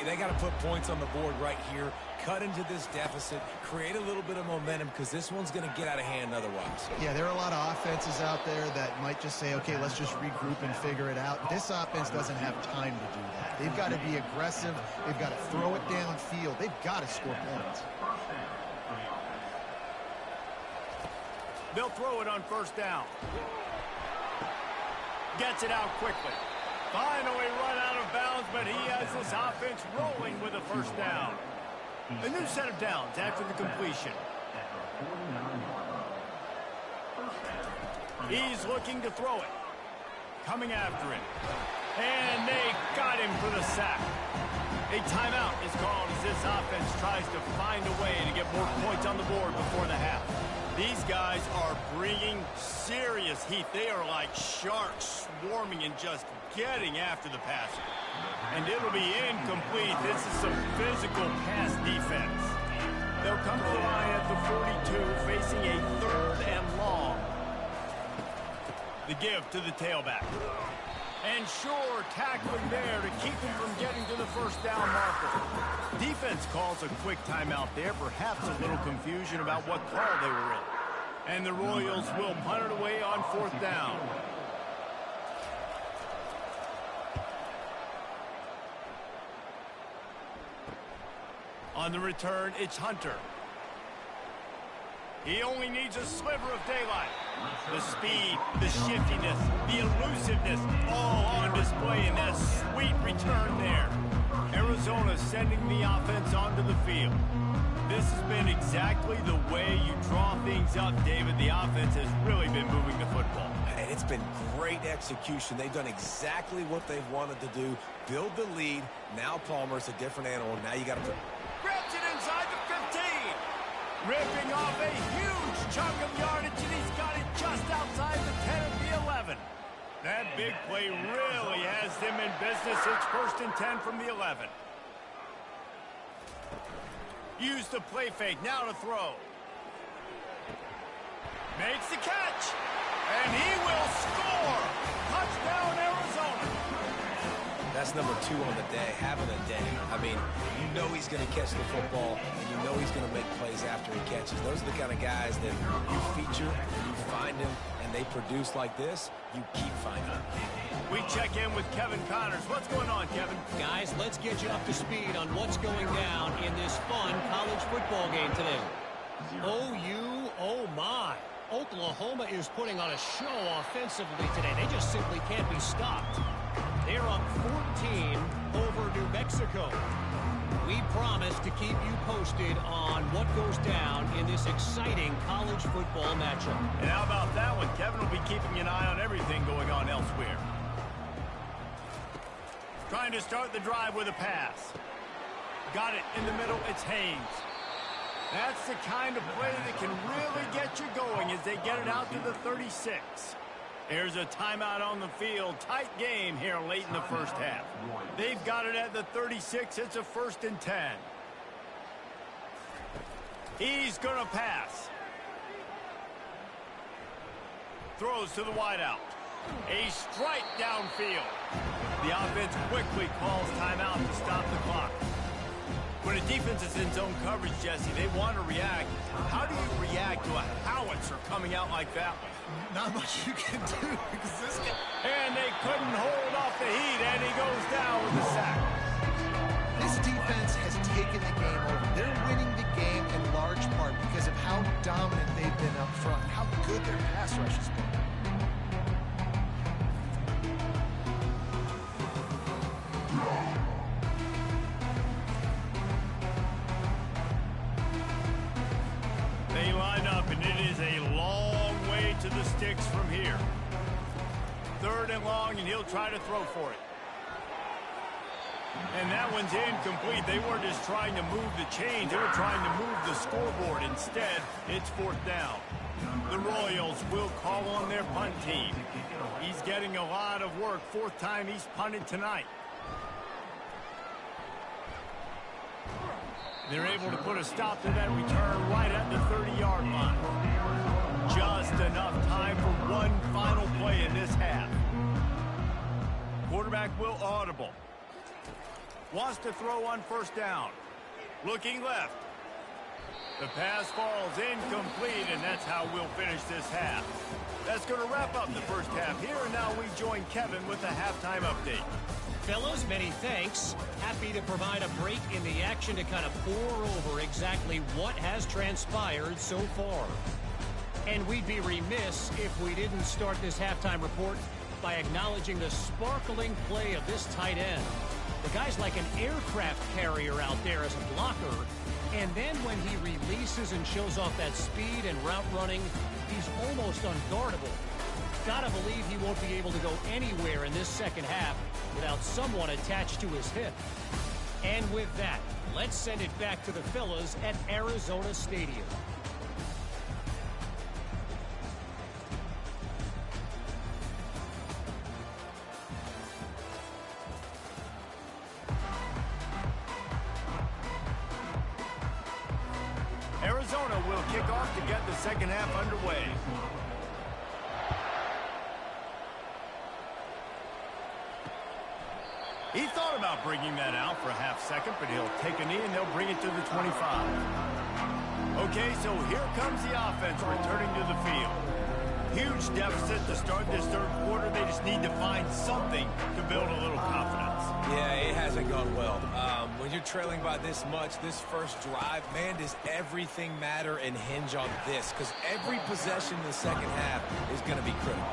S3: They got to put points on the board right here, cut into this deficit, create a little bit of momentum, because this one's going to get out of hand otherwise.
S2: Yeah, there are a lot of offenses out there that might just say, okay, let's just regroup and figure it out. This offense doesn't have time to do that. They've got to be aggressive. They've got to throw it downfield. They've got to score points.
S1: They'll throw it on 1st down. Gets it out quickly. Finally run out of bounds, but he has this offense rolling with a 1st down. A new set of downs after the completion. He's looking to throw it. Coming after him. And they got him for the sack. A timeout is called as this offense tries to find a way to get more points on the board before the half. These guys are bringing serious heat. They are like sharks swarming and just getting after the passer. And it'll be incomplete. This is some physical pass defense. They'll come to the line at the 42, facing a 3rd and long. The give to the tailback. And sure, tackling there to keep him from getting to the first down marker. Defense calls a quick timeout there, perhaps a little confusion about what call they were in. And the Royals will punt it away on 4th down. On the return, it's Hunter. He only needs a sliver of daylight. The speed, the shiftiness, the elusiveness, all on display in that sweet return there. Arizona sending the offense onto the field. This has been exactly the way you draw things up, David. The offense has really been moving the football.
S3: And it's been great execution. They've done exactly what they've wanted to do. Build the lead. Now Palmer's a different animal. Now you got to put...
S1: Grabs it inside the 15. Ripping off a huge chunk of yardage, and he's got it just outside the 10 of the 11. That big play really has them in business. It's 1st and 10 from the 11. Use the play fake, now to throw. Makes the catch, and he will score. Touchdown, Arizona.
S3: That's number 2 on the day, having a day. I mean, you know he's going to catch the football, and you know he's going to make plays after he catches. Those are the kind of guys that you feature, and you find them, and they produce like this, you keep finding them.
S1: We check in with Kevin Connors. What's going on, Kevin?
S5: Guys, let's get you up to speed on what's going down in this fun college football game today. Oh my. Oklahoma is putting on a show offensively today. They just simply can't be stopped. They're up 14 over New Mexico. We promise to keep you posted on what goes down in this exciting college football matchup.
S1: And how about that one? Kevin will be keeping an eye on everything going on elsewhere. Trying to start the drive with a pass. Got it in the middle. It's Haynes. That's the kind of play that can really get you going as they get it out to the 36. There's a timeout on the field. Tight game here late in the first half. They've got it at the 36. It's a 1st and 10. He's going to pass. Throws to the wideout. A strike downfield. The offense quickly calls timeout to stop the clock. When a defense is in zone coverage, Jesse, they want to react. How do you react to a howitzer coming out like that one?
S2: Not much you can do because this guy...
S1: And they couldn't hold off the heat, and he goes down with a sack.
S2: This defense has taken the game over. They're winning the game in large part because of how dominant they've been up front, how good their pass rush has been.
S1: They line up, and it is a long way to the sticks from here. 3rd and long, and he'll try to throw for it. And that one's incomplete. They weren't just trying to move the chains. They were trying to move the scoreboard. Instead, it's 4th down. The Royals will call on their punt team. He's getting a lot of work. 4th time he's punted tonight. They're able to put a stop to that return right at the 30-yard line. Just enough time for one final play in this half. Quarterback will audible. Wants to throw on 1st down. Looking left. The pass falls incomplete, and that's how we'll finish this half. That's going to wrap up the first half here, and now we join Kevin with the halftime update.
S5: Fellas, many thanks. Happy to provide a break in the action to kind of pour over exactly what has transpired so far. And we'd be remiss if we didn't start this halftime report by acknowledging the sparkling play of this tight end. The guy's like an aircraft carrier out there as a blocker. And then when he releases and shows off that speed and route running, he's almost unguardable. Gotta believe he won't be able to go anywhere in this second half without someone attached to his hip. And with that, let's send it back to the fellas at Arizona Stadium.
S1: Arizona will kick off to get the second half underway. about bringing that out for a half second, but he'll take a knee and they'll bring it to the 25. Okay, so here comes the offense returning to the field. Huge deficit to start this third quarter. They just need to find something to build a little confidence.
S3: Yeah, it hasn't gone well. When you're trailing by this much, this first drive, man, does everything matter and hinge on this? Because every possession in the second half is going to be critical.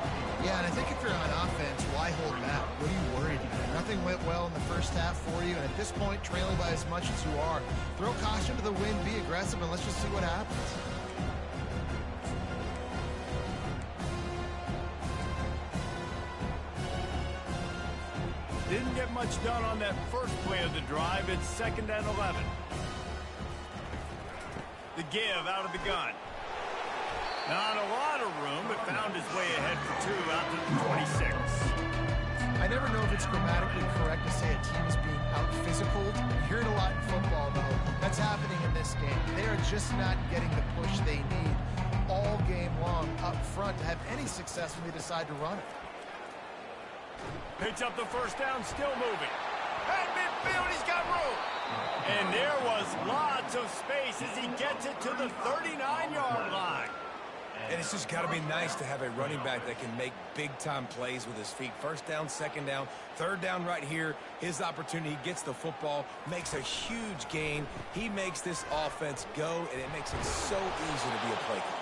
S2: Yeah, and I think if you're on offense, why hold back? What are you worried about? Nothing went well in the first half for you, and at this point, trailing by as much as you are, throw caution to the wind, be aggressive, and let's just see what happens.
S1: Didn't get much done on that first play of the drive. It's 2nd and 11. The give out of the gun. Not a lot of room, but found his way ahead for 2 out to the 26.
S2: I never know if it's grammatically correct to say a team is being out-physicaled. You hear it a lot in football, though. That's happening in this game. They are just not getting the push they need all game long up front to have any success when they decide to run it.
S1: Picks up the first down, still moving. At midfield, he's got room. And there was lots of space as he gets it to the 39-yard line.
S3: And it's just got to be nice to have a running back that can make big-time plays with his feet. First down, second down, third down right here. His opportunity, gets the football, makes a huge gain. He makes this offense go, and it makes it so easy to be a play caller.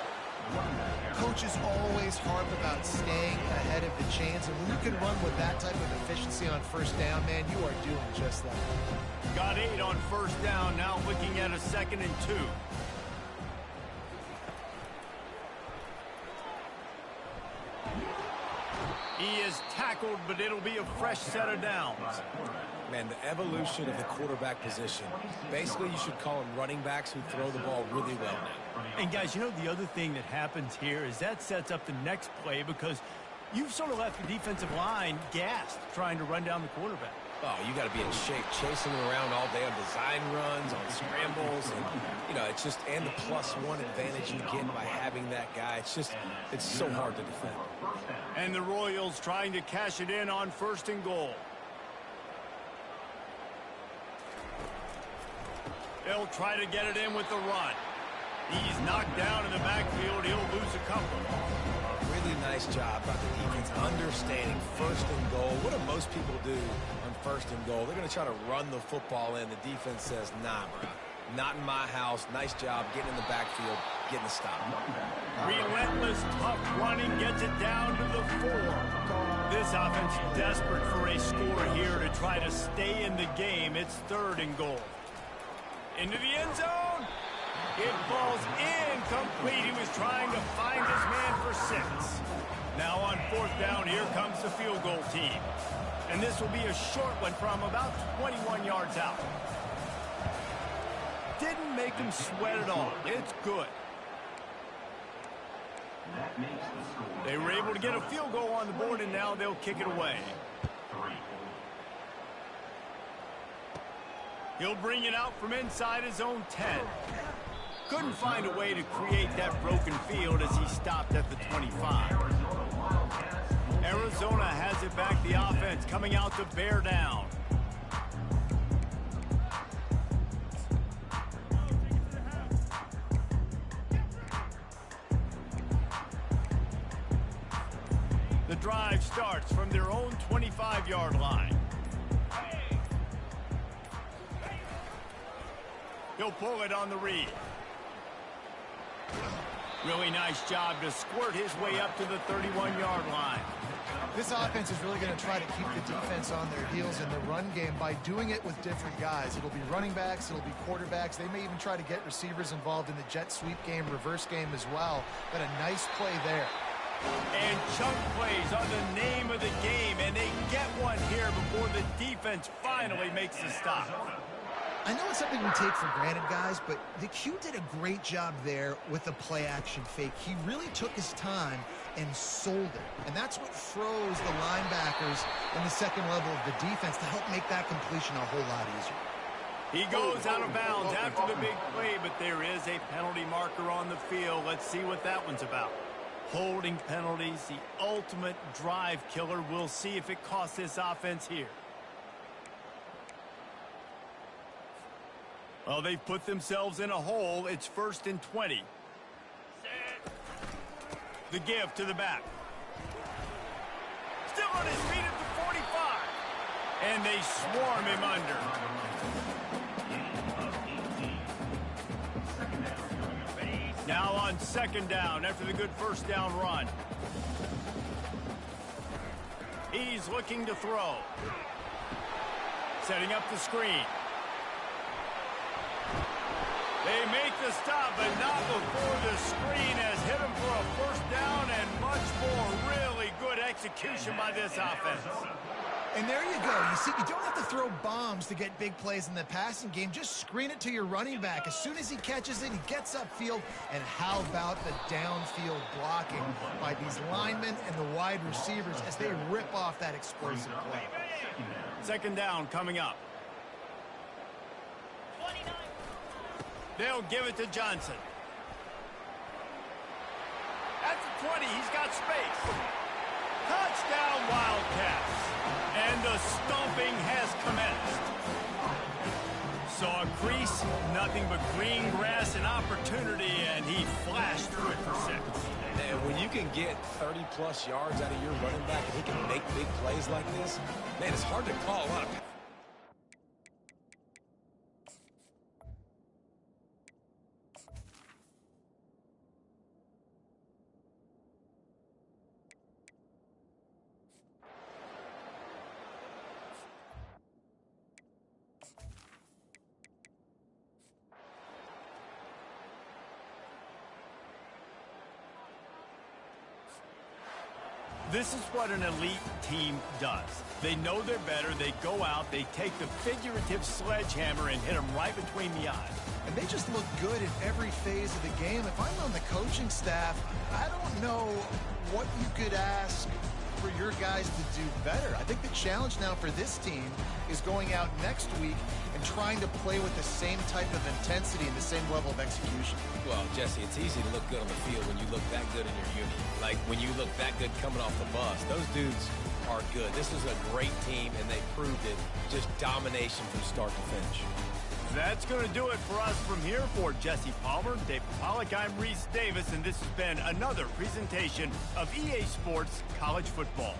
S2: Coaches always harp about staying ahead of the chains, and when you can run with that type of efficiency on first down, man, you are doing just that.
S1: Got 8 on first down, now looking at a 2nd and 2. He is tackled, but it'll be a fresh set of downs.
S3: Man, the evolution of the quarterback position. Basically, you should call them running backs who throw the ball really well now.
S1: And guys, you know the other thing that happens here is that sets up the next play because you've sort of left the defensive line gassed trying to run down the quarterback.
S3: Oh, you got to be in shape, chasing him around all day on design runs, on scrambles, and it's just and the +1 advantage you get by having that guy. It's so hard to defend.
S1: And the Royals trying to cash it in on 1st and goal. They'll try to get it in with the run. He's knocked down in the backfield. He'll lose a couple.
S3: Really nice job by the defense understanding 1st and goal. What do most people do on 1st and goal? They're going to try to run the football in. The defense says, nah, bro. Not in my house. Nice job getting in the backfield, getting a stop.
S1: Relentless, tough running gets it down to the 4. This offense desperate for a score here to try to stay in the game. It's 3rd and goal. Into the end zone. It falls incomplete. He was trying to find his man for 6. Now on 4th down, here comes the field goal team. And this will be a short one from about 21 yards out. Didn't make him sweat at all. It's good. They were able to get a field goal on the board, and now they'll kick it away. He'll bring it out from inside his own 10. Couldn't find a way to create that broken field as he stopped at the 25. Arizona has it back, the offense coming out to bear down. The drive starts from their own 25-yard line. He'll pull it on the read. Really nice job to squirt his way up to the 31-yard line.
S2: This offense is really going to try to keep the defense on their heels in the run game by doing it with different guys. It'll be running backs, it'll be quarterbacks. They may even try to get receivers involved in the jet sweep game, reverse game as well. But a nice play there.
S1: And chunk plays on the name of the game, and they get one here before the defense finally makes the stop.
S2: I know it's something we take for granted, guys, but the Q did a great job there with the play-action fake. He really took his time and sold it. And that's what froze the linebackers in the second level of the defense to help make that completion a whole lot easier.
S1: He goes out of bounds after the big play, but there is a penalty marker on the field. Let's see what that one's about. Holding penalties, the ultimate drive killer. We'll see if it costs this offense here. Well, they've put themselves in a hole. It's 1st and 20. The give to the back. Still on his feet at the 45. And they swarm him under. Now on 2nd down after the good 1st down run. He's looking to throw. Setting up the screen. They make the stop, but not before the screen has hit him for a 1st down and much more. Really good execution by this offense.
S2: And there you go. You see, you don't have to throw bombs to get big plays in the passing game. Just screen it to your running back. As soon as he catches it, he gets upfield. And how about the downfield blocking by these linemen and the wide receivers as they rip off that explosive play.
S1: 2nd down coming up.
S6: 29.
S1: They'll give it to Johnson. At the 20, he's got space. Touchdown, Wildcats. And the stomping has commenced. Saw a crease, nothing but green grass and opportunity, and he flashed through it for 6.
S3: And when you can get 30-plus yards out of your running back and he can make big plays like this, man, it's hard to call a lot of...
S1: This is what an elite team does. They know they're better. They go out. They take the figurative sledgehammer and hit them right between the eyes.
S2: And they just look good in every phase of the game. If I'm on the coaching staff, I don't know what you could ask for your guys to do better. I think the challenge now for this team is going out next week and trying to play with the same type of intensity and the same level of execution.
S3: Well, Jesse, it's easy to look good on the field when you look that good in your unit. Like when you look that good coming off the bus. Those dudes are good. This is a great team, and they proved it. Just domination from start to finish.
S1: That's going to do it for us from here. For Jesse Palmer, Dave Pollock, I'm Reese Davis, and this has been another presentation of EA Sports College Football.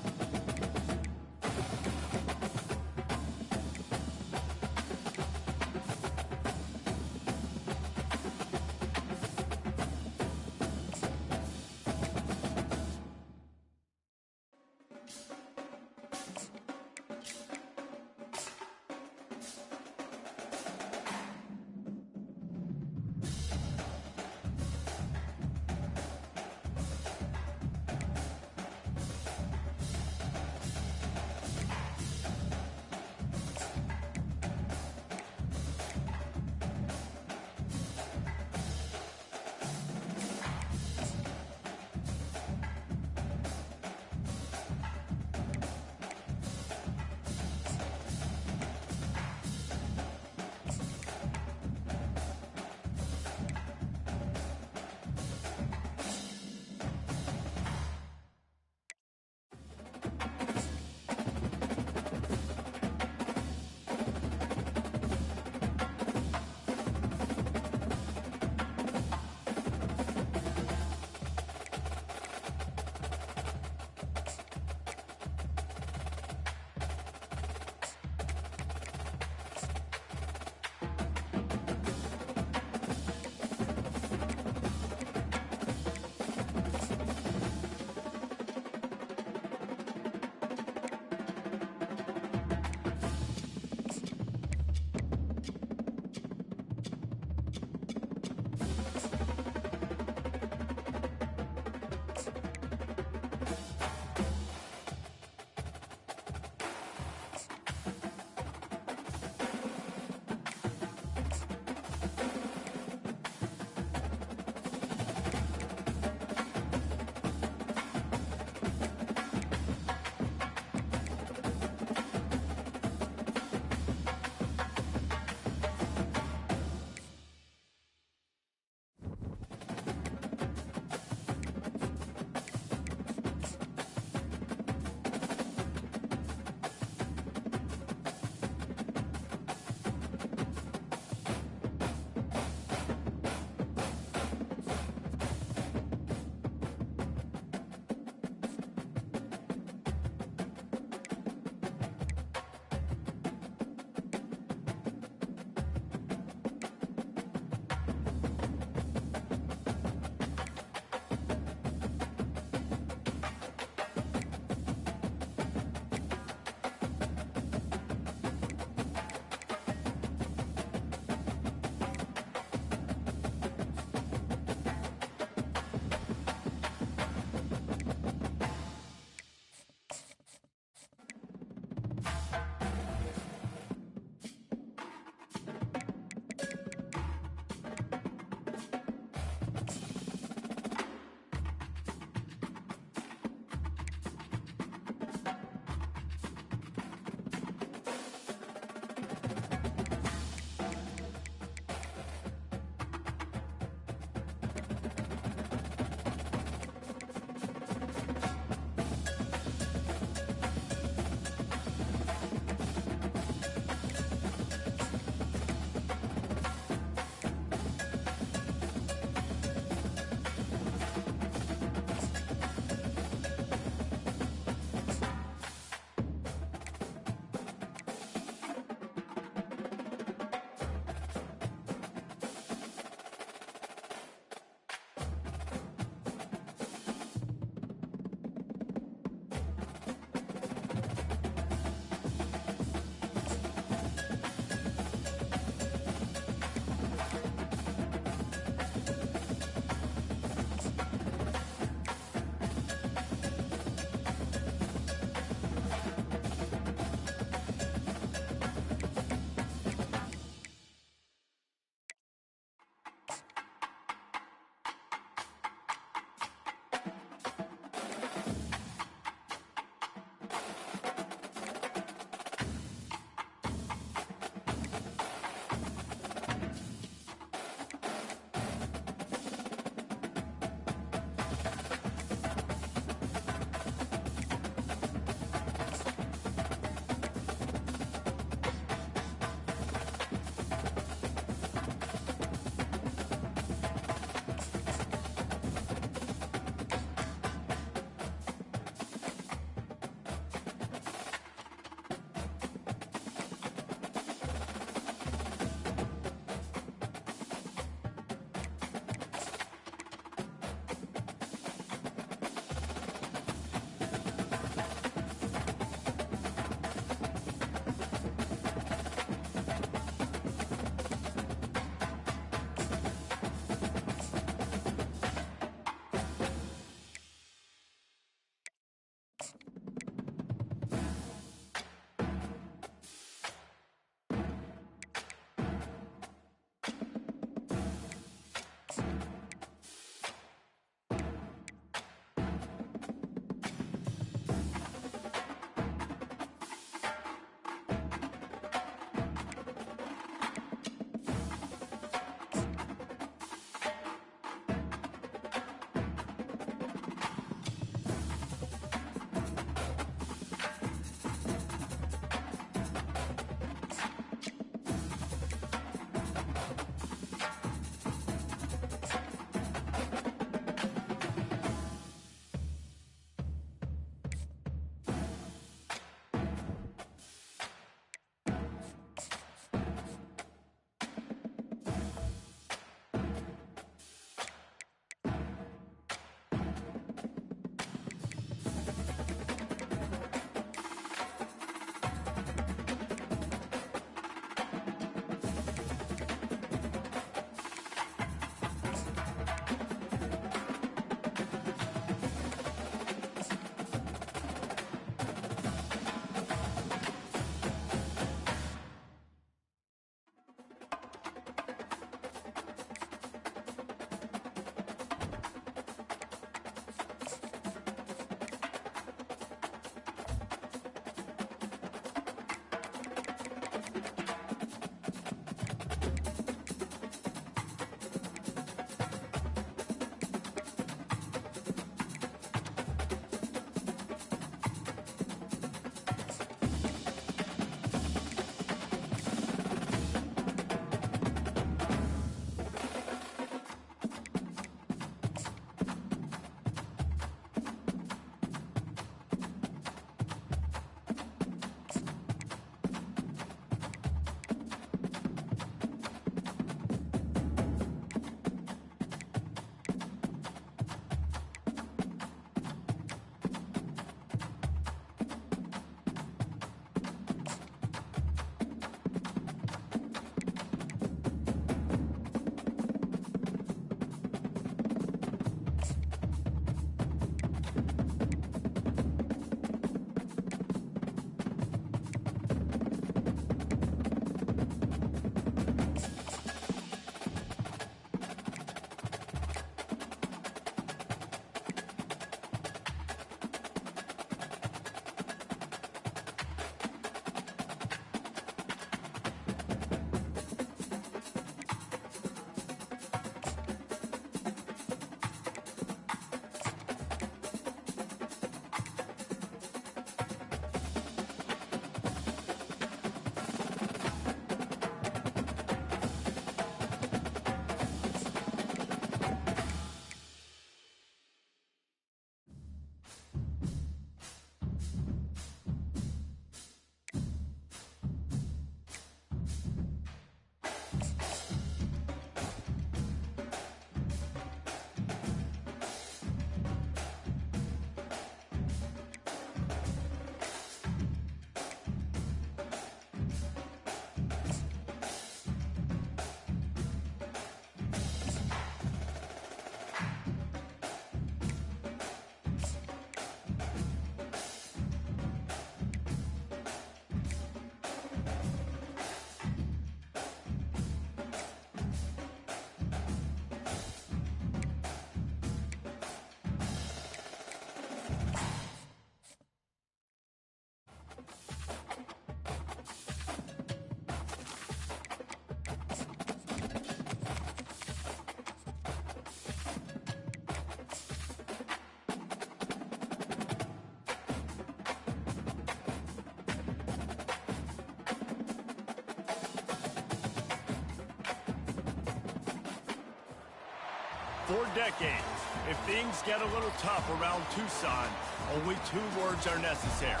S1: For decades, if things get a little tough around Tucson, only 2 words are necessary.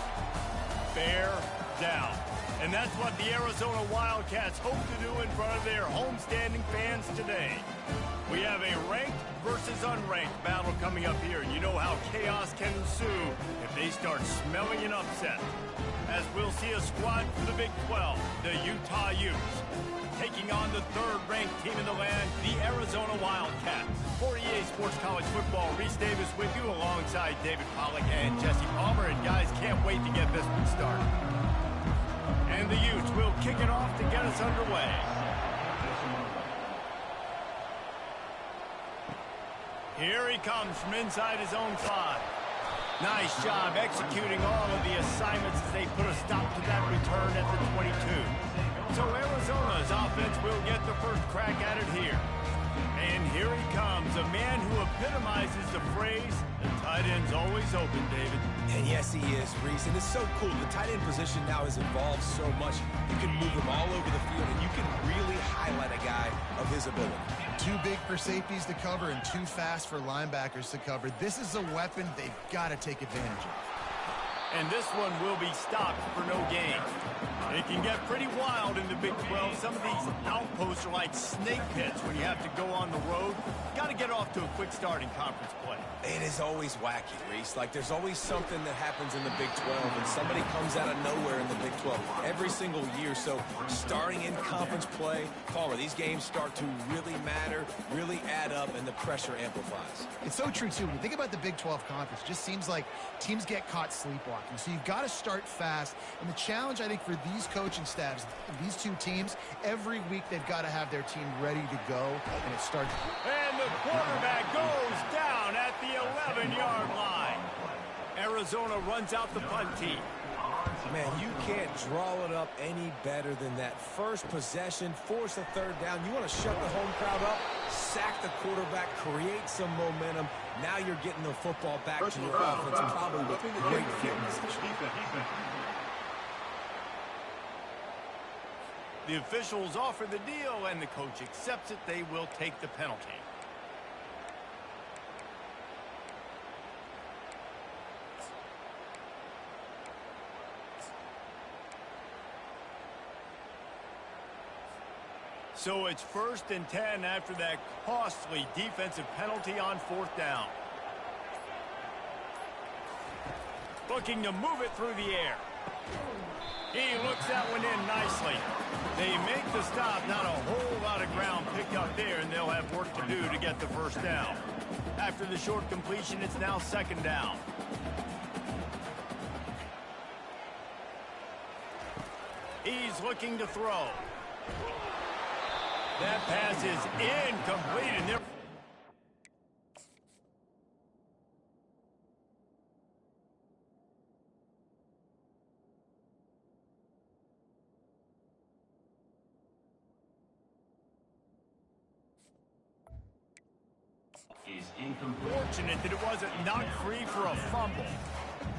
S1: Bear down. And that's what the Arizona Wildcats hope to do in front of their homestanding fans today. We have a ranked versus unranked battle coming up here, and you know how chaos can ensue if they start smelling an upset. As we'll see a squad for the Big 12, the Utah Utes, taking on the 3rd-ranked team in the land, the Arizona Wildcats. For EA Sports College Football, Reese Davis with you alongside David Pollack and Jesse Palmer. And guys, can't wait to get this one started. And the Utes will kick it off to get us underway. Here he comes from inside his own 5. Nice job executing all of the assignments as they put a stop to that return at the 22. So Arizona's offense will get the first crack at it here. And here he comes, a man who epitomizes the phrase, the tight end's always open, David.
S3: And yes, he is, Reese. And it's so cool. The tight end position now has evolved so much. You can move him all over the field, and you can really highlight a guy of his ability.
S2: Too big for safeties to cover and too fast for linebackers to cover. This is a weapon they've got to take advantage of.
S1: And this one will be stopped for no gain. It can get pretty wild in the Big 12. Some of these outposts are like snake pits when you have to go on the road. Got to get off to a quick start in conference play.
S3: It is always wacky, Reese. Like, there's always something that happens in the Big 12, and somebody comes out of nowhere in the Big 12 every single year. So starting in conference play, Palmer, these games start to really matter, really add up, and the pressure amplifies.
S2: It's so true, too. When you think about the Big 12 Conference, it just seems like teams get caught sleepwalking. So you've got to start fast. And the challenge, I think, for these coaching staffs, these 2 teams, every week they've got to have their team ready to go, and it starts.
S1: And the quarterback goes down at the 11-yard line. Arizona runs out the punt team.
S3: Man, you can't draw it up any better than that. First possession, force a 3rd down. You want to shut the home crowd up, sack the quarterback, create some momentum. Now you're getting the football back to your offense, probably with great field position.
S1: The officials offer the deal, and the coach accepts it. They will take the penalty. So it's 1st and 10 after that costly defensive penalty on 4th down. Looking to move it through the air. He looks that one in nicely. They make the stop. Not a whole lot of ground picked up there, and they'll have work to do to get the 1st down. After the short completion, it's now 2nd down. He's looking to throw. That pass is incomplete, and they're...
S4: Is incomplete.
S1: Fortunate that it wasn't knocked free for a fumble.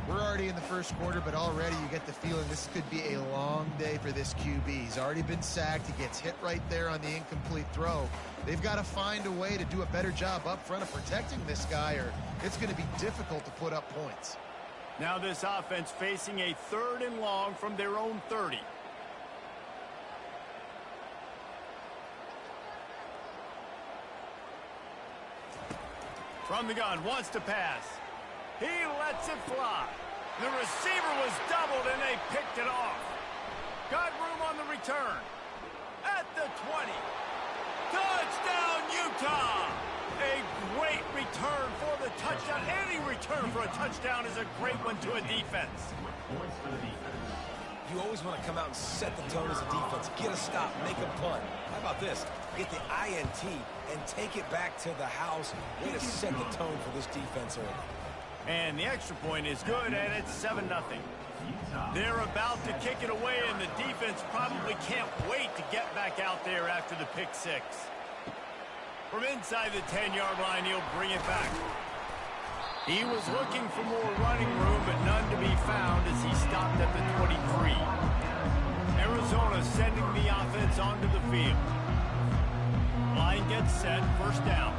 S2: We're already in the 1st quarter, but already you get the feeling this could be a long day for this QB. He's already been sacked. He gets hit right there on the incomplete throw. They've got to find a way to do a better job up front of protecting this guy, or it's going to be difficult to put up points.
S1: Now this offense facing a 3rd and long from their own 30. From the gun, wants to pass. He lets it fly. The receiver was doubled, and they picked it off. Got room on the return. At the 20. Touchdown, Utah! A great return for the touchdown. Any return for a touchdown is a great one to a defense.
S4: Points for the defense.
S3: You always want to come out and set the tone as a defense. Get a stop, make a punt. How about this? Get the INT and take it back to the house. Way to set the tone for this defense early.
S1: And the extra point is good, and it's 7-0. They're about to kick it away, and the defense probably can't wait to get back out there after the pick 6. From inside the 10-yard line, he'll bring it back. He was looking for more running room, but none to be found as he stopped at the 23. Arizona sending the offense onto the field. Line gets set, 1st down.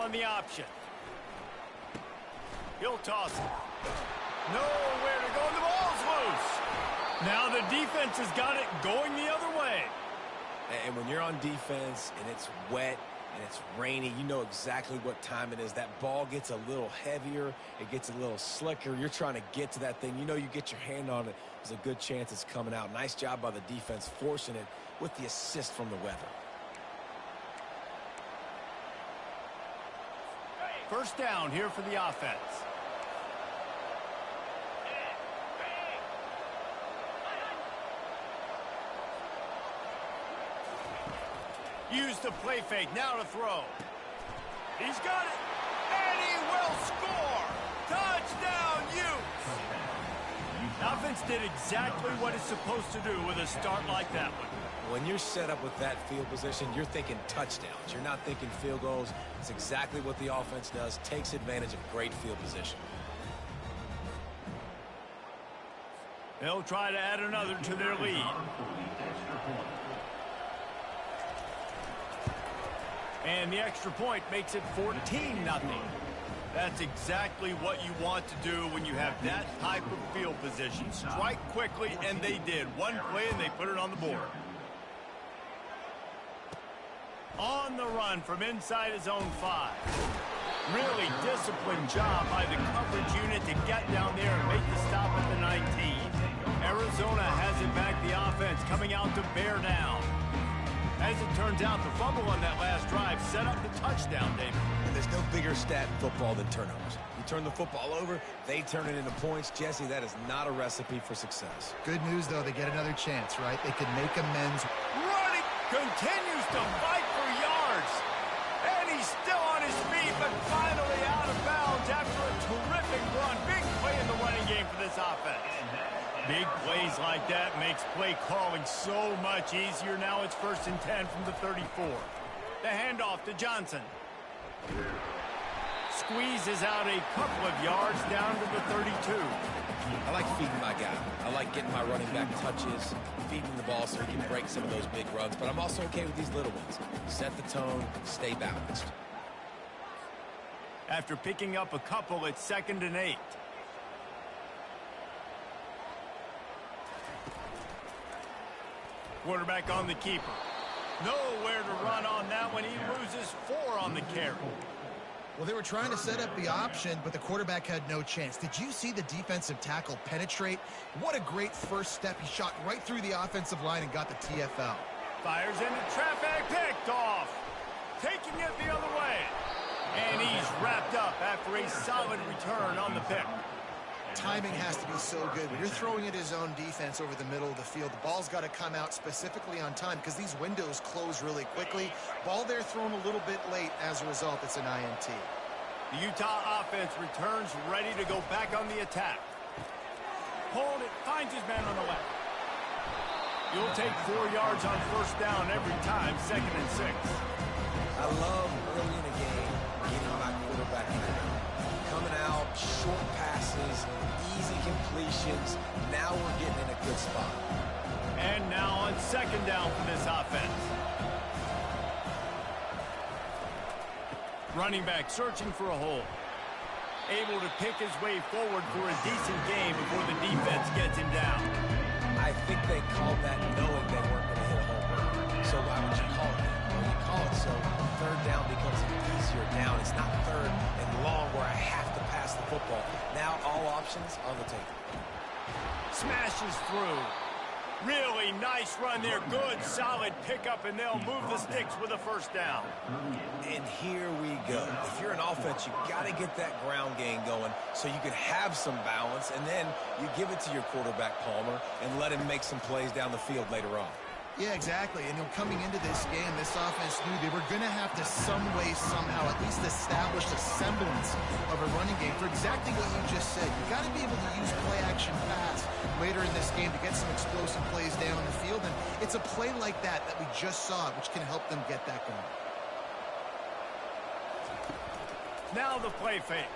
S1: on the option. He'll toss it. Nowhere to go, and the ball's loose. Now the defense has got it going the other way.
S3: And when you're on defense and it's wet and it's rainy, you know exactly what time it is. That ball gets a little heavier. It gets a little slicker. You're trying to get to that thing. You know you get your hand on it. There's a good chance it's coming out. Nice job by the defense forcing it with the assist from the weather.
S1: First down here for the offense. Use the play fake, now to throw. He's got it, and he will score! Touchdown, Utes! The offense did exactly what it's supposed to do with a start like that one.
S3: When you're set up with that field position, you're thinking touchdowns. You're not thinking field goals. It's exactly what the offense does, takes advantage of great field position.
S1: They'll try to add another to their lead. And the extra point makes it 14-0. That's exactly what you want to do when you have that type of field position. Strike quickly, and they did. One play, and they put it on the board. On the run from inside his own 5. Really disciplined job by the coverage unit to get down there and make the stop at the 19. Arizona has it back, the offense coming out to bear down. As it turns out, the fumble on that last drive set up the touchdown, David.
S3: And there's no bigger stat in football than turnovers. You turn the football over, they turn it into points. Jesse, that is not a recipe for success.
S2: Good news, though, they get another chance, right? They can make amends.
S1: Running, continues to fight for yards. And he's still on his feet, but finally out of bounds after a terrific run. Big play in the running game for this offense. Big plays like that makes play calling so much easier. Now it's 1st and 10 from the 34. The handoff to Johnson. Squeezes out a couple of yards down to the 32.
S3: I like feeding my guy. I like getting my running back touches, feeding the ball so he can break some of those big runs. But I'm also okay with these little ones. Set the tone, stay balanced.
S1: After picking up a couple, it's 2nd and 8. Quarterback on the keeper. Nowhere to run on that one. He loses 4 on the carry.
S2: Well, they were trying to set up the option, but the quarterback had no chance. Did you see the defensive tackle penetrate? What a great first step. He shot right through the offensive line and got the TFL.
S1: Fires into traffic, picked off. Taking it the other way. And he's wrapped up after a solid return on the pick.
S2: Timing has to be so good. When you're throwing at his own defense over the middle of the field, the ball's got to come out specifically on time because these windows close really quickly. Ball there thrown a little bit late. As a result, it's an INT.
S1: The Utah offense returns ready to go back on the attack. Hold it, finds his man on the left. You'll take 4 yards on 1st down every time, 2nd and 6.
S3: I love early in the game getting my quarterback in there. Coming out, short passes, easy completions. Now we're getting in a good spot.
S1: And now on 2nd down for this offense. Running back searching for a hole. Able to pick his way forward for a decent game before the defense gets him down.
S3: I think they called that knowing they weren't going to hit a home run. So why would you call it that? Well, you call it so 3rd down becomes an easier down. It's not 3rd and long where I have to pass the football. Now all options on the table.
S1: Smashes through. Really nice run there. Good, solid pickup, and they'll move the sticks with a 1st down.
S3: And here we go. If you're an offense, you got to get that ground game going so you can have some balance, and then you give it to your quarterback, Palmer, and let him make some plays down the field later on.
S2: Yeah, exactly. And coming into this game, this offense knew they were going to have to some way, somehow, at least establish a semblance of a running game for exactly what you just said. You got to be able to use play-action pass later in this game to get some explosive plays down on the field. And it's a play like that we just saw, which can help them get that going.
S1: Now the play fake.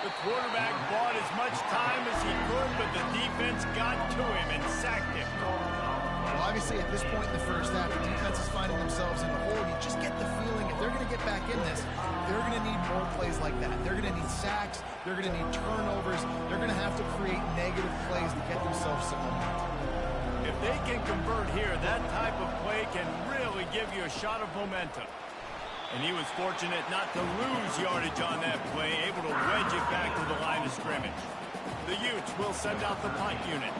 S1: The quarterback bought as much time as he could, but the defense got to him and sacked him.
S2: Well, obviously, at this point in the first half, the defense is finding themselves in a hole. You just get the feeling if they're going to get back in this, they're going to need more plays like that. They're going to need sacks. They're going to need turnovers. They're going to have to create negative plays to get themselves some momentum.
S1: If they can convert here, that type of play can really give you a shot of momentum. And he was fortunate not to lose yardage on that play, able to wedge it back to the line of scrimmage. The Utes will send out the punt unit.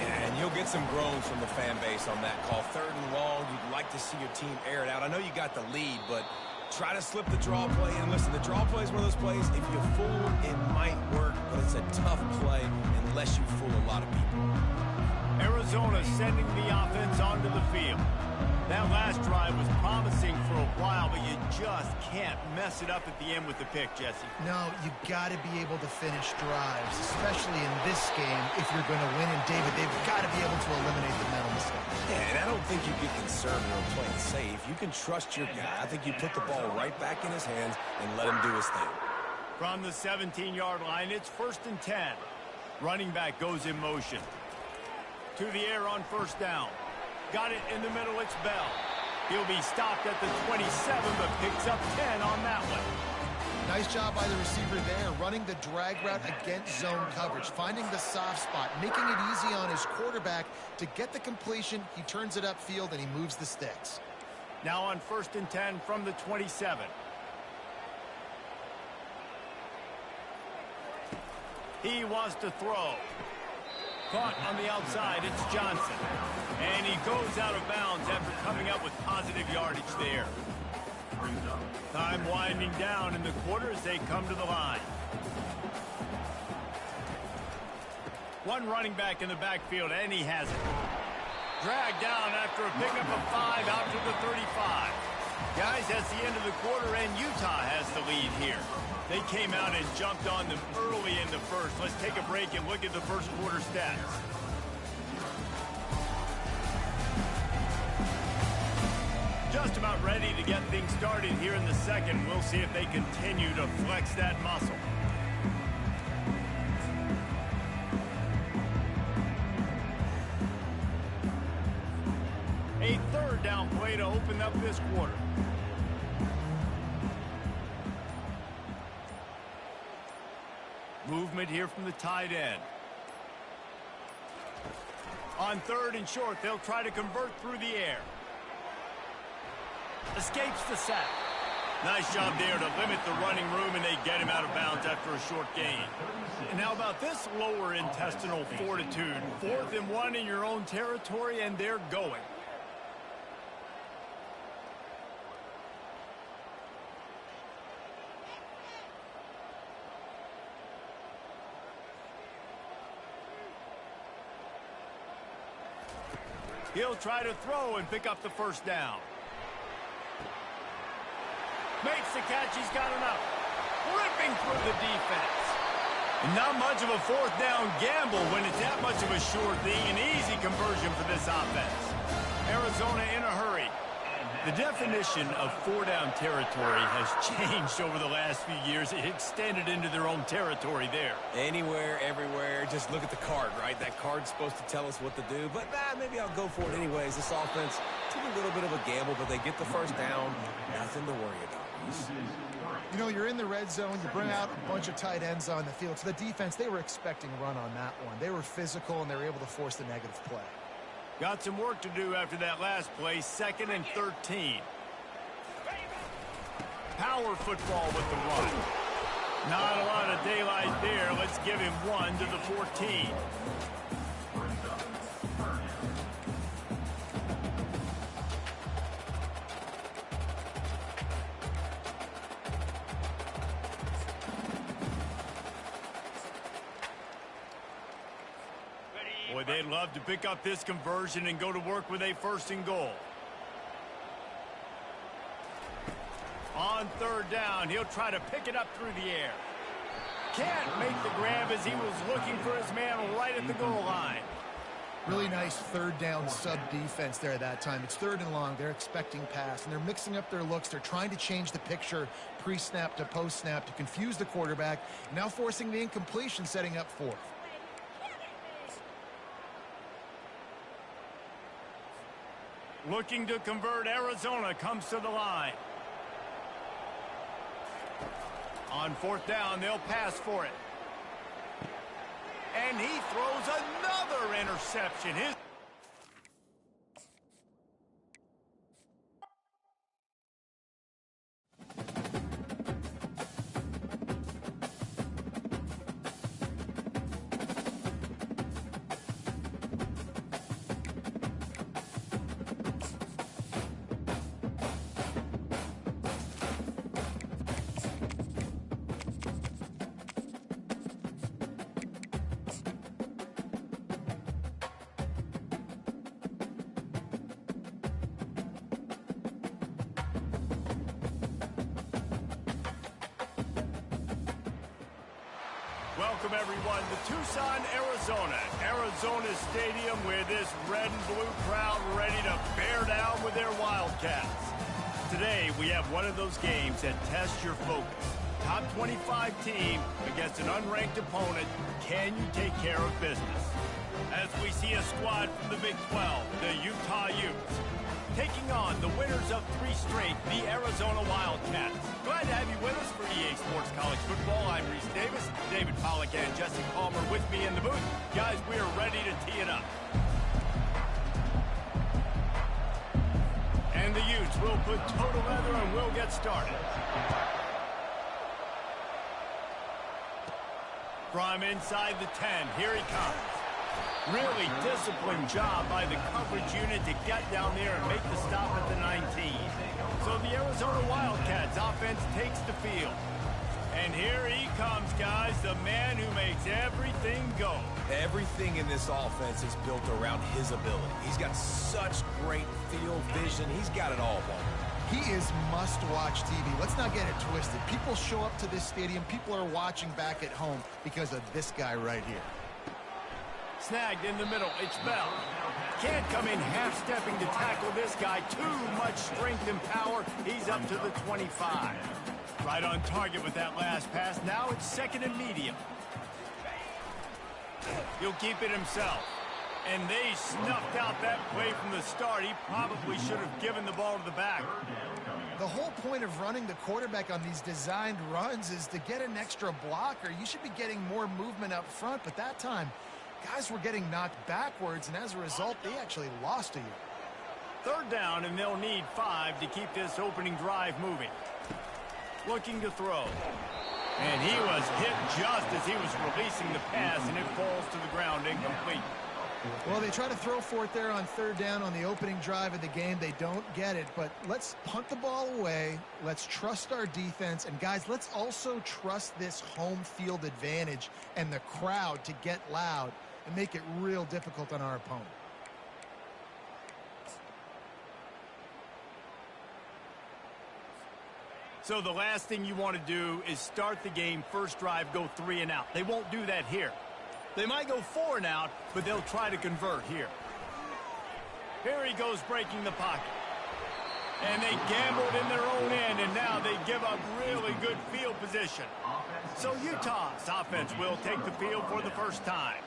S3: Yeah, and you'll get some groans from the fan base on that call. 3rd and long, you'd like to see your team air it out. I know you got the lead, but try to slip the draw play. And listen, the draw play is one of those plays, if you fool, it might work, but it's a tough play unless you fool a lot of people.
S1: Arizona sending the offense onto the field. That last drive was promising for a while, but you just can't mess it up at the end with the pick, Jesse.
S2: No, you got to be able to finish drives, especially in this game if you're going to win. And, David, they've got to be able to eliminate the mental mistakes.
S3: Yeah, and I don't think you get conservative or play it safe. You can trust your guy. I think you put the ball right back in his hands and let him do his thing.
S1: From the 17-yard line, it's 1st and 10. Running back goes in motion. To the air on 1st down. Got it in the middle, it's Bell. He'll be stopped at the 27, but picks up 10 on that one.
S2: Nice job by the receiver there, running the drag route against zone coverage, finding the soft spot, making it easy on his quarterback to get the completion. He turns it upfield, and he moves the sticks.
S1: Now on 1st and 10 from the 27. He wants to throw. Caught on the outside, it's Johnson. And he goes out of bounds after coming up with positive yardage there. Time winding down in the quarter as they come to the line. One running back in the backfield, and he has it. Dragged down after a pickup of 5 out to the 35. Guys, that's the end of the quarter, and Utah has the lead here. They came out and jumped on them early in the first. Let's take a break and look at the first quarter stats. Just about ready to get things started here in the second. We'll see if they continue to flex that muscle. A 3rd down play to open up this quarter. Movement here from the tight end. On 3rd and short, they'll try to convert through the air. Escapes the sack. Nice job there to limit the running room, and they get him out of bounds after a short gain. And how about this lower intestinal fortitude? 4th and 1 in your own territory, and they're going. He'll try to throw and pick up the 1st down. Makes the catch. He's got enough. Ripping through the defense. And not much of a 4th down gamble when it's that much of a sure thing. An easy conversion for this offense. Arizona in a hurry. The definition of 4-down territory has changed over the last few years. It extended into their own territory there.
S3: Anywhere, everywhere. Just look at the card, right? That card's supposed to tell us what to do, but maybe I'll go for it anyways. This offense took a little bit of a gamble, but they get the 1st down. Nothing to worry about.
S2: You know, you're in the red zone. You bring out a bunch of tight ends on the field. So the defense, they were expecting a run on that one. They were physical, and they were able to force the negative play.
S1: Got some work to do after that last play. 2nd and 13. Power football with the run. Not a lot of daylight there. Let's give him 1 to the 14. Boy, they'd love to pick up this conversion and go to work with a 1st and goal. On 3rd down, he'll try to pick it up through the air. Can't make the grab as he was looking for his man right at the goal line.
S2: Really nice 3rd down sub-defense there that time. It's 3rd and long. They're expecting pass, and they're mixing up their looks. They're trying to change the picture pre-snap to post-snap to confuse the quarterback, now forcing the incompletion, setting up 4th.
S1: Looking to convert, Arizona comes to the line. On fourth down, they'll pass for it. And he throws another interception. Welcome, everyone, to Tucson, Arizona. Arizona Stadium, where this red and blue crowd ready to bear down with their Wildcats. Today, we have one of those games that tests your focus. Top 25 team against an unranked opponent. Can you take care of business? As we see a squad from the Big 12, the Utah Utes, taking on the winners of 3 straight, the Arizona Wildcats. Glad to have you with us for EA Sports College Football. I'm Reese Davis, David Pollack and Jesse Palmer with me in the booth. Guys, we are ready to tee it up. And the Utes will put toe together and we'll get started. From inside the 10, here he comes. Really disciplined job by the coverage unit to get down there and make the stop at the 19. So the Arizona Wildcats offense takes the field. And here he comes, guys, the man who makes everything go.
S3: Everything in this offense is built around his ability. He's got such great field vision. He's got it all, Paul.
S2: He is must-watch TV. Let's not get it twisted. People show up to this stadium. People are watching back at home because of this guy right here.
S1: Snagged in the middle, it's Bell. Can't come in half-stepping to tackle this guy. Too much strength and power. He's up to the 25. Right on target with that last pass. Now it's second and medium. He'll keep it himself. And they snuffed out that play from the start. He probably should have given the ball to the back.
S2: The whole point of running the quarterback on these designed runs is to get an extra blocker. You should be getting more movement up front, but that time, guys were getting knocked backwards, and as a result, they actually lost to you.
S1: Third down, and they'll need 5 to keep this opening drive moving. Looking to throw. And he was hit just as he was releasing the pass, and it falls to the ground incomplete.
S2: Well, they try to throw for it there on third down on the opening drive of the game. They don't get it, but let's punt the ball away. Let's trust our defense. And, guys, let's also trust this home field advantage and the crowd to get loud and make it real difficult on our opponent.
S1: So the last thing you want to do is start the game, first drive, go 3 and out. They won't do that here. They might go 4 and out, but they'll try to convert here. Here he goes breaking the pocket. And they gambled in their own end, and now they give up really good field position. So Utah's offense will take the field for the first time.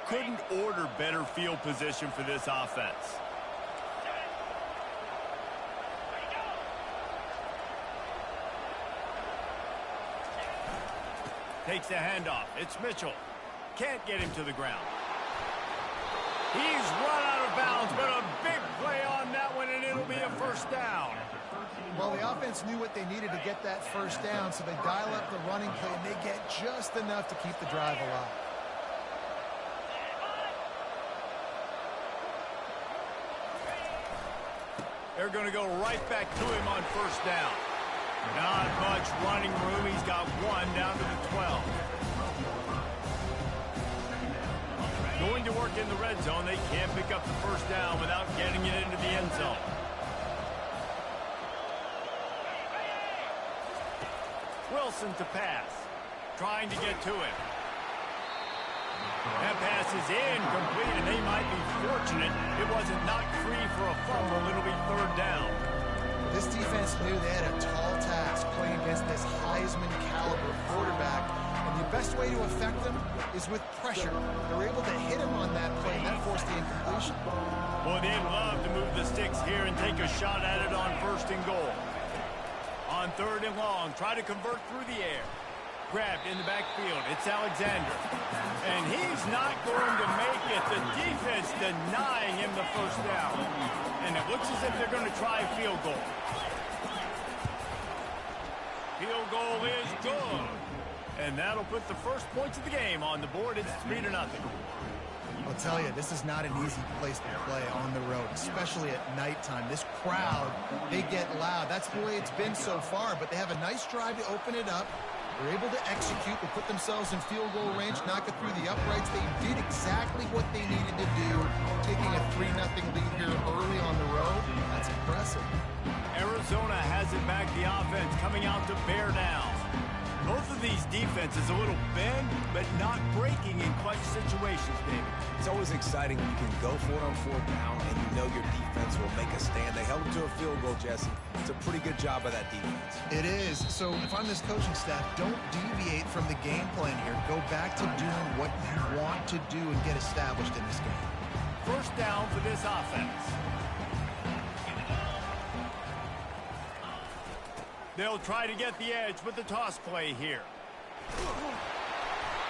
S1: Couldn't order better field position for this offense. Takes the handoff. It's Mitchell. Can't get him to the ground. He's run out of bounds, but a big play on that one, and it'll be a first down.
S2: Well, the offense knew what they needed to get that first down, so they dial up the running play, and they get just enough to keep the drive alive.
S1: They're going to go right back to him on first down. Not much running room. He's got 1 down to the 12. Going to work in the red zone. They can't pick up the first down without getting it into the end zone. Wilson to pass. Trying to get to him. That pass is incomplete, and they might be fortunate it wasn't knocked free for a fumble. It'll be third down.
S2: This defense knew they had a tall task playing against this Heisman caliber quarterback. And the best way to affect them is with pressure. They were able to hit him on that play, and that forced the incompletion.
S1: Well, they'd love to move the sticks here and take a shot at it on first and goal. On third and long, try to convert through the air. Grabbed in the backfield. It's Alexander. And he's not going to make it. The defense denying him the first down. And it looks as if they're going to try a field goal. Field goal is good. And that'll put the first points of the game on the board. It's 3-0.
S2: I'll tell you, this is not an easy place to play on the road, especially at nighttime. This crowd, they get loud. That's the way it's been so far, but they have a nice drive to open it up. They're able to execute, they put themselves in field goal range, knock it through the uprights. They did exactly what they needed to do, taking a 3-0 lead here early on the road. That's impressive.
S1: Arizona has it back, the offense coming out to bear down. Both of these defenses a little bend, but not breaking in clutch situations, David.
S3: It's always exciting when you can go for it on fourth down and you know your defense will make a stand. They held them to a field goal, Jesse. It's a pretty good job by that defense.
S2: It is. So if I'm this coaching staff, don't deviate from the game plan here. Go back to doing what you want to do and get established in this game.
S1: First down for this offense. They'll try to get the edge with the toss play here.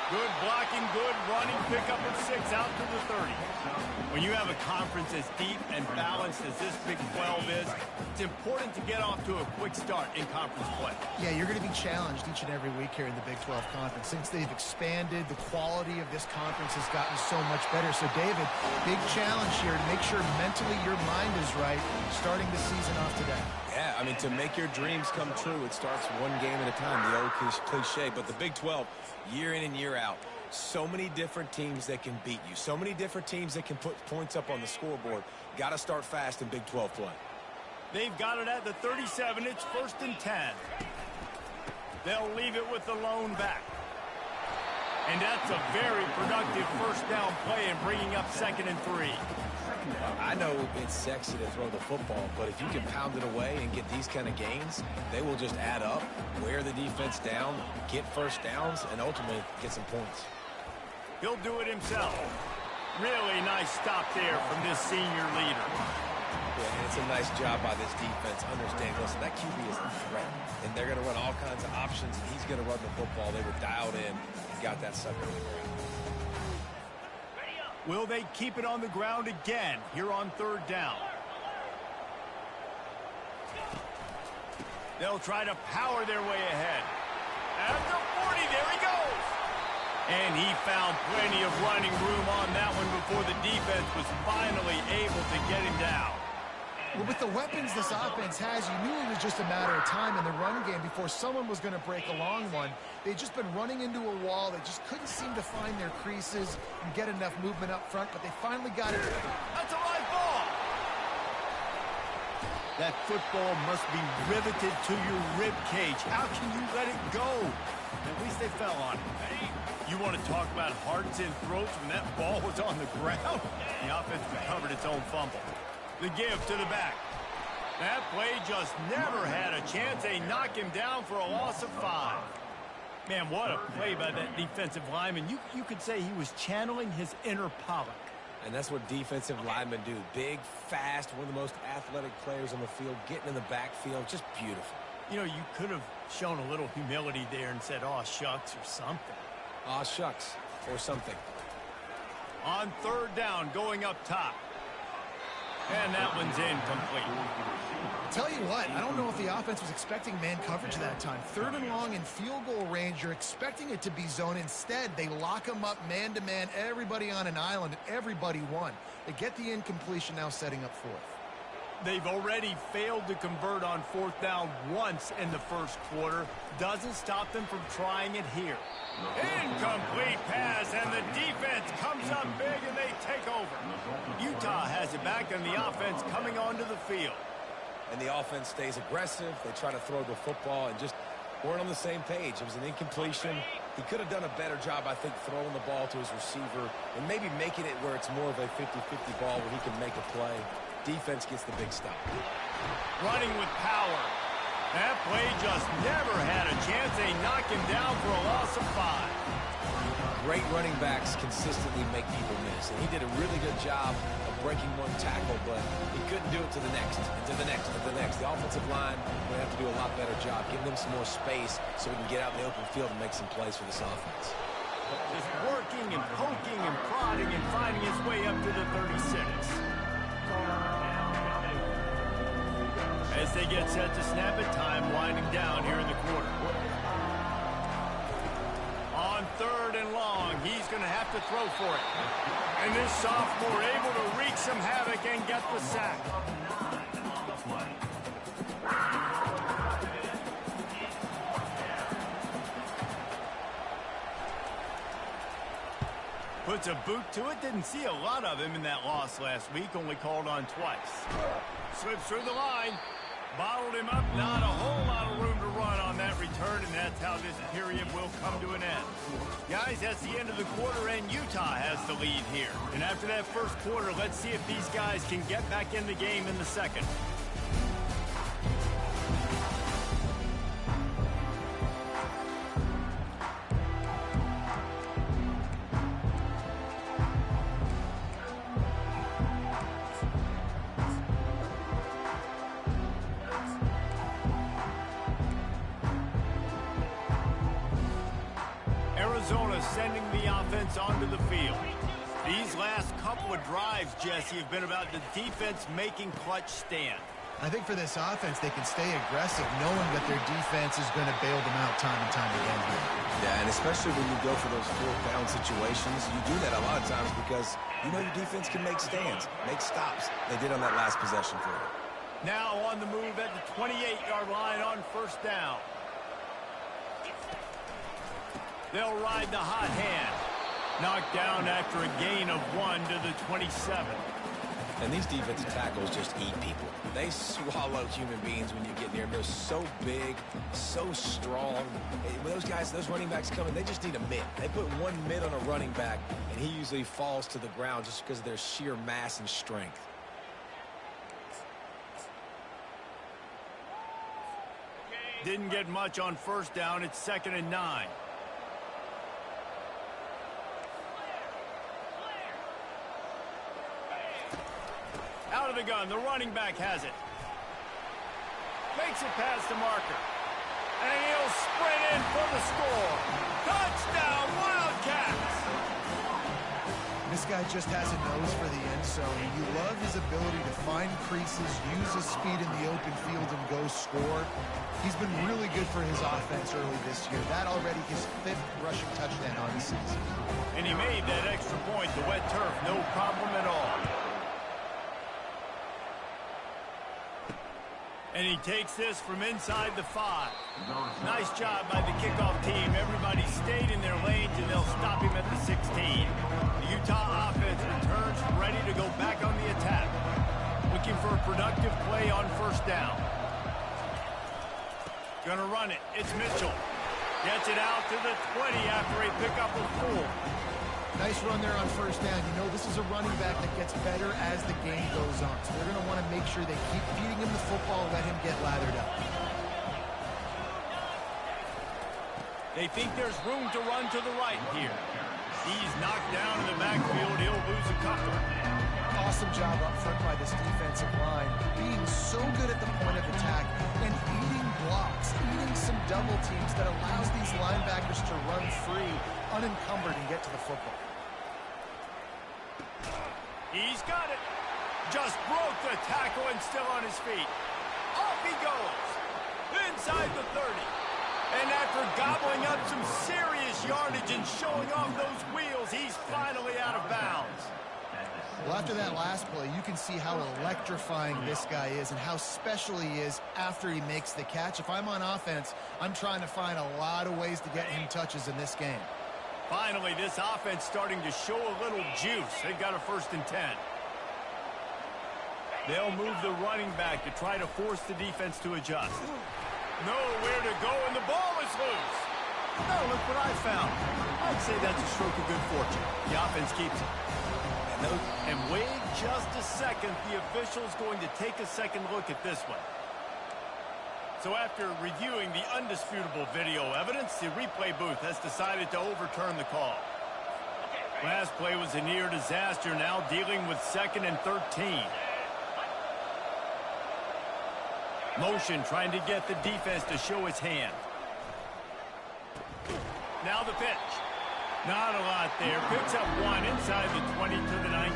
S1: Good blocking, good running, pickup of 6 out to the 30. When you have a conference as deep and balanced as this Big 12 is, it's important to get off to a quick start in conference play.
S2: Yeah, you're going to be challenged each and every week here in the Big 12 Conference. Since they've expanded, the quality of this conference has gotten so much better. So, David, big challenge here to make sure mentally your mind is right starting the season off today.
S3: Yeah, I mean, to make your dreams come true, it starts one game at a time, the old cliche. But the Big 12, year in and year out, so many different teams that can beat you, so many different teams that can put points up on the scoreboard. Got to start fast in Big 12 play.
S1: They've got it at the 37. It's 1st and 10. They'll leave it with the lone back. And that's a very productive first down play and bringing up 2nd and 3.
S3: I know it's sexy to throw the football, but if you can pound it away and get these kind of gains, they will just add up, wear the defense down, get first downs, and ultimately get some points.
S1: He'll do it himself. Really nice stop there from this senior leader.
S3: Yeah, and it's a nice job by this defense. Understand, listen, that QB is a threat, and they're going to run all kinds of options, and he's going to run the football. They were dialed in and got that sucker on the ground.
S1: Will they keep it on the ground again here on 3rd down? They'll try to power their way ahead. At the 40, there he goes. And he found plenty of running room on that one before the defense was finally able to get him down.
S2: Well, with the weapons this offense has, you knew it was just a matter of time in the run game before someone was going to break a long one. They'd just been running into a wall. They just couldn't seem to find their creases and get enough movement up front, but they finally got it.
S1: That's a live ball. That football must be riveted to your rib cage. How can you let it go? At least they fell on it. You want to talk about hearts and throats when that ball was on the ground? The offense recovered its own fumble. The give to the back. That play just never had a chance. They knock him down for a loss of 5. Man, what a play by that defensive lineman. You could say he was channeling his inner Pollock.
S3: And that's what defensive linemen do. Big, fast, one of the most athletic players on the field, getting in the backfield, just beautiful.
S1: You know, you could have shown a little humility there and said, "Aw, shucks," or something.
S3: Aw, shucks, or something.
S1: On 3rd down, going up top. And that one's incomplete.
S2: Tell you what, I don't know if the offense was expecting man coverage that time. 3rd and long in field goal range, you're expecting it to be zone. Instead, they lock them up man-to-man, everybody on an island, and everybody won. They get the incompletion, now setting up 4th.
S1: They've already failed to convert on 4th down once in the first quarter. Doesn't stop them from trying it here. Incomplete pass, and the defense comes up big, and they take over. Utah has it back, and the offense coming onto the field.
S3: And the offense stays aggressive. They try to throw the football and just weren't on the same page. It was an incompletion. He could have done a better job, I think, throwing the ball to his receiver and maybe making it where it's more of a 50-50 ball where he can make a play. Defense gets the big stop.
S1: Running with power. That play just never had a chance. They knock him down for a loss of 5.
S3: Great running backs consistently make people miss, and he did a really good job of breaking one tackle, but he couldn't do it to the next, and to the next, and to the next. The offensive line will have to do a lot better job, giving them some more space so we can get out in the open field and make some plays for this offense.
S1: Just working and poking and prodding and finding his way up to the 36. As they get set to snap it, time winding down here in the quarter. On 3rd and long, he's going to have to throw for it. And this sophomore able to wreak some havoc and get the sack. Puts a boot to it. Didn't see a lot of him in that loss last week. Only called on twice. Slips through the line. Bottled him up. Not a whole lot of room to run on that return, and that's how this period will come to an end. Guys, that's the end of the quarter, and Utah has the lead here. And after that first quarter, let's see if these guys can get back in the game in the second. Arizona sending the offense onto the field. These last couple of drives, Jesse, have been about the defense making clutch stand.
S2: I think for this offense, they can stay aggressive, knowing that their defense is going to bail them out time and time again.
S3: Yeah, and especially when you go for those 4th-down situations, you do that a lot of times because you know your defense can make stands, make stops. They did on that last possession for you.
S1: Now on the move at the 28-yard line on 1st down. They'll ride the hot hand. Knocked down after a gain of 1 to the 27.
S3: And these defensive tackles just eat people. They swallow human beings when you get near them. They're so big, so strong. When those guys, those running backs come in, they just need a mid. They put one mid on a running back, and he usually falls to the ground just because of their sheer mass and strength.
S1: Didn't get much on 1st down. It's 2nd and 9. Out of the gun, the running back has it. Makes it past the marker. And he'll sprint in for the score. Touchdown, Wildcats!
S2: This guy just has a nose for the end zone. You love his ability to find creases, use his speed in the open field, and go score. He's been really good for his offense early this year. That already his 5th rushing touchdown on the season.
S1: And he made that extra point, the wet turf, no problem at all. And he takes this from inside the 5. Nice job by the kickoff team. Everybody stayed in their lanes, and they'll stop him at the 16. The Utah offense returns ready to go back on the attack. Looking for a productive play on 1st down. Gonna run it. It's Mitchell. Gets it out to the 20 after a pickup of 4.
S2: Nice run there on 1st down. You know, this is a running back that gets better as the game goes on. So they're going to want to make sure they keep feeding him the football, let him get lathered up.
S1: They think there's room to run to the right here. He's knocked down in the backfield. He'll lose a couple.
S2: Awesome job up front by this defensive line. Being so good at the point of attack and eating blocks, eating some double teams that allows these linebackers to run free, unencumbered, and get to the football.
S1: He's got it. Just broke the tackle and still on his feet. Off he goes. Inside the 30. And after gobbling up some serious yardage and showing off those wheels, he's finally out of bounds.
S2: Well, after that last play, you can see how electrifying this guy is and how special he is after he makes the catch. If I'm on offense, I'm trying to find a lot of ways to get him touches in this game.
S1: Finally, this offense starting to show a little juice. They've got a 1st and 10. They'll move the running back to try to force the defense to adjust. Nowhere to go, and the ball is loose. No, look what I found. I'd say that's a stroke of good fortune. The offense keeps it. And wait just a second. The official's going to take a second look at this one. So after reviewing the undisputable video evidence, the replay booth has decided to overturn the call. Last play was a near disaster, now dealing with 2nd and 13. Motion trying to get the defense to show its hand. Now the pitch. Not a lot there. Picks up one inside the 20 to the 19.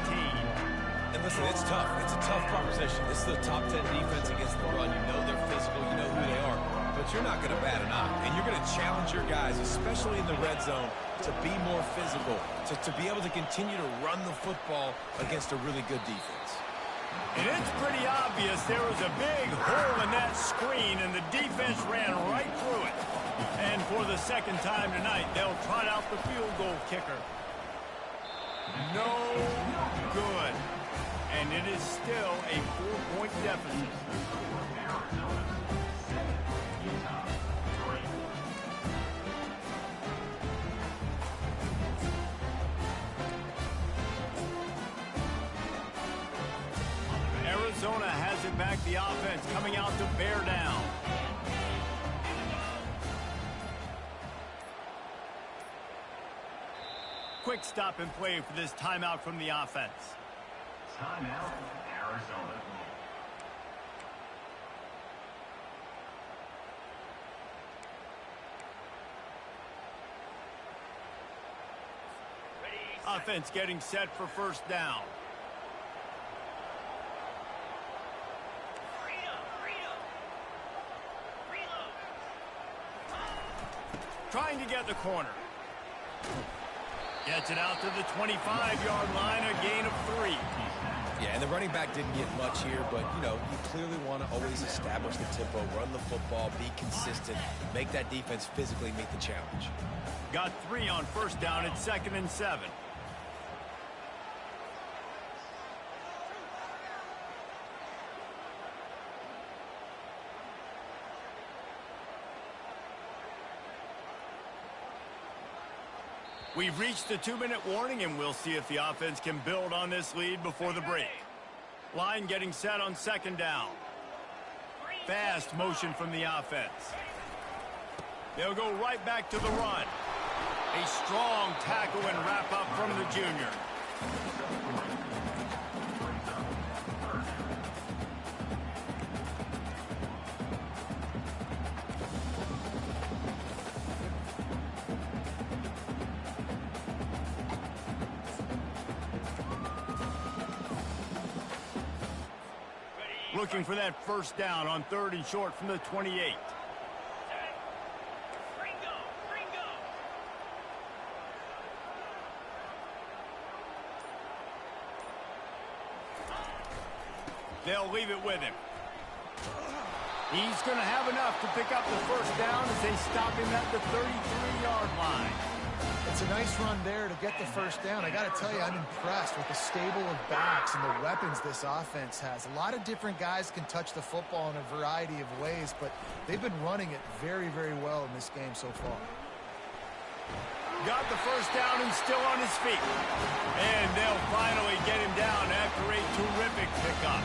S3: And listen, it's tough. It's a tough proposition. This is the top 10 defense against the run. You know they're physical. You know who they are. But you're not going to bat an eye. And you're going to challenge your guys, especially in the red zone, to be more physical, to be able to continue to run the football against a really good defense.
S1: And it's pretty obvious there was a big hole in that screen, and the defense ran right through it. And for the second time tonight, they'll trot out the field goal kicker. No good. And it is still a 4-point deficit. Arizona has it back, the offense coming out to bear down. Quick stop and play for this timeout from the offense.
S4: Timeout, Arizona.
S1: Offense getting set for first down. Trying to get the corner. Gets it out to the 25-yard line, a gain of 3.
S3: Yeah, and the running back didn't get much here, but, you know, you clearly want to always establish the tempo, run the football, be consistent, make that defense physically meet the challenge.
S1: Got 3 on first down at 2nd and 7. We've reached the 2-minute warning, and we'll see if the offense can build on this lead before the break. Line getting set on 2nd down. Fast motion from the offense. They'll go right back to the run. A strong tackle and wrap up from the junior. Looking for that first down on 3rd and short from the 28. They'll leave it with him. He's going to have enough to pick up the first down as they stop him at the 33-yard line.
S2: It's a nice run there to get the first down. I got to tell you, I'm impressed with the stable of backs and the weapons this offense has. A lot of different guys can touch the football in a variety of ways, but they've been running it very, very well in this game so far.
S1: Got the first down and still on his feet. And they'll finally get him down after a terrific pickup.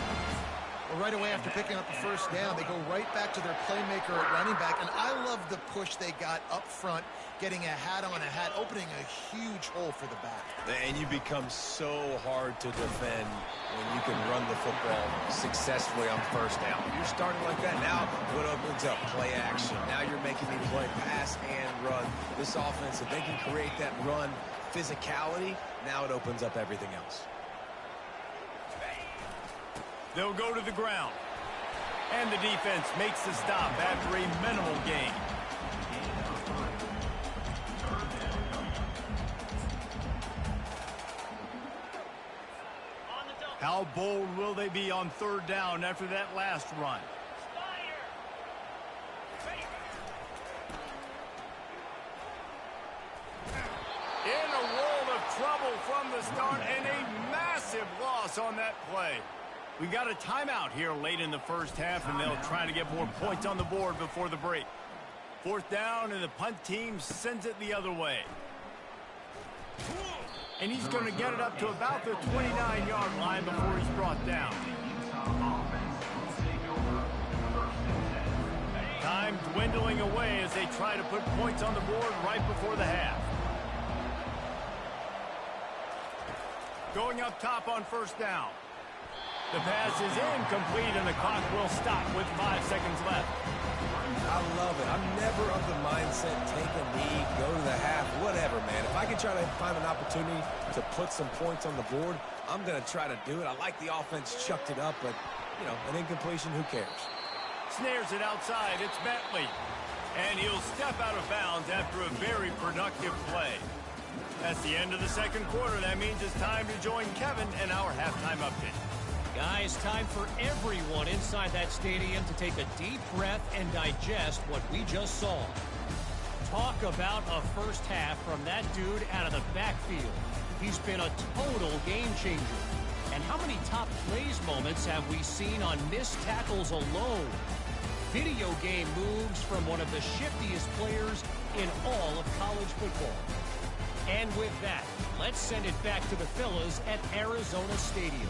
S2: Well, right away after picking up the first down, they go right back to their playmaker at running back. And I love the push they got up front, getting a hat on a hat, opening a huge hole for the back.
S3: And you become so hard to defend when you can run the football successfully on first down. You're starting like that. Now what opens up? Play action. Now you're making me play pass and run. This offense, if they can create that run physicality, now it opens up everything else.
S1: They'll go to the ground. And the defense makes the stop after a minimal gain. How bold will they be on 3rd down after that last run? In a world of trouble from the start, and a massive loss on that play. We got a timeout here late in the first half, and they'll try to get more points on the board before the break. Fourth down, and the punt team sends it the other way. And he's going to get it up to about the 29-yard line before he's brought down. Time dwindling away as they try to put points on the board right before the half. Going up top on first down. The pass is incomplete, and the clock will stop with 5 seconds left.
S3: I love it. I'm never of the mindset, take a knee, go to the half, whatever, man. If I can try to find an opportunity to put some points on the board, I'm going to try to do it. I like the offense chucked it up, but, you know, an incompletion, who cares?
S1: Snares it outside. It's Bentley. And he'll step out of bounds after a very productive play. That's the end of the second quarter. That means it's time to join Kevin and our halftime update.
S5: Guys, time for everyone inside that stadium to take a deep breath and digest what we just saw. Talk about a first half from that dude out of the backfield. He's been a total game changer. And how many top plays moments have we seen on missed tackles alone? Video game moves from one of the shiftiest players in all of college football. And with that, let's send it back to the fellas at Arizona Stadium.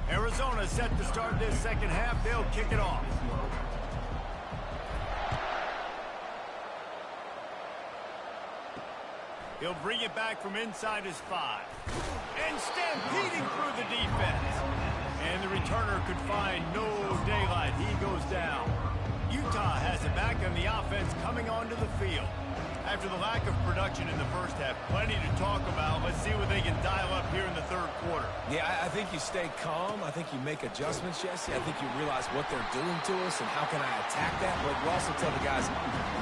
S1: Arizona set to start this second half. They'll kick it off. He'll bring it back from inside his 5. And stampeding through the defense. And the returner could find no daylight. He goes down. Utah has it back on the offense coming onto the field. After the lack of production in the first half, plenty to talk about. Let's see what they can dial up here in the third quarter.
S3: Yeah, I think you stay calm. I think you make adjustments, Jesse. I think you realize what they're doing to us and how can I attack that. But you also tell the guys,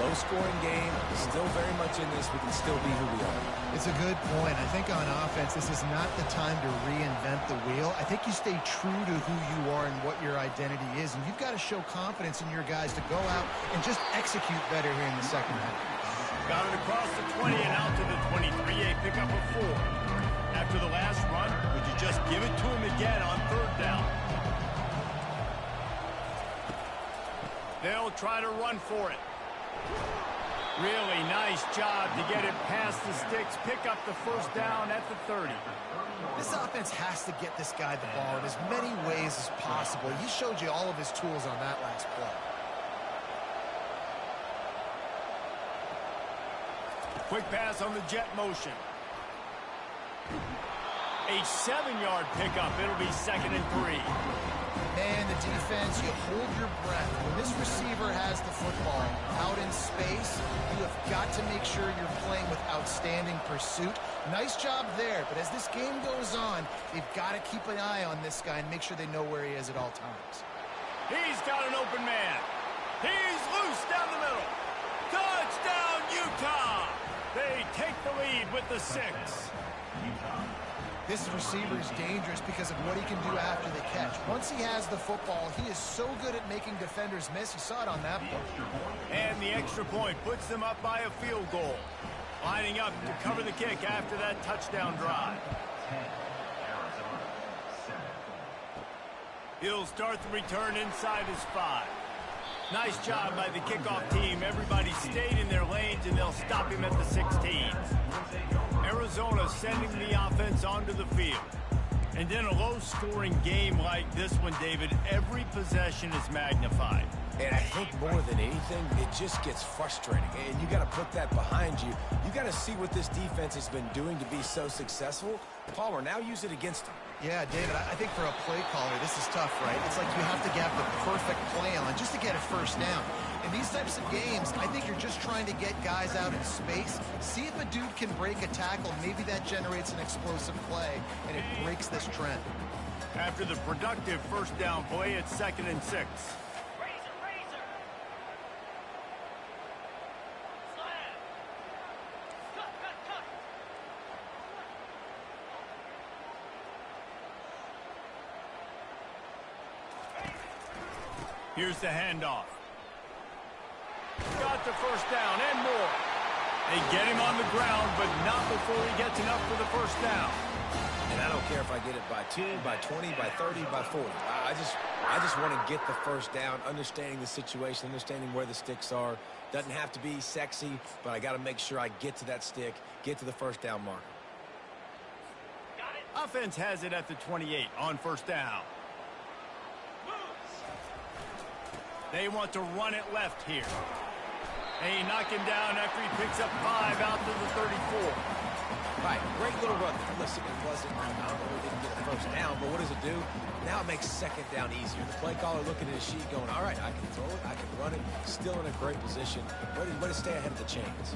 S3: low-scoring game, still very much in this. We can still be who we are.
S2: It's a good point. I think on offense, this is not the time to reinvent the wheel. I think you stay true to who you are and what your identity is. And you've got to show confidence in your guys to go out and just execute better here in the second half.
S1: Got it across the 20 and out to the 23. A pickup of 4. After the last run, would you just give it to him again on third down? They'll try to run for it. Really nice job to get it past the sticks. Pick up the first down at the 30.
S2: This offense has to get this guy the ball in as many ways as possible. He showed you all of his tools on that last play.
S1: Quick pass on the jet motion. A 7-yard pickup. It'll be 2nd and 3.
S2: Man, the defense, you hold your breath. When this receiver has the football out in space, you have got to make sure you're playing with outstanding pursuit. Nice job there, but as this game goes on, they've got to keep an eye on this guy and make sure they know where he is at all times.
S1: He's got an open man. He's loose down the middle. Touchdown, Utah! They take the lead with the 6.
S2: This receiver is dangerous because of what he can do after the catch. Once he has the football, he is so good at making defenders miss. You saw it on that play.
S1: And the extra point puts them up by a field goal. Lining up to cover the kick after that touchdown drive. He'll start the return inside his 5. Nice job by the kickoff team. Everybody stayed in their lanes, and they'll stop him at the 16. Arizona sending the offense onto the field. And in a low-scoring game like this one, David, every possession is magnified.
S3: And I think more than anything, it just gets frustrating. And you got to put that behind you. You got to see what this defense has been doing to be so successful. Palmer, now use it against them.
S2: Yeah, David, I think for a play caller, this is tough, right? It's like you have to get the perfect play on just to get a first down. In these types of games, I think you're just trying to get guys out in space, see if a dude can break a tackle. Maybe that generates an explosive play, and it breaks this trend.
S1: After the productive first down play, it's 2nd and 6.
S6: Razor. Slam. Cut.
S1: Here's the handoff. Got the first down and more. They get him on the ground, but not before he gets enough for the first down.
S3: And I don't care if I get it by 2, by 20, by 30, by 40. I just want to get the first down, understanding the situation, understanding where the sticks are. Doesn't have to be sexy, but I got to make sure I get to that stick, get to the first down marker.
S1: Offense has it at the 28 on first down. They want to run it left here. They knock him down after he picks up 5 out to the 34.
S3: Right, great little run there. Listen, it wasn't phenomenal. It didn't get a first down, but what does it do? Now it makes second down easier. The play caller looking at his sheet going, all right, I can throw it, I can run it. Still in a great position. Way to stay ahead of the chains.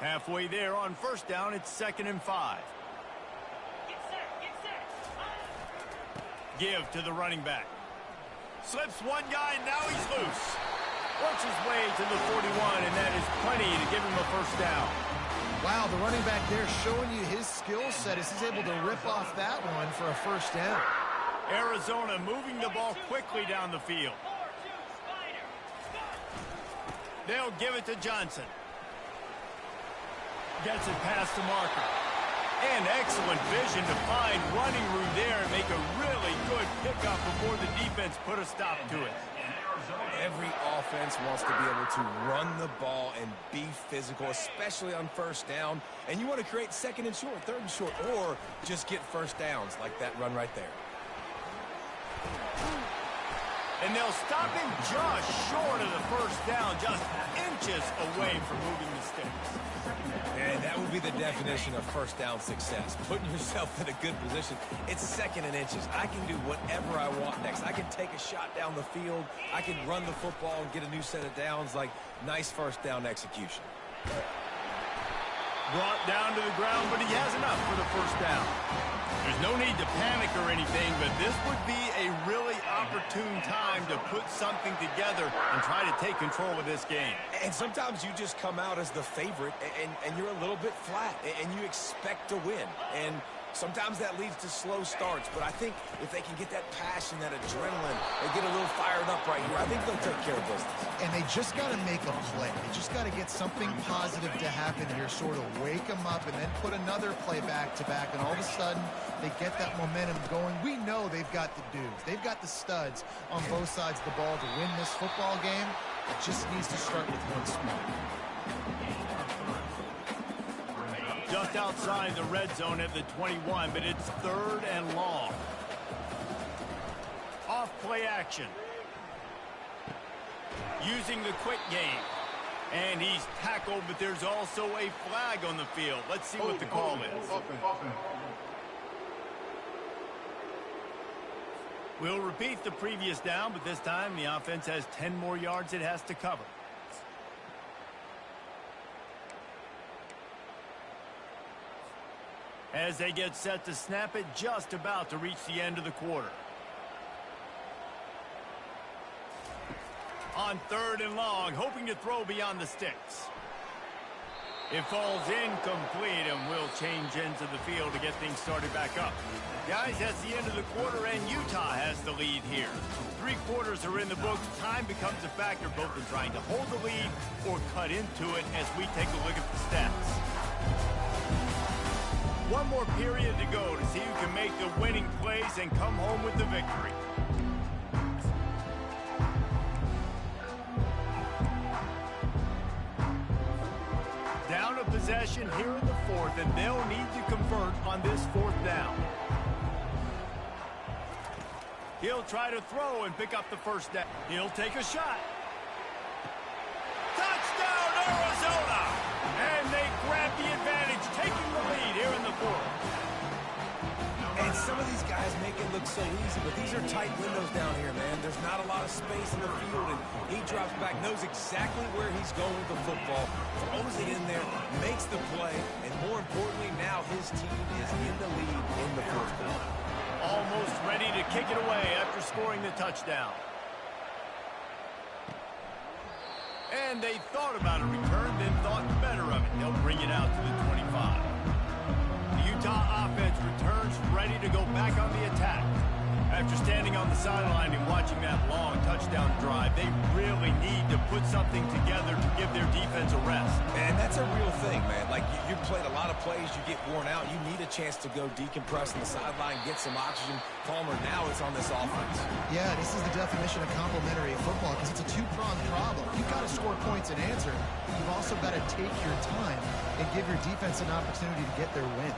S1: Halfway there on first down, it's 2nd and 5.
S6: Get set.
S1: Give to the running back. Slips one guy, and now he's loose. Works his way to the 41, and that is plenty to give him a first down.
S2: Wow, the running back there showing you his skill set as he's able to rip off that one for a first down.
S1: Arizona moving the ball quickly down the field.
S6: 4-2 Spider.
S1: They'll give it to Johnson. Gets it past the marker. And excellent vision to find running room there and make a really good pickup before the defense put a stop to it.
S3: Every offense wants to be able to run the ball and be physical, especially on first down. And you want to create 2nd and short, 3rd and short, or just get first downs like that run right there.
S1: And they'll stop him just short of the first down, just inches away from moving the sticks.
S3: And that would be the definition of first down success, putting yourself in a good position. It's 2nd and inches. I can do whatever I want next. I can take a shot down the field. I can run the football and get a new set of downs. Like, nice first down execution.
S1: Brought down to the ground, but he has enough for the first down. There's no need to panic or anything, but this would be a really opportune time to put something together and try to take control of this game.
S3: And sometimes you just come out as the favorite, and you're a little bit flat, and you expect to win. And sometimes that leads to slow starts, but I think if they can get that passion, that adrenaline, they get a little fired up right here, I think they'll take care of business.
S2: And they just got to make a play. They just got to get something positive to happen here, sort of wake them up and then put another play back-to-back, and all of a sudden they get that momentum going. We know they've got the dudes. They've got the studs on both sides of the ball to win this football game. It just needs to start with one small.
S1: Just outside the red zone at the 21, but it's 3rd and long. Off play action. Using the quick game. And he's tackled, but there's also a flag on the field. Let's see what the call is. We'll repeat the previous down, but this time the offense has 10 more yards it has to cover. As they get set to snap it, just about to reach the end of the quarter. On 3rd and long, hoping to throw beyond the sticks. It falls incomplete, and will change ends of the field to get things started back up. Guys, that's the end of the quarter, and Utah has the lead here. 3 quarters are in the books. Time becomes a factor both in trying to hold the lead or cut into it as we take a look at the stats. One more period to go to see who can make the winning plays and come home with the victory. Down a possession here in the 4th, and they'll need to convert on this 4th down. He'll try to throw and pick up the first down. He'll take a shot. Touchdown, Arizona! And they grab the advantage, taking the lead here in the 4th.
S3: And some of these guys make it look so easy, but these are tight windows down here, man. There's not a lot of space in the field, and he drops back, knows exactly where he's going with the football, throws it in there, makes the play, and more importantly, now his team is in the lead in the 4th quarter.
S1: Almost ready to kick it away after scoring the touchdown. And they thought about a return, then thought better of it. They'll bring it out to the 25. The Utah offense returns ready to go back on the attack. After standing on the sideline and watching that long touchdown drive, they really need to put something together to give their defense a rest.
S3: And that's a real thing, man. Like, you played a lot of plays, you get worn out. You need a chance to go decompress on the sideline, get some oxygen. Palmer, now it's on this offense.
S2: Yeah, this is the definition of complementary football because it's a two-pronged problem. You've got to score points and answer, but you've also got to take your time and give your defense an opportunity to get their win.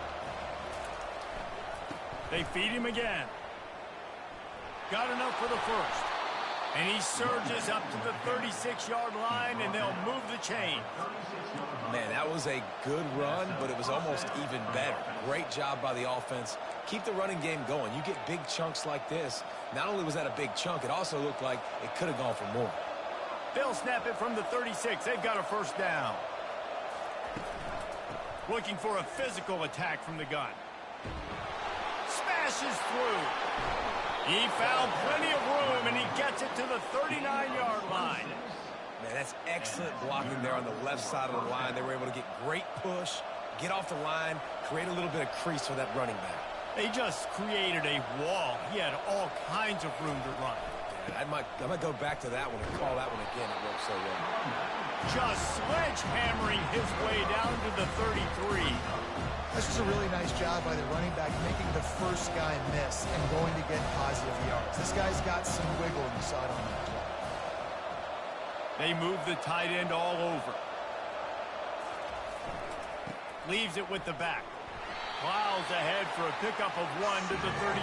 S1: They feed him again. Got enough for the first. And he surges up to the 36-yard line, and they'll move the chain.
S3: Man, that was a good run, but it was almost even better. Great job by the offense. Keep the running game going. You get big chunks like this. Not only was that a big chunk, it also looked like it could have gone for more.
S1: They'll snap it from the 36. They've got a first down. Looking for a physical attack from the gun. Smashes through. He found plenty of room, and he gets it to the 39-yard line.
S3: Man, that's excellent blocking there on the left side of the line. They were able to get great push, get off the line, create a little bit of crease for that running back.
S1: They just created a wall. He had all kinds of room to run.
S3: Yeah, I might go back to that one and call that one again. It worked so well.
S1: Just sledgehammering his way down to the 33.
S2: This was a really nice job by the running back making the first guy miss and going to get positive yards. This guy's got some wiggle, and you saw it on that play.
S1: They move the tight end all over. Leaves it with the back. Plows ahead for a pickup of 1 to the 32.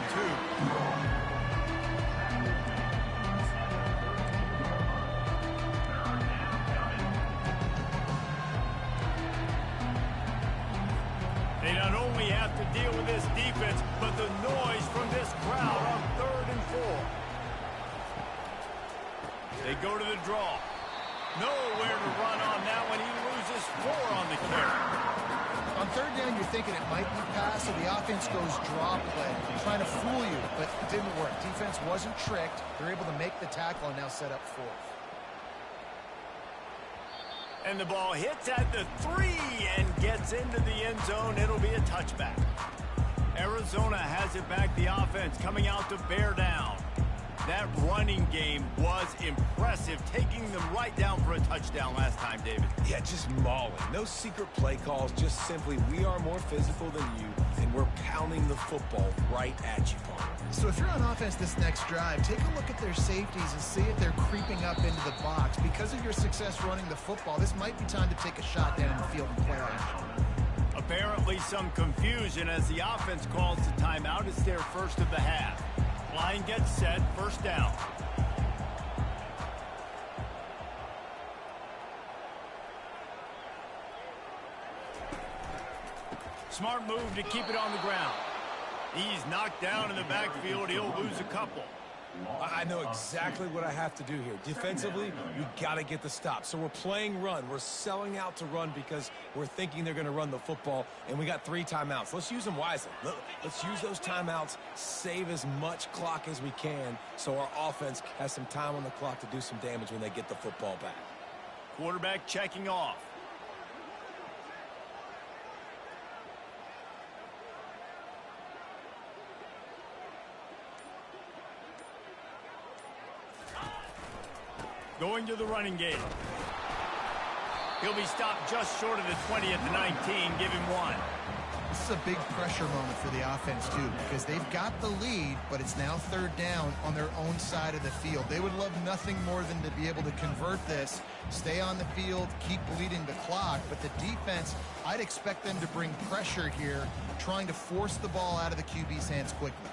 S1: They not only have to deal with this defense, but the noise from this crowd on 3rd and 4. They go to the draw. Nowhere to run on that one. He loses 4 on the carry.
S2: On 3rd down, you're thinking it might be pass, so the offense goes draw play, trying to fool you, but it didn't work. Defense wasn't tricked. They're able to make the tackle and now set up 4th.
S1: And the ball hits at the 3 and gets into the end zone. It'll be a touchback. Arizona has it back. The offense coming out to bear down. That running game was impressive, taking them right down for a touchdown last time, David.
S3: Yeah, just mauling. No secret play calls, just simply we are more physical than you, and we're pounding the football right at you, Paul.
S2: So if you're on offense this next drive, take a look at their safeties and see if they're creeping up into the box. Because of your success running the football, this might be time to take a shot down the field and play action.
S1: Apparently some confusion as the offense calls the timeout. It's their first of the half. Line gets set, first down. Smart move to keep it on the ground. He's knocked down in the backfield. He'll lose a couple.
S3: I know exactly what I have to do here. Defensively, we got to get the stop. So we're playing run. We're selling out to run because we're thinking they're going to run the football, and we got 3 timeouts. Let's use them wisely. Let's use those timeouts, save as much clock as we can so our offense has some time on the clock to do some damage when they get the football back.
S1: Quarterback checking off. Going to the running game. He'll be stopped just short of the 20 at the 19. Give him 1.
S2: This is a big pressure moment for the offense, too, because they've got the lead, but it's now 3rd down on their own side of the field. They would love nothing more than to be able to convert this, stay on the field, keep bleeding the clock. But the defense, I'd expect them to bring pressure here, trying to force the ball out of the QB's hands quickly.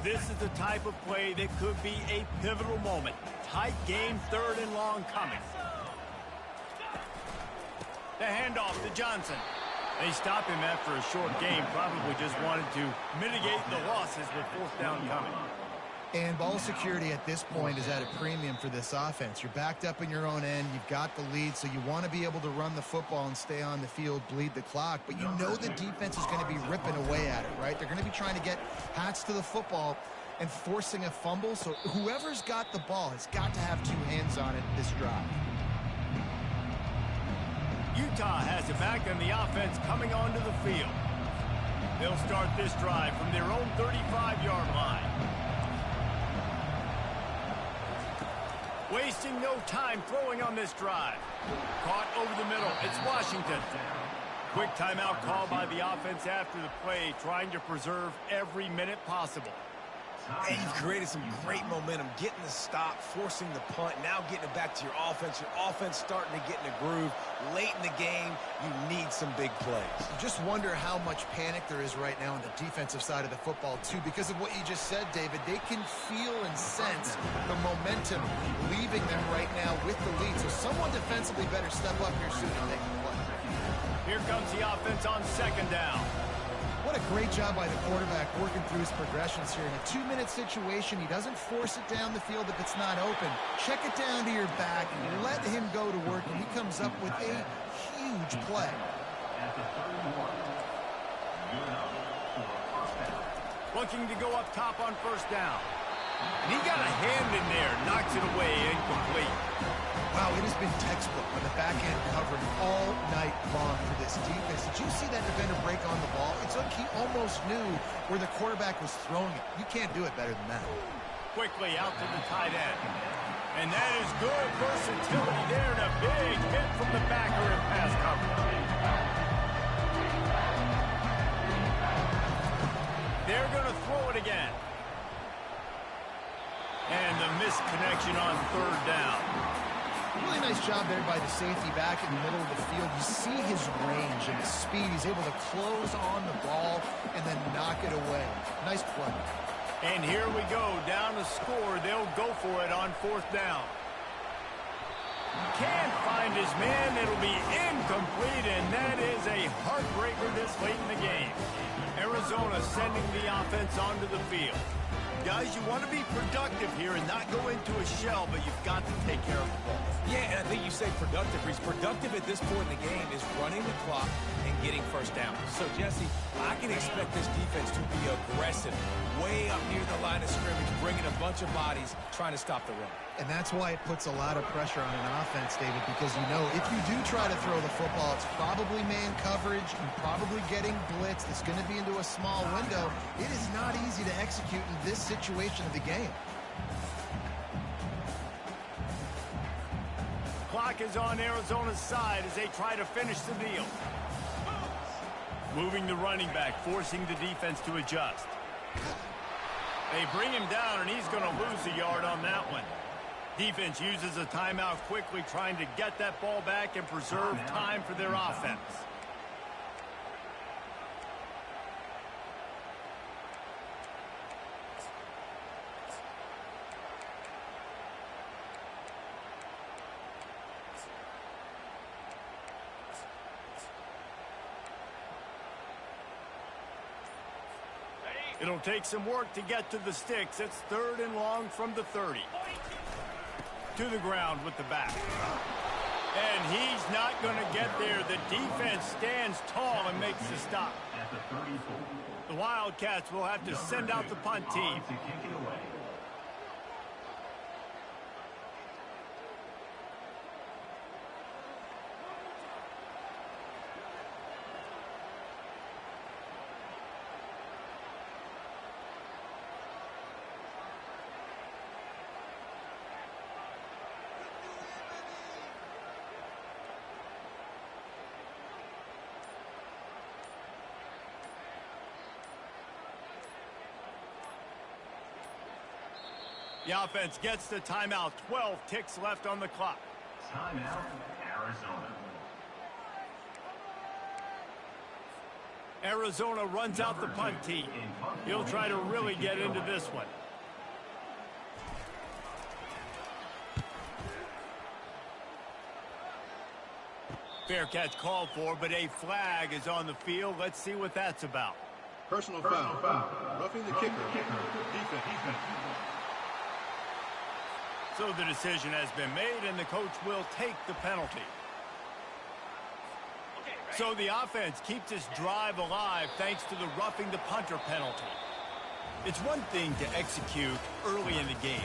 S1: This is the type of play that could be a pivotal moment. Tight game, 3rd and long coming. The handoff to Johnson. They stop him after a short game. Probably just wanted to mitigate the losses with 4th down coming.
S2: And ball security at this point is at a premium for this offense. You're backed up in your own end. You've got the lead, so you want to be able to run the football and stay on the field, bleed the clock. But you know the defense is going to be ripping away at it, right? They're going to be trying to get hats to the football and forcing a fumble. So whoever's got the ball has got to have 2 hands on it this drive.
S1: Utah has it back and the offense coming onto the field. They'll start this drive from their own 35-yard line. Wasting no time throwing on this drive. Caught over the middle. It's Washington. Quick timeout call by the offense after the play, trying to preserve every minute possible.
S3: Hey, you've created some great momentum, getting the stop, forcing the punt, now getting it back to your offense. Your offense starting to get in a groove. Late in the game, you need some big plays.
S2: You just wonder how much panic there is right now on the defensive side of the football, too, because of what you just said, David. They can feel and sense the momentum leaving them right now with the lead. So someone defensively better step up here soon and make the play.
S1: Here comes the offense on second down.
S2: What a great job by the quarterback working through his progressions here. In a 2-minute situation, he doesn't force it down the field if it's not open. Check it down to your back and let him go to work, and he comes up with a huge play.
S1: Looking to go up top on first down. And he got a hand in there, knocks it away, incomplete.
S2: Wow, it has been textbook on the back end covering all night long for this defense. Did you see that defender break on the ball? It's like he almost knew where the quarterback was throwing it. You can't do it better than that.
S1: Quickly out to the tight end. And that is good versatility there, and a big hit from the backer in pass coverage. They're going to throw it again. And the missed connection on third down.
S2: Really nice job there by the safety back in the middle of the field. You see his range and his speed. He's able to close on the ball and then knock it away. Nice play.
S1: And here we go, down to score. They'll go for it on fourth down. Can't find his man. It'll be incomplete, and that is a heartbreaker this late in the game. Arizona sending the offense onto the field. Guys, you want to be productive here and not go into a shell, but you've got to take care of the ball.
S3: Yeah, and I think you say productive. He's productive at this point in the game is running the clock and getting first down. So, Jesse, I can expect this defense to be aggressive, way up near the line of scrimmage, bringing a bunch of bodies, trying to stop the run.
S2: And that's why it puts a lot of pressure on an offense, David, because you know if you do try to throw the football, it's probably man coverage and probably getting blitzed. It's going to be into a small window. It is not easy to execute in this situation of the game.
S1: Clock is on Arizona's side as they try to finish the deal. Moving the running back, forcing the defense to adjust. They bring him down, and he's going to lose a yard on that one. Defense uses a timeout quickly, trying to get that ball back and preserve time for their offense. It'll take some work to get to the sticks. It's third and long from the 30. To the ground with the back. And he's not going to get there. The defense stands tall and makes the stop. The Wildcats will have to send out the punt team. The offense gets the timeout. 12 ticks left on the clock.
S4: Timeout, Arizona.
S1: Arizona runs out the punt team. He'll try to really get into this one. Fair catch called for, but a flag is on the field. Let's see what that's about.
S7: Personal foul. Roughing the kicker. Defense.
S1: So the decision has been made, and the coach will take the penalty. So the offense keeps this drive alive thanks to the roughing the punter penalty. It's one thing to execute early in the game.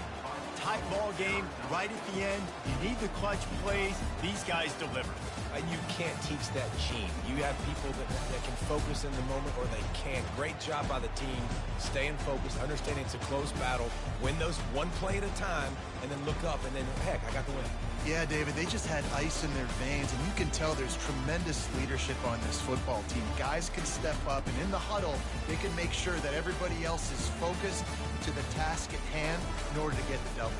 S1: tight ball game, right at the end, you need the clutch plays. These guys deliver.
S3: And you can't teach that gene. You have people that can focus in the moment or they can't. Great job by the team, staying focused, understanding it's a close battle, win those one play at a time, and then look up, and then, heck, I got the win.
S2: Yeah, David, they just had ice in their veins, and you can tell there's tremendous leadership on this football team. Guys can step up, and in the huddle, they can make sure that everybody else is focused to the task at hand in order to get the W.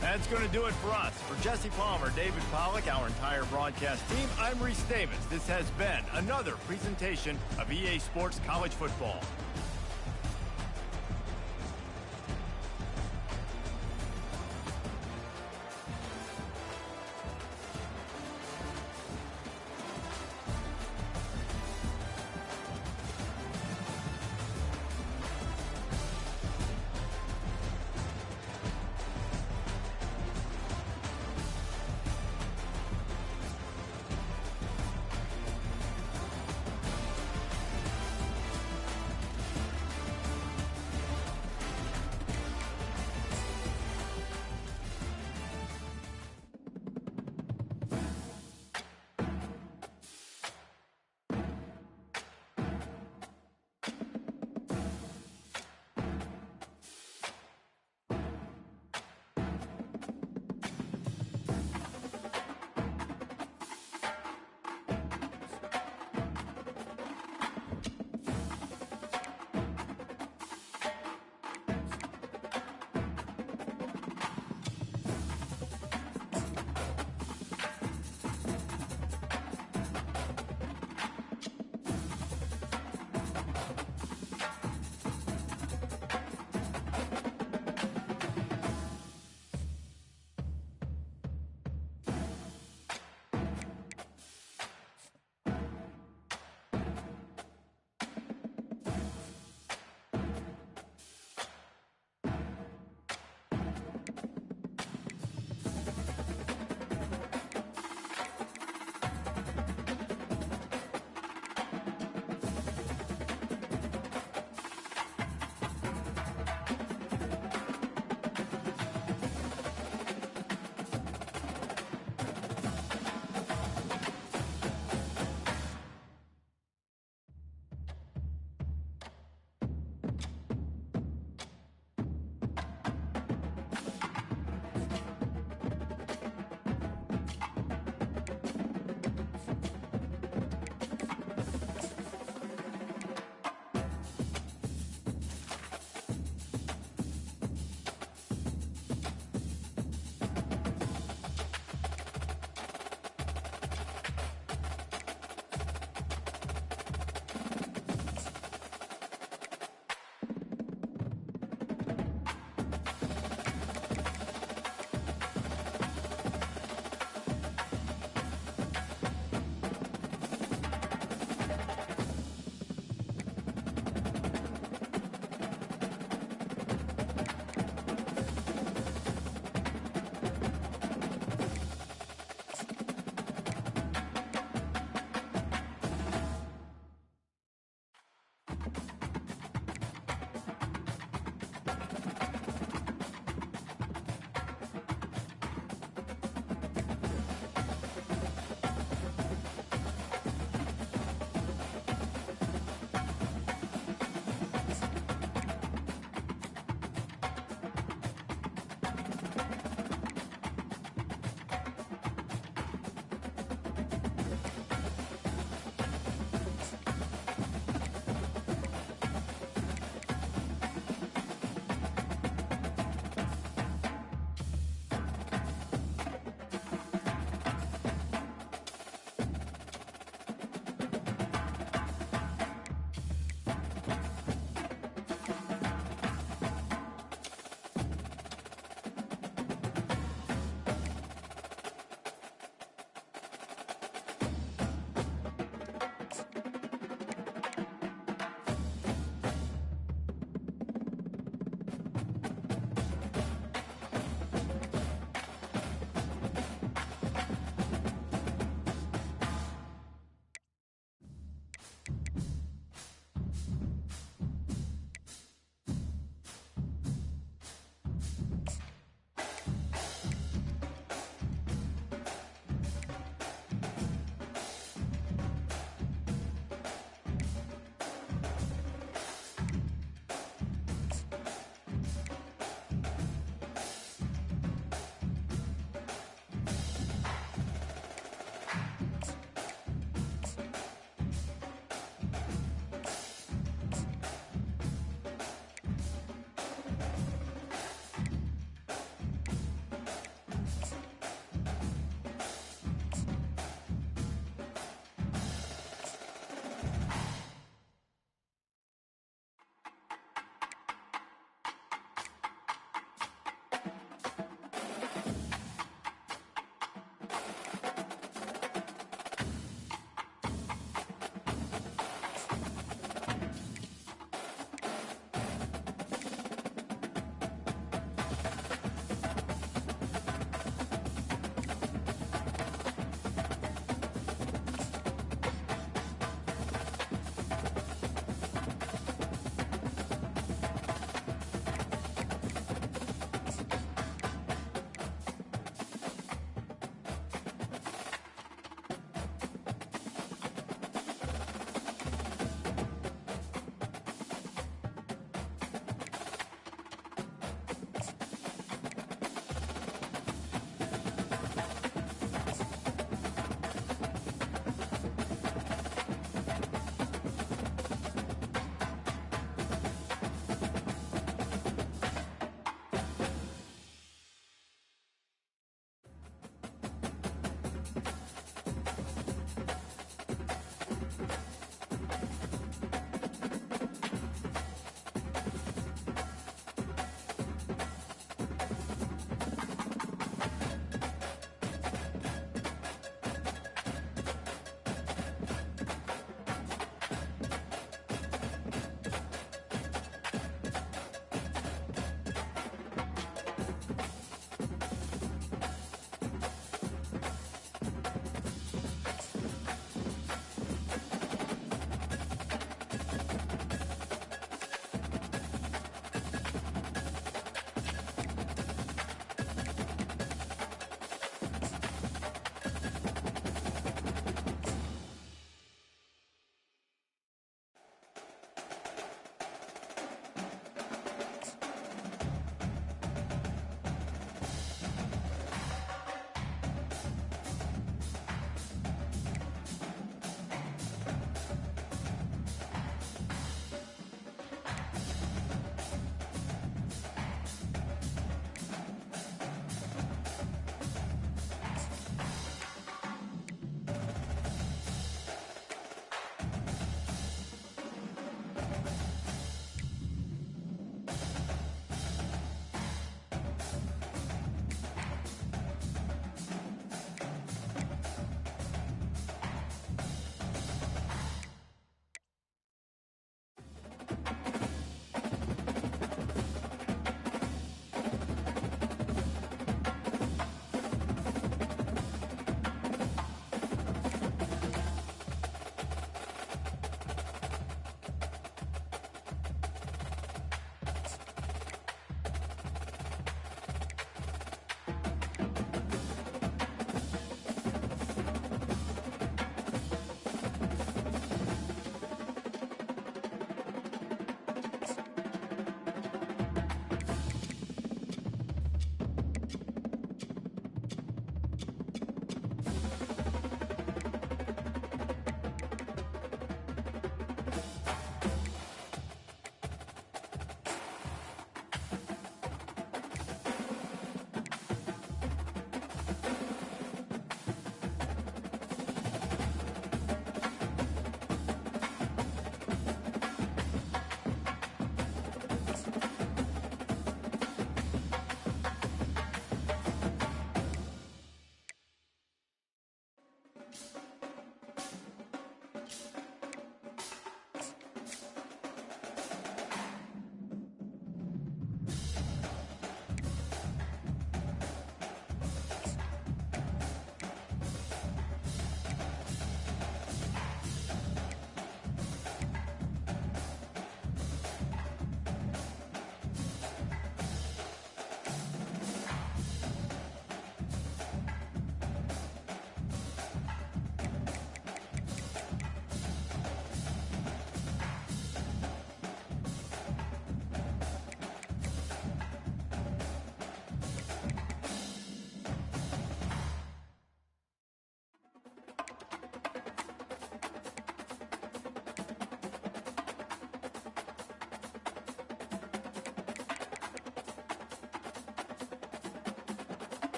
S1: That's going to do it for us. For Jesse Palmer, David Pollack, our entire broadcast team, I'm Reese Davis. This has been another presentation of EA Sports College Football.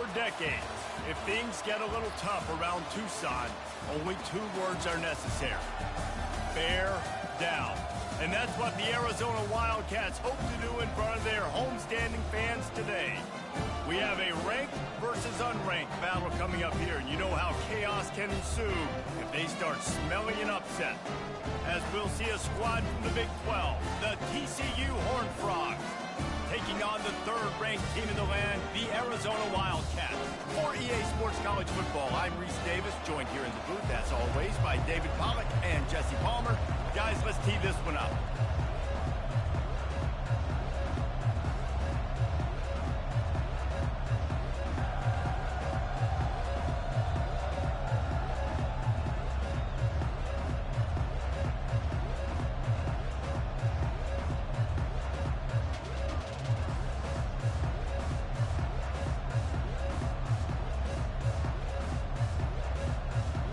S1: For decades, if things get a little tough around Tucson, only 2 words are necessary. Bear down. And that's what the Arizona Wildcats hope to do in front of their homestanding fans today. We have a ranked versus unranked battle coming up here, and you know how chaos can ensue if they start smelling an upset. As we'll see a squad from the Big 12, the TCU Horned Frogs, taking on the 3rd-ranked team in the land, the Arizona Wildcats. For EA Sports College Football, I'm Reese Davis, joined here in the booth, as always, by David Pollack and Jesse Palmer. Guys, let's tee this one up.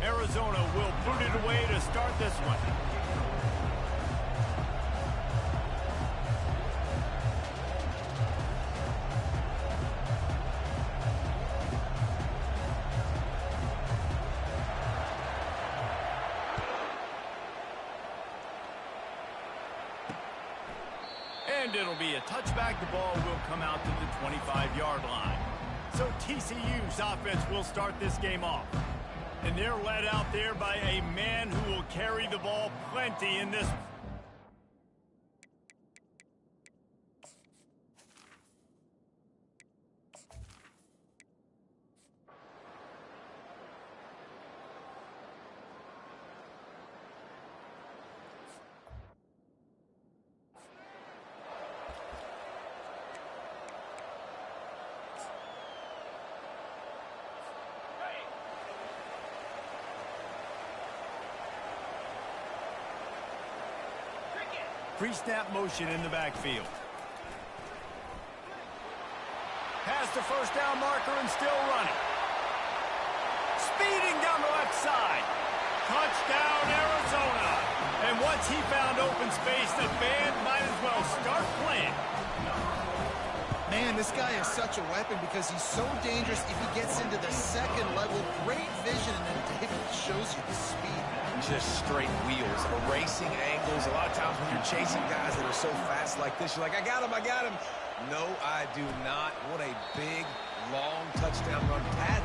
S1: Arizona will boot it away to start this one. And it'll be a touchback. The ball will come out to the 25-yard line. So TCU's offense will start this game off. And they're led out there by a man who will carry the ball plenty in this. Pre-snap motion in the backfield. Pass the first down marker and still running. Speeding down the left side. Touchdown, Arizona. And once he found open space, the band might as well start playing.
S2: Man, this guy is such a weapon because he's so dangerous if he gets into the second level. Great vision, and then David shows you the speed.
S3: Just straight wheels, erasing angles. A lot of times when you're chasing guys that are so fast like this, you're like, I got him, I got him. No, I do not. What a big, long touchdown run. Pat.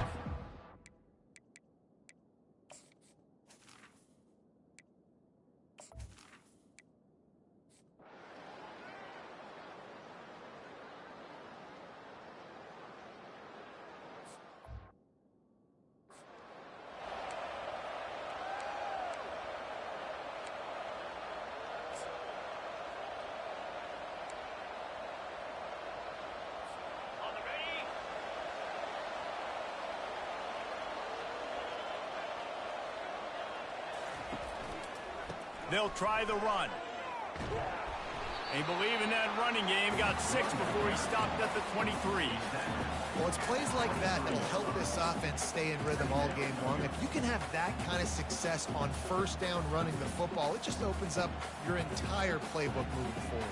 S1: They'll try the run. They believe in that running game. Got 6 before he stopped at the 23.
S2: Well, it's plays like that that'll help this offense stay in rhythm all game long. If you can have that kind of success on first down running the football, it just opens up your entire playbook moving forward.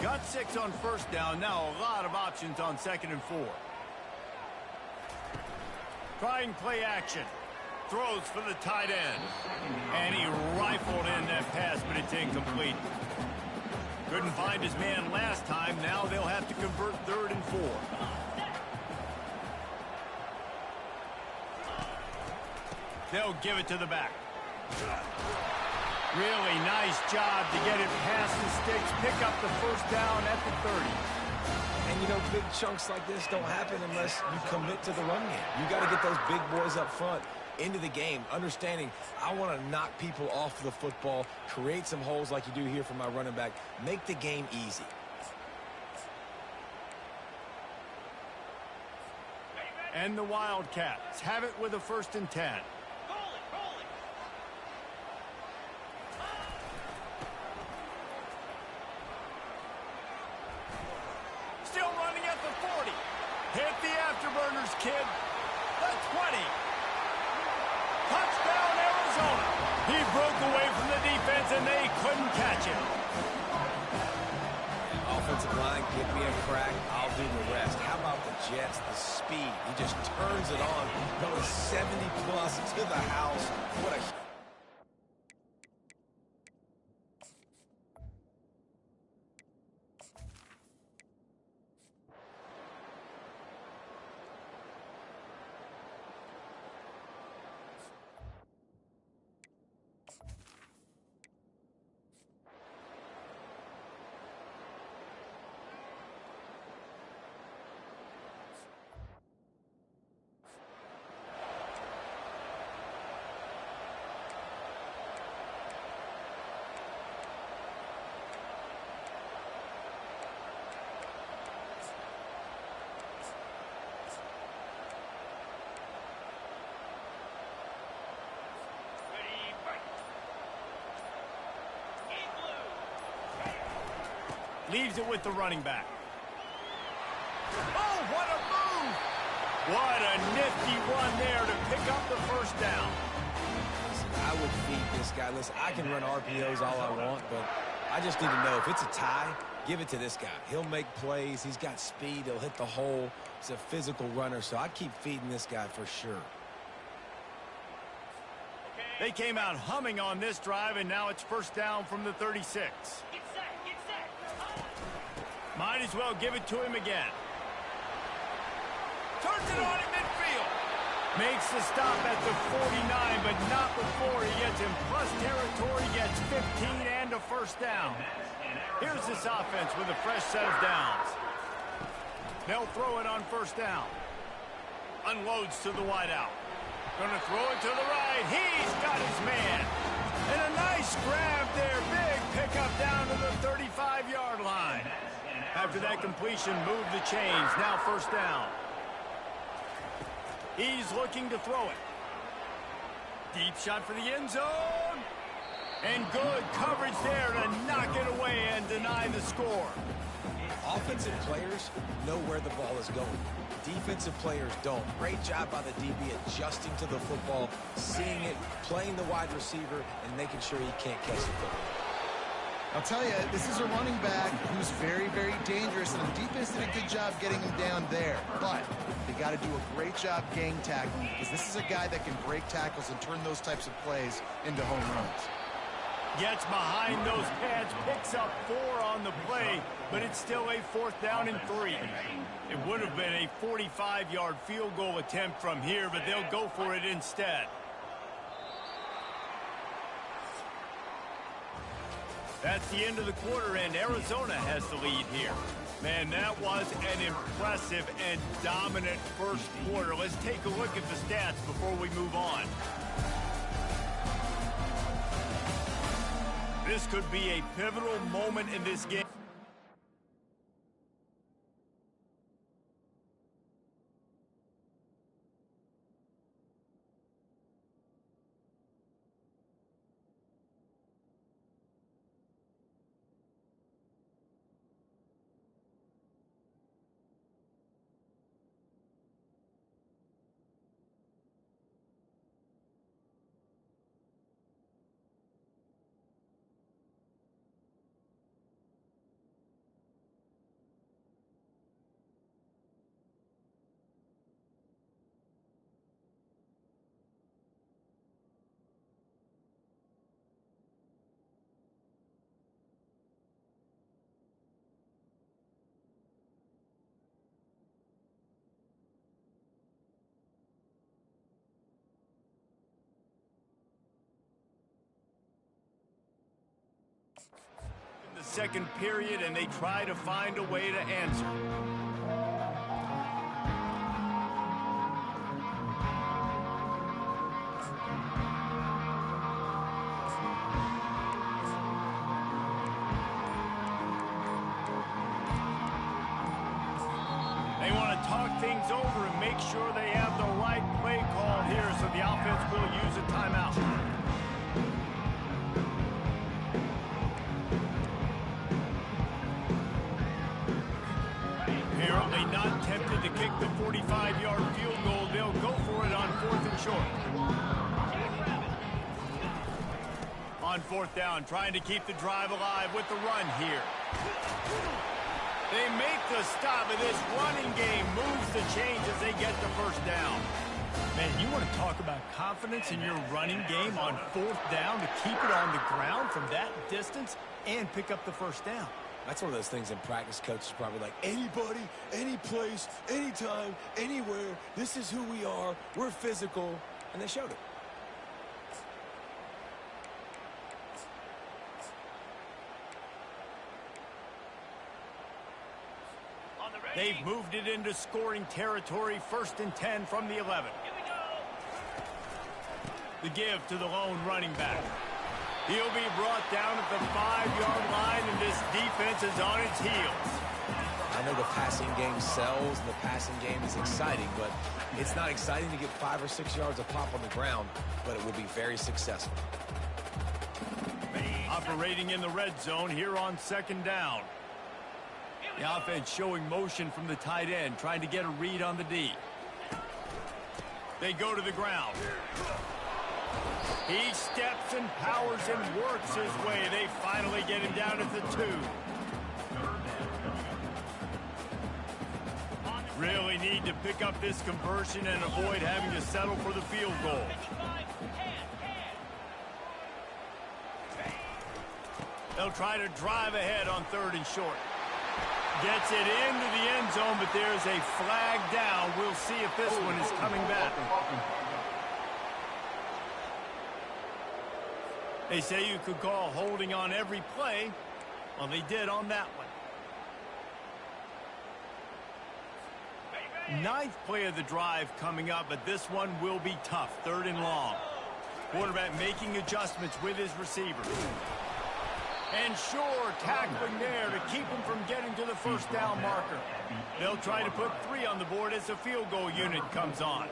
S1: Got 6 on first down. Now a lot of options on 2nd and 4. Trying play action. Throws for the tight end. And he rifled in that pass, but it's incomplete. Couldn't find his man last time. Now they'll have to convert 3rd and 4. They'll give it to the back. Really nice job to get it past the sticks. Pick up the first down at the 30.
S3: And, you know, big chunks like this don't happen unless you commit to the run game. You got to get those big boys up front into the game, understanding I want to knock people off the football, create some holes like you do here for my running back, make the game easy.
S1: And the Wildcats have it with a 1st and 10. Still running at the 40. Hit the afterburners, kid. The 20. Touchdown, Arizona. He broke away from the defense, and they couldn't catch him.
S3: Offensive line, give me a crack. I'll do the rest. How about the jets, the speed. He just turns it on, going 70-plus to the house. What a...
S1: Leaves it with the running back. Oh, what a move! What a nifty run there to pick up the first down.
S3: Listen, I would feed this guy. Listen, I can run RPOs all I want, but I just need to know if it's a tie, give it to this guy. He'll make plays. He's got speed. He'll hit the hole. He's a physical runner, so I keep feeding this guy for sure.
S1: They came out humming on this drive, and now it's first down from the 36.
S6: Get set, get set.
S1: Might as well give it to him again. Turns it on in midfield. Makes the stop at the 49, but not before he gets in plus territory, gets 15 and a first down. Here's this offense with a fresh set of downs. They'll throw it on first down. Unloads to the wideout. Gonna throw it to the right. He's got his man. And a nice grab there. Big pickup down to the 35-yard line. After that completion, move the chains. Now first down. He's looking to throw it. Deep shot for the end zone. And good coverage there to knock it away and deny the score.
S3: Offensive players know where the ball is going. Defensive players don't. Great job by the DB adjusting to the football, seeing it, playing the wide receiver, and making sure he can't catch the football.
S2: I'll tell you, this is a running back who's very, very dangerous, and the defense did a good job getting him down there. But they got to do a great job gang tackling, because this is a guy that can break tackles and turn those types of plays into home runs.
S1: Gets behind those pads, picks up 4 on the play, but it's still a fourth down and 3. It would have been a 45-yard field goal attempt from here, but they'll go for it instead. That's the end of the quarter, and Arizona has the lead here. Man, that was an impressive and dominant first quarter. Let's take a look at the stats before we move on. This could be a pivotal moment in this game. The second period, and they try to find a way to answer. They want to talk things over and make sure they have the right play call here, so the offense will use a timeout. Apparently not tempted to kick the 45-yard field goal. They'll go for it on 4th and short. On 4th down, trying to keep the drive alive with the run here. They make the stop, and this running game moves the chains as they get the first down. Man, you want to talk about confidence in your running game on fourth down to keep it on the ground from that distance and pick up the first down.
S3: That's one of those things in practice, coaches probably like, anybody, any place, anytime, anywhere, this is who we are, we're physical, and they showed it.
S1: They've moved it into scoring territory, 1st and 10 from the 11. The give to the lone running back. He'll be brought down at the 5-yard line, and this defense is on its heels.
S3: I know the passing game sells, and the passing game is exciting, but it's not exciting to get 5 or 6 yards of pop on the ground, but it will be very successful.
S1: Operating in the red zone here on 2nd down. The offense showing motion from the tight end, trying to get a read on the D. They go to the ground. He steps and powers and works his way. They finally get him down at the 2. Really need to pick up this conversion and avoid having to settle for the field goal. They'll try to drive ahead on 3rd and short. Gets it into the end zone, but there's a flag down. We'll see if this one is coming back. They say you could call holding on every play. Well, they did on that one. 9th play of the drive coming up, but this one will be tough. 3rd and long. Quarterback making adjustments with his receiver. And sure, tackling there to keep him from getting to the first down marker. They'll try to put 3 on the board as the field goal unit comes on.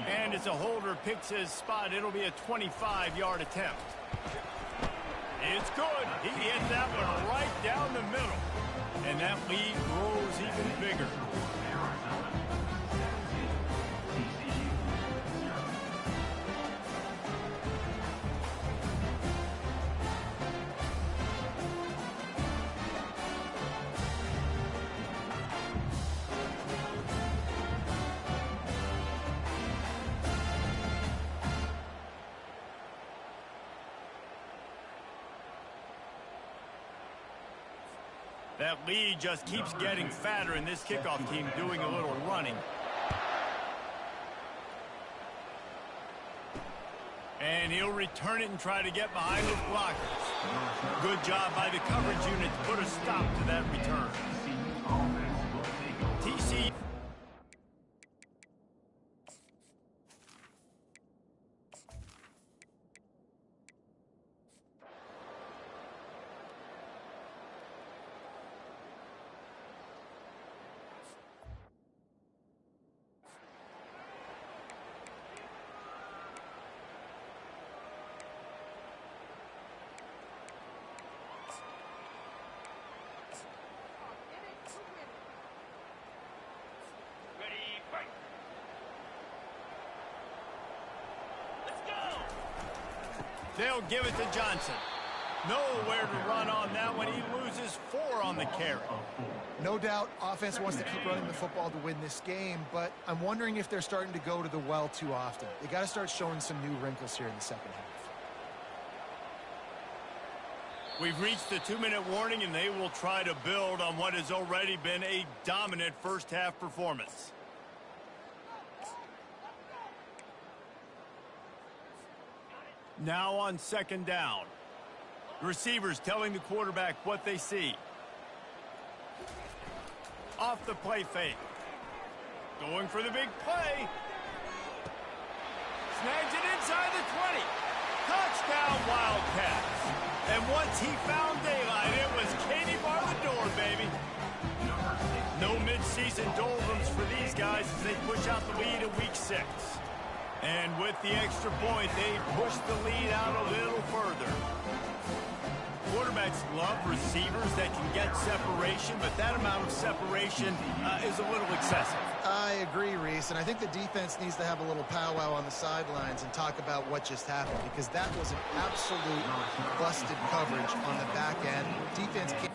S1: And as a holder picks his spot, it'll be a 25-yard attempt. It's good. He hit that one right down the middle. And that lead grows even bigger. That lead just keeps getting fatter, and this kickoff team doing a little running. And he'll return it and try to get behind his blockers. Good job by the coverage unit to put a stop to that return. TC. They'll give it to Johnson. Nowhere to run on that one. He loses 4 on the carry.
S2: No doubt, offense wants to keep running the football to win this game, but I'm wondering if they're starting to go to the well too often. They got to start showing some new wrinkles here in the second half.
S1: We've reached the 2-minute warning, and they will try to build on what has already been a dominant first-half performance. Now on 2nd down. Receivers telling the quarterback what they see. Off the play fake. Going for the big play. Snags it inside the 20. Touchdown Wildcats. And once he found daylight, it was Katie bar the door, baby. No mid-season doldrums for these guys as they push out the lead in week 6. And with the extra point, they push the lead out a little further. Quarterbacks love receivers that can get separation, but that amount of separation is a little excessive.
S2: I agree, Reese, and I think the defense needs to have a little powwow on the sidelines and talk about what just happened, because that was an absolute busted coverage on the back end. Defense can't...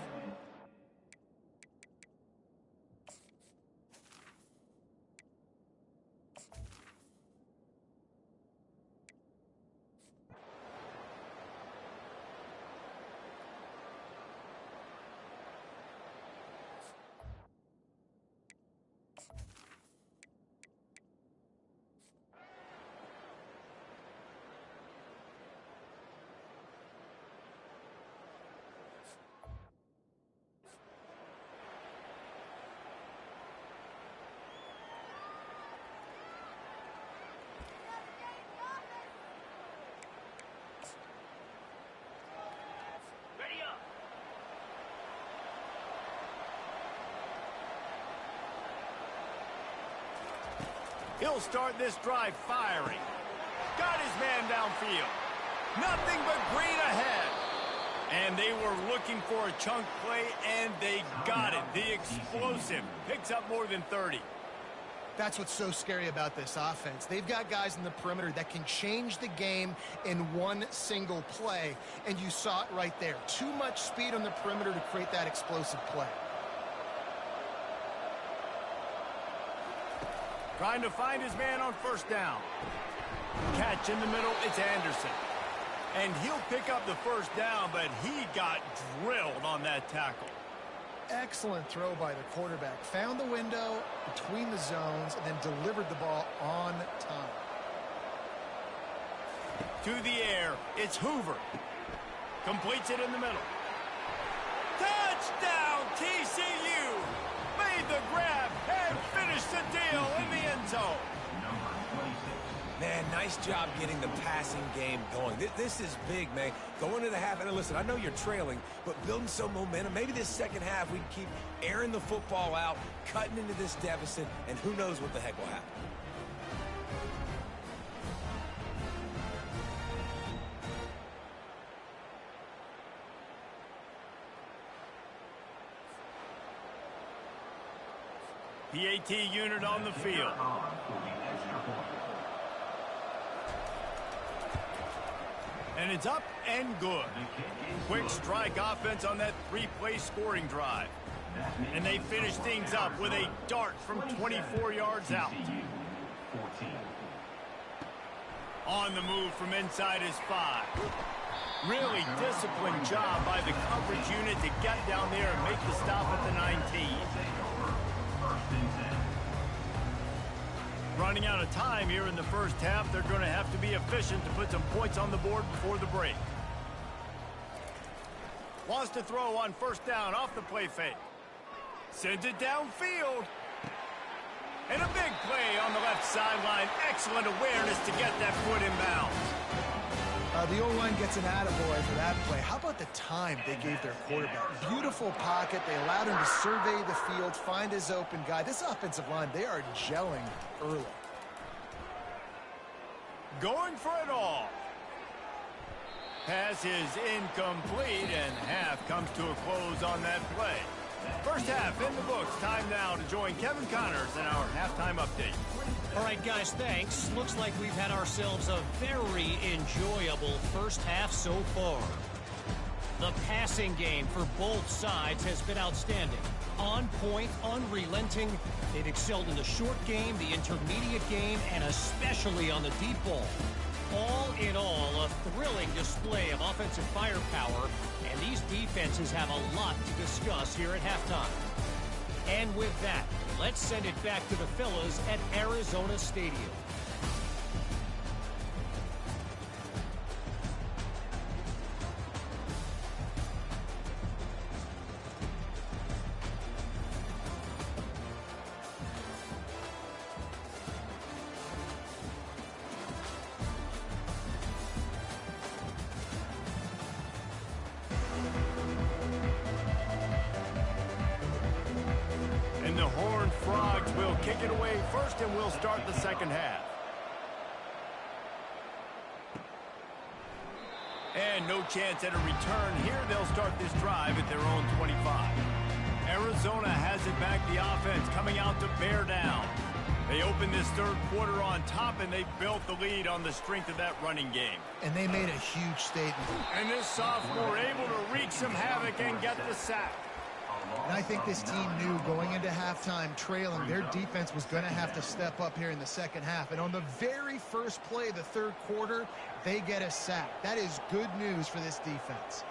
S1: He'll start this drive firing. Got his man downfield. Nothing but green ahead. And they were looking for a chunk play, and they got it. The explosive picks up more than 30.
S2: That's what's so scary about this offense. They've got guys in the perimeter that can change the game in one single play, and you saw it right there. Too much speed on the perimeter to create that explosive play.
S1: Trying to find his man on first down. Catch in the middle, it's Anderson. And he'll pick up the first down, but he got drilled on that tackle.
S2: Excellent throw by the quarterback. Found the window between the zones and then delivered the ball on time.
S1: To the air, it's Hoover. Completes it in the middle. Touchdown, TCU! Made the grab and finished the deal in the end zone.
S3: Man, nice job getting the passing game going. This is big, man. Going to the half, and listen, I know you're trailing, but building some momentum. Maybe this second half we can keep airing the football out, cutting into this deficit, and who knows what the heck will happen.
S1: PAT unit on the field. And it's up and good. Quick strike offense on that three-play scoring drive. And they finish things up with a dart from 24 yards out. On the move from inside his 5. Really disciplined job by the coverage unit to get down there and make the stop at the 19. Running out of time here in the first half. They're going to have to be efficient to put some points on the board before the break. Wants to throw on first down off the play fake. Sends it downfield. And a big play on the left sideline. Excellent awareness to get that foot in bounds.
S2: The O-line gets an attaboy for that play. How about the time they gave their quarterback? Beautiful pocket. They allowed him to survey the field, find his open guy. This offensive line, they are gelling early.
S1: Going for it all. Pass is incomplete, and half comes to a close on that play. First half in the books. Time now to join Kevin Connors in our halftime update.
S5: All right, guys, thanks. Looks like we've had ourselves a very enjoyable first half so far. The passing game for both sides has been outstanding. On point, unrelenting. They've excelled in the short game, the intermediate game, and especially on the deep ball. All in all, a thrilling display of offensive firepower, and these defenses have a lot to discuss here at halftime. And with that, let's send it back to the fellas at Arizona Stadium.
S1: And the Horned Frogs will kick it away first, and we'll start the second half. And no chance at a return here. They'll start this drive at their own 25. Arizona has it back, the offense coming out to bear down. They open this third quarter on top, and they built the lead on the strength of that running game.
S2: And they made a huge statement.
S1: And this sophomore able to wreak some havoc and get the sack.
S2: And I think this team knew going into halftime trailing, their defense was going to have to step up here in the second half. And on the very first play of the third quarter, they get a sack. That is good news for this defense.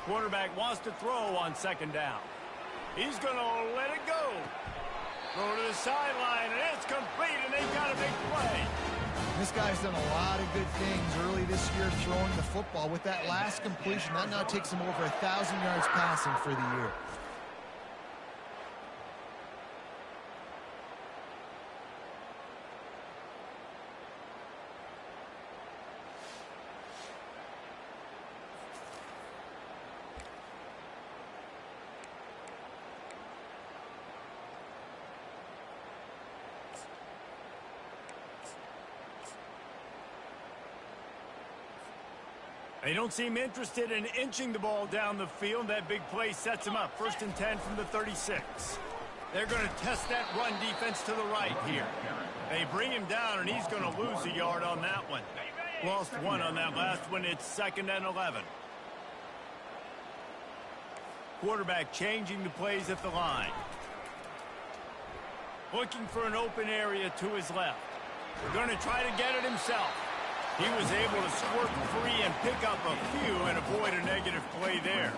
S1: Quarterback wants to throw on second down. He's going to let it go. Throw to the sideline, and it's complete, and they've got a big play.
S2: This guy's done a lot of good things early this year throwing the football. With that last completion, that now takes him over 1,000 yards passing for the year.
S1: They don't seem interested in inching the ball down the field. That big play sets him up. 1st and 10 from the 36. They're going to test that run defense to the right here. They bring him down, and he's going to lose a yard on that one. Lost 1 on that last one. It's 2nd and 11. Quarterback changing the plays at the line. Looking for an open area to his left. Going to try to get it himself. He was able to squirt free and pick up a few and avoid a negative play there.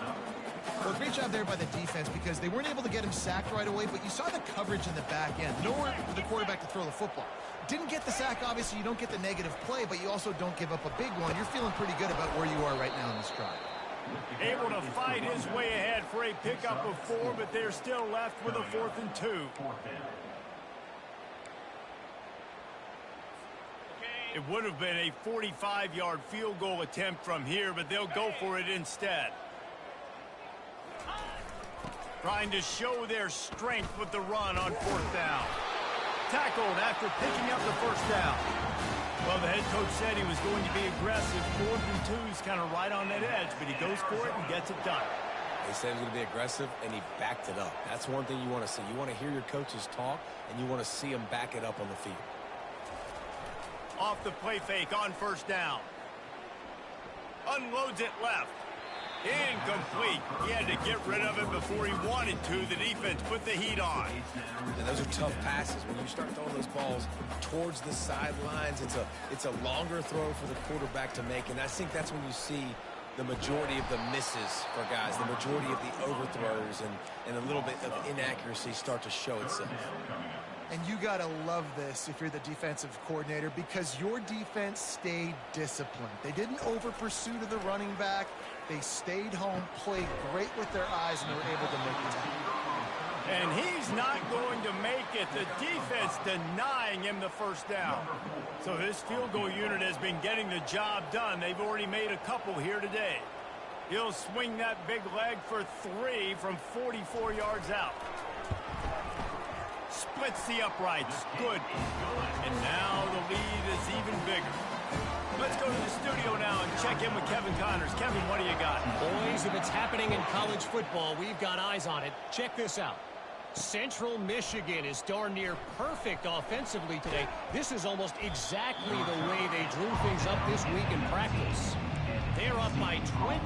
S2: Well, great job there by the defense because they weren't able to get him sacked right away, but you saw the coverage in the back end. Nowhere for the quarterback to throw the football. Didn't get the sack, obviously. You don't get the negative play, but you also don't give up a big one. You're feeling pretty good about where you are right now in this drive.
S1: Able to fight his way ahead for a pickup of 4, but they're still left with a 4th and 2. It would have been a 45-yard field goal attempt from here, but they'll go for it instead. Trying to show their strength with the run on 4th down. Tackled after picking up the 1st down. Well, the head coach said he was going to be aggressive. 4th and 2 is kind of right on that edge, but he goes for it and gets it done.
S3: He said he was going to be aggressive, and he backed it up. That's one thing you want to see. You want to hear your coaches talk, and you want to see them back it up on the field.
S1: Off the play fake on 1st down. Unloads it left. Incomplete. He had to get rid of it before he wanted to. The defense put the heat on.
S3: And those are tough passes. When you start throwing those balls towards the sidelines, it's a longer throw for the quarterback to make. And I think that's when you see the majority of the misses for guys, the majority of the overthrows and a little bit of inaccuracy start to show itself.
S2: And you got to love this if you're the defensive coordinator because your defense stayed disciplined. They didn't over-pursue to the running back. They stayed home, played great with their eyes, and they were able to make the tackle.
S1: And he's not going to make it. The defense denying him the 1st down. So this field goal unit has been getting the job done. They've already made a couple here today. He'll swing that big leg for 3 from 44 yards out. Splits the uprights. Good. And now the lead is even bigger. Let's go to the studio now and check in with Kevin Connors. Kevin, what do you got?
S5: Boys, if it's happening in college football, we've got eyes on it. Check this out. Central Michigan is darn near perfect offensively today. This is almost exactly the way they drew things up this week in practice. They're up by 20.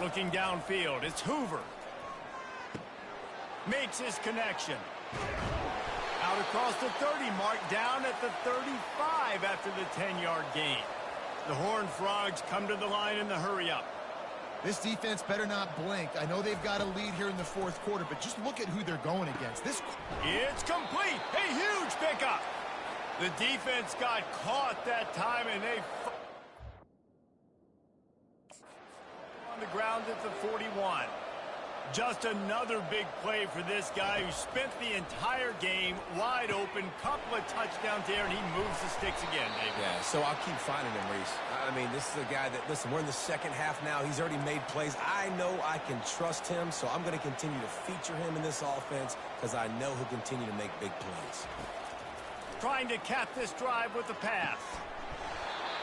S1: Looking downfield, it's Hoover. Makes his connection. Out across the 30 mark, down at the 35 after the 10-yard gain. The Horned Frogs come to the line in the hurry-up.
S2: This defense better not blink. I know they've got a lead here in the 4th quarter, but just look at who they're going against.
S1: It's complete. A huge pickup. The defense got caught that time, and they on the ground at the 41. Just another big play for this guy who spent the entire game wide open, couple of touchdowns there, and he moves the sticks again, David.
S3: Yeah, so I'll keep finding him, Reese. I mean, this is a guy that, listen, we're in the second half now. He's already made plays. I know I can trust him, so I'm going to continue to feature him in this offense because I know he'll continue to make big plays.
S1: Trying to cap this drive with the pass.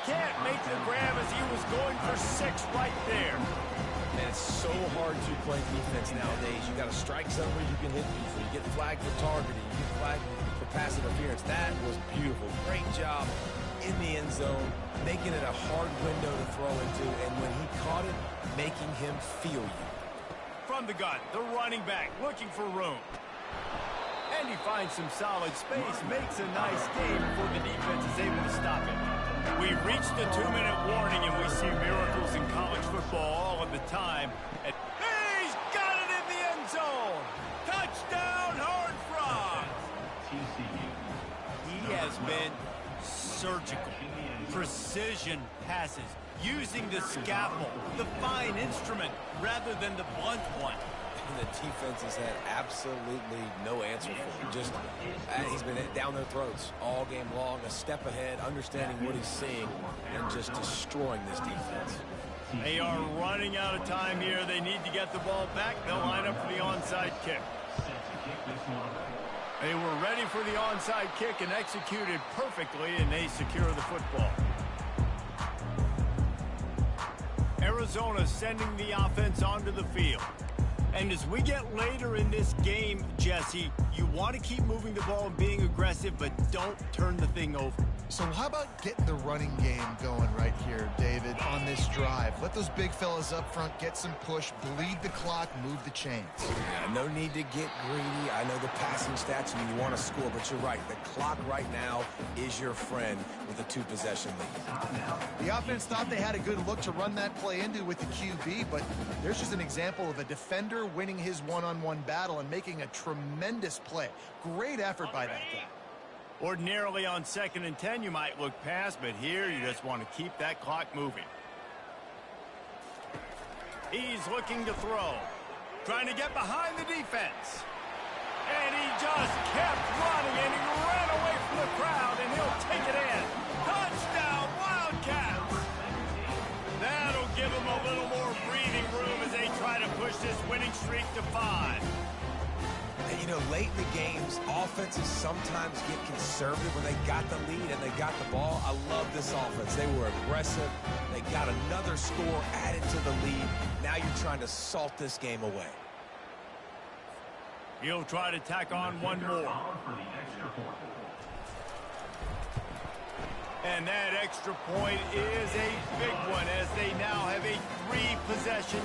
S1: can't make the grab as he was going for 6 right there.
S3: And it's so hard to play defense nowadays. You got a strike zone where you can hit people. You get flagged for targeting. You get flagged for pass interference. That was beautiful. Great job in the end zone, making it a hard window to throw into, and when he caught it, making him feel you.
S1: From the gun, the running back looking for room. And he finds some solid space, makes a nice game before the defense is able to stop it. We've reached the 2-minute warning, and we see miracles in college football all of the time. And he's got it in the end zone! Touchdown, Horned Frogs! He has been surgical. Precision passes, using the scalpel, the fine instrument, rather than the blunt one.
S3: And the defense has had absolutely no answer for him. Just, he's been down their throats all game long, a step ahead, understanding what he's seeing, and just destroying this defense.
S1: They are running out of time here. They need to get the ball back. They'll line up for the onside kick. They were ready for the onside kick and executed perfectly, and they secure the football. Arizona sending the offense onto the field. And as we get later in this game, Jesse, you want to keep moving the ball and being aggressive, but don't turn the thing over.
S2: So how about getting the running game going right here, David, on this drive? Let those big fellas up front get some push, bleed the clock, move the chains.
S3: Yeah, no need to get greedy. I know the passing stats and you want to score, but you're right. The clock right now is your friend with a 2-possession lead.
S2: The offense thought they had a good look to run that play into with the QB, but there's just an example of a defender winning his one-on-one battle and making a tremendous play. Great effort by that guy.
S1: Ordinarily on 2nd and 10, you might look past, but here you just want to keep that clock moving. He's looking to throw. Trying to get behind the defense. And he just kept running, and he ran away from the crowd, and he'll take it in. Touchdown, Wildcats! That'll give them a little more breathing room as they try to push this winning streak to 5.
S3: And, you know, late in the games, offenses sometimes get conservative when they got the lead and they got the ball. I love this offense. They were aggressive. They got another score added to the lead. Now you're trying to salt this game away.
S1: He'll try to tack on one more. And that extra point is a big one as they now have a 3-possession.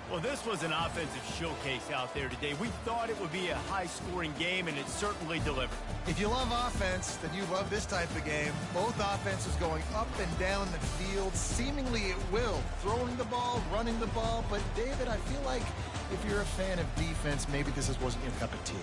S1: Well, this was an offensive showcase out there today. We thought it would be a high-scoring game, and it certainly delivered.
S2: If you love offense, then you love this type of game. Both offenses going up and down the field, seemingly at will. Throwing the ball, running the ball. But, David, I feel like if you're a fan of defense, maybe this wasn't your cup of tea.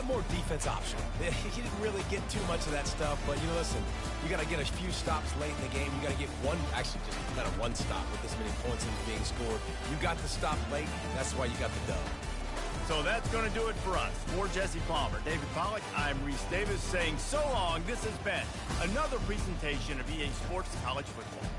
S3: More defense option. He didn't really get too much of that stuff, but, you know, listen, you got to get a few stops late in the game. You got to get one, actually just kind of one stop with this many points being scored. You got the stop late. That's why you got the dub.
S1: So that's going to do it for us. For Jesse Palmer, David Pollack, I'm Reese Davis saying so long. This has been another presentation of EA Sports College Football.